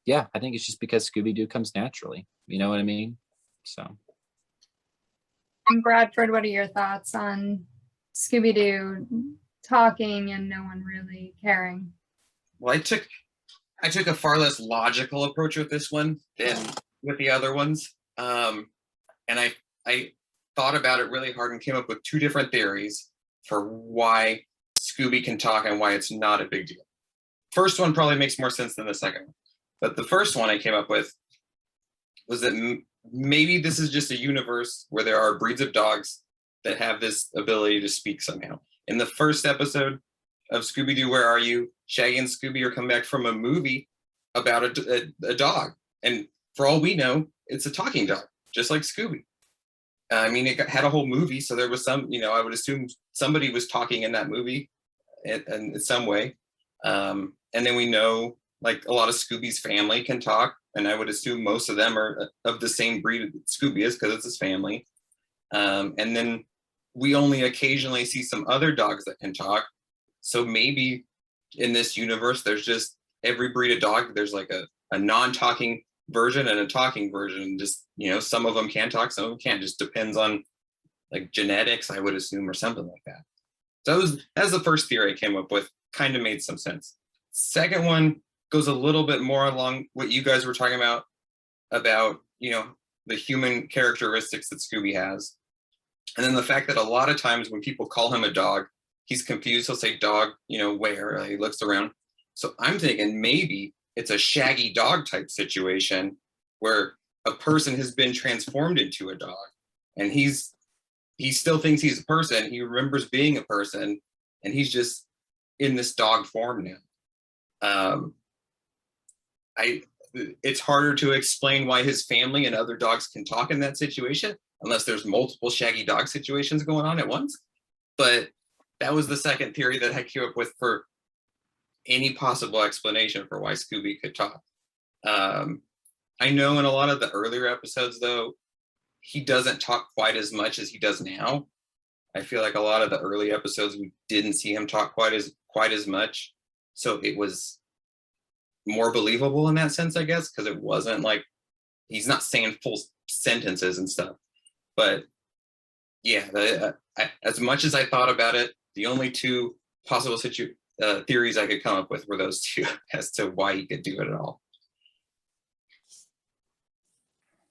yeah, I think it's just because Scooby-Doo comes naturally. You know what I mean? So. And Bradford, what are your thoughts on Scooby-Doo talking and no one really caring? Well, I took a far less logical approach with this one than with the other ones. And I thought about it really hard and came up with two different theories for why Scooby can talk and why it's not a big deal. First one probably makes more sense than the second one. But the first one I came up with was that maybe this is just a universe where there are breeds of dogs that have this ability to speak somehow. In the first episode of Scooby-Doo, Where Are You?, Shaggy and Scooby are coming back from a movie about a dog. And for all we know, it's a talking dog, just like Scooby. I mean, it had a whole movie, so there was some, you know, I would assume somebody was talking in that movie in some way. And then we know, like, a lot of Scooby's family can talk, and I would assume most of them are of the same breed that Scooby is, because it's his family. And then we only occasionally see some other dogs that can talk. So maybe in this universe, there's just every breed of dog, there's like a non-talking version and a talking version. Just, you know, some of them can talk, some of them can't. Just depends on like genetics, I would assume, or something like that. So that's the first theory I came up with. Kind of made some sense. Second one goes a little bit more along what you guys were talking about, you know, the human characteristics that Scooby has. And then the fact that a lot of times when people call him a dog, he's confused. He'll say dog, you know, where? He looks around. So I'm thinking maybe it's a Shaggy dog type situation where a person has been transformed into a dog, and he still thinks he's a person. He remembers being a person, and he's just in this dog form now. It's harder to explain why his family and other dogs can talk in that situation, unless there's multiple Shaggy dog situations going on at once. But that was the second theory that I came up with for any possible explanation for why Scooby could talk. I know in a lot of the earlier episodes, though, he doesn't talk quite as much as he does now. I feel like a lot of the early episodes, we didn't see him talk quite as much. So it was more believable in that sense, I guess, because it wasn't like he's not saying full sentences and stuff. But yeah, as much as I thought about it, the only two possible theories I could come up with were those two as to why he could do it at all.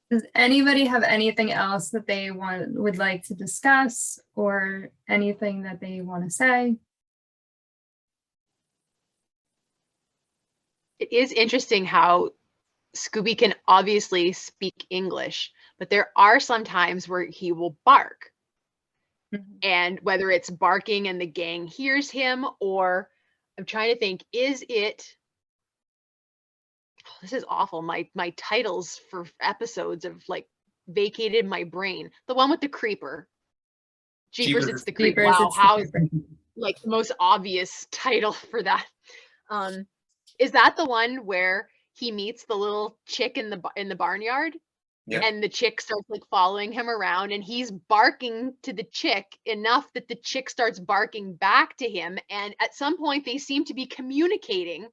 Does anybody have anything else that they would like to discuss, or anything that they want to say? It is interesting how Scooby can obviously speak English, but there are some times where he will bark. Mm-hmm. And whether it's barking and the gang hears him, or I'm trying to think, is it, oh, this is awful. My titles for episodes have like vacated my brain. The one with the creeper. Jeepers, it's the creeper. Jeepers, Wow, it's the how creeper. like the most obvious title for that. Is that the one where he meets the little chick in the barnyard? Yeah. And the chick starts like following him around, and he's barking to the chick enough that the chick starts barking back to him. And at some point they seem to be communicating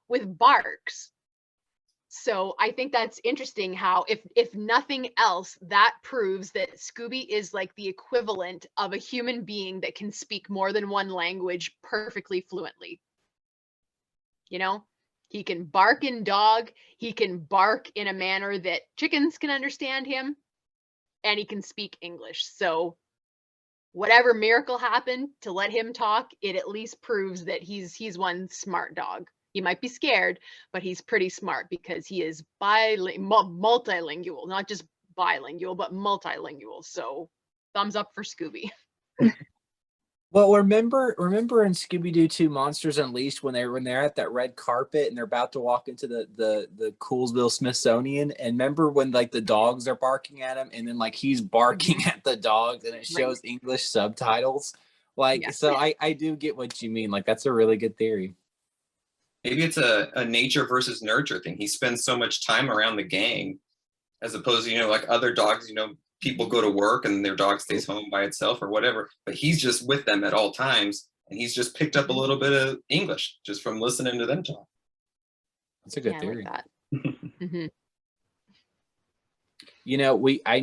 with barks. So I think that's interesting how if nothing else, that proves that Scooby is like the equivalent of a human being that can speak more than one language perfectly fluently. You know? He can bark in dog, he can bark in a manner that chickens can understand him, and he can speak English. So whatever miracle happened to let him talk, it at least proves that he's one smart dog. He might be scared, but he's pretty smart because he is multilingual, not just bilingual, but multilingual. So thumbs up for Scooby. Well, remember in Scooby-Doo 2 Monsters Unleashed when they're at that red carpet and they're about to walk into the Coolsville Smithsonian, and remember when like the dogs are barking at him and then like he's barking at the dogs and it shows English subtitles. Like, yeah. So I do get what you mean. Like, that's a really good theory. Maybe it's a nature versus nurture thing. He spends so much time around the gang as opposed to, like other dogs, people go to work and their dog stays home by itself or whatever, but he's just with them at all times. And he's just picked up a little bit of English just from listening to them talk. That's a good theory. I like that. I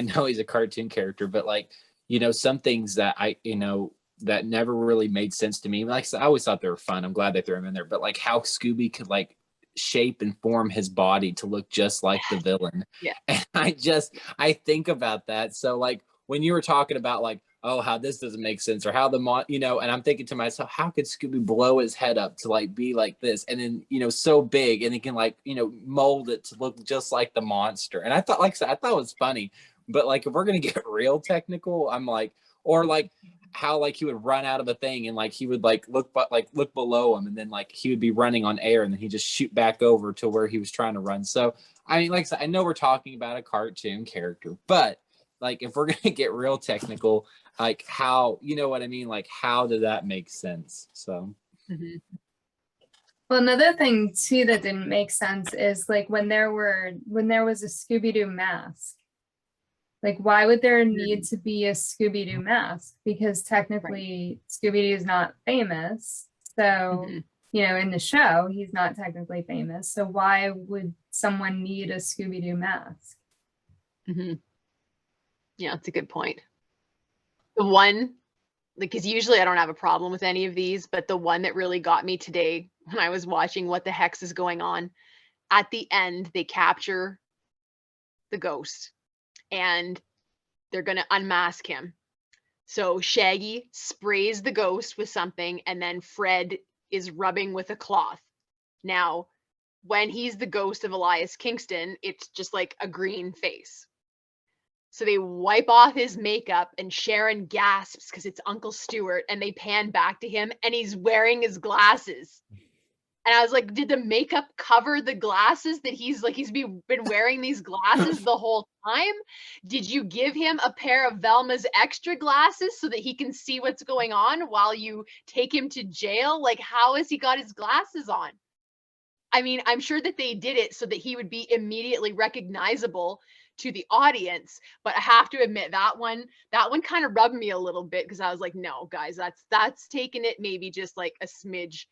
know he's a cartoon character, but like, some things that that never really made sense to me. Like I said, I always thought they were fun. I'm glad they threw him in there, but like how Scooby could like shape and form his body to look just like the villain. Yeah. And I think about that. So like when you were talking about like, oh, how this doesn't make sense, or how and I'm thinking to myself, how could Scooby blow his head up to like be like this, and then so big, and he can like mold it to look just like the monster. And I thought, like I said, I thought it was funny, but like if we're gonna get real technical, I'm like, or like how like he would run out of the thing and like he would like look below him, and then like he would be running on air, and then he just shoot back over to where he was trying to run. So I mean, like I said, I know we're talking about a cartoon character, but like if we're gonna get real technical, like how, what I mean, like how did that make sense? So well, another thing too that didn't make sense is like when there was a Scooby-Doo mask. Like, why would there need to be a Scooby-Doo mask? Because technically Scooby-Doo is not famous. So, in the show, he's not technically famous. So why would someone need a Scooby-Doo mask? Yeah, that's a good point. The one, like, because usually I don't have a problem with any of these, but the one that really got me today when I was watching What the Hex is Going On, at the end, they capture the ghost. And they're going to unmask him. So Shaggy sprays the ghost with something, and then Fred is rubbing with a cloth. Now, when he's the ghost of Elias Kingston, it's just like a green face. So they wipe off his makeup, and Sharon gasps because it's Uncle Stuart, and they pan back to him, and he's wearing his glasses. And I was like, did the makeup cover the glasses that he's been wearing these glasses the whole time? Did you give him a pair of Velma's extra glasses so that he can see what's going on while you take him to jail? Like, how has he got his glasses on? I mean, I'm sure that they did it so that he would be immediately recognizable to the audience, but I have to admit that one kind of rubbed me a little bit, because I was like, no, guys, that's taking it maybe just like a smidge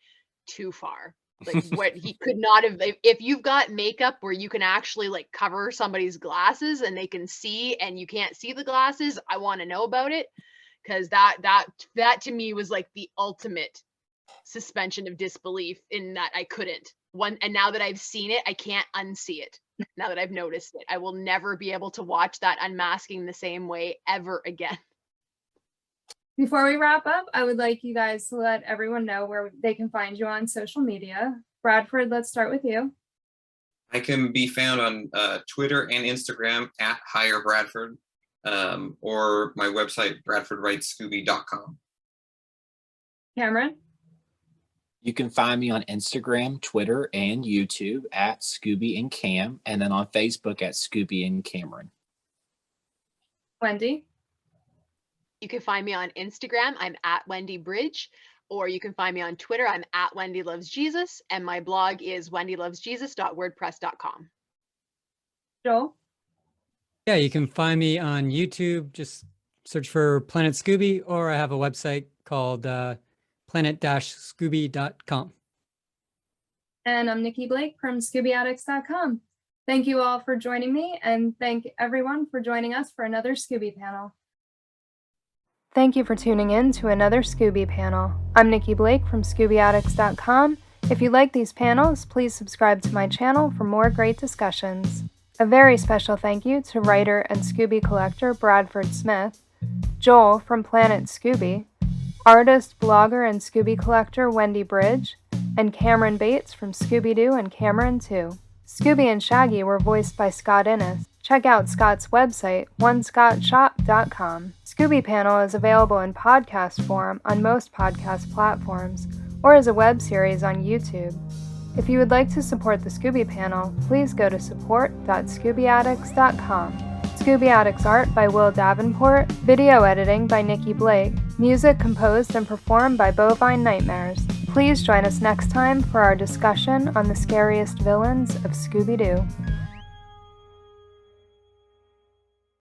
too far. Like, what he could not have, if you've got makeup where you can actually like cover somebody's glasses and they can see and you can't see the glasses, I want to know about it, because that to me was like the ultimate suspension of disbelief, in that I couldn't. And now that I've seen it, I can't unsee it. Now that I've noticed it, I will never be able to watch that unmasking the same way ever again. Before we wrap up, I would like you guys to let everyone know where they can find you on social media. Bradford, let's start with you. I can be found on Twitter and Instagram at Higher Bradford, or my website, bradfordwritescooby.com. Cameron? You can find me on Instagram, Twitter, and YouTube at Scooby and Cam, and then on Facebook at Scooby and Cameron. Wendy? You can find me on Instagram. I'm at Wendy Bridge, or you can find me on Twitter. I'm at Wendy Loves Jesus, and my blog is wendylovesjesus.wordpress.com. Joel? Yeah, you can find me on YouTube. Just search for Planet Scooby, or I have a website called planet-scooby.com. And I'm Nikki Blake from ScoobyAddicts.com. Thank you all for joining me, and thank everyone for joining us for another Scooby Panel. Thank you for tuning in to another Scooby Panel. I'm Nikki Blake from ScoobyAddicts.com. If you like these panels, please subscribe to my channel for more great discussions. A very special thank you to writer and Scooby collector Bradford Smith, Joel from Planet Scooby, artist, blogger, and Scooby collector Wendy Bridge, and Cameron Bates from Scooby-Doo and Cameron Too. Scooby and Shaggy were voiced by Scott Innes. Check out Scott's website, onescottshop.com. Scooby Panel is available in podcast form on most podcast platforms, or as a web series on YouTube. If you would like to support the Scooby Panel, please go to support.scoobiaddicts.com. Scooby Addicts art by Will Davenport, video editing by Nikki Blake, music composed and performed by Bovine Nightmares. Please join us next time for our discussion on the scariest villains of Scooby-Doo.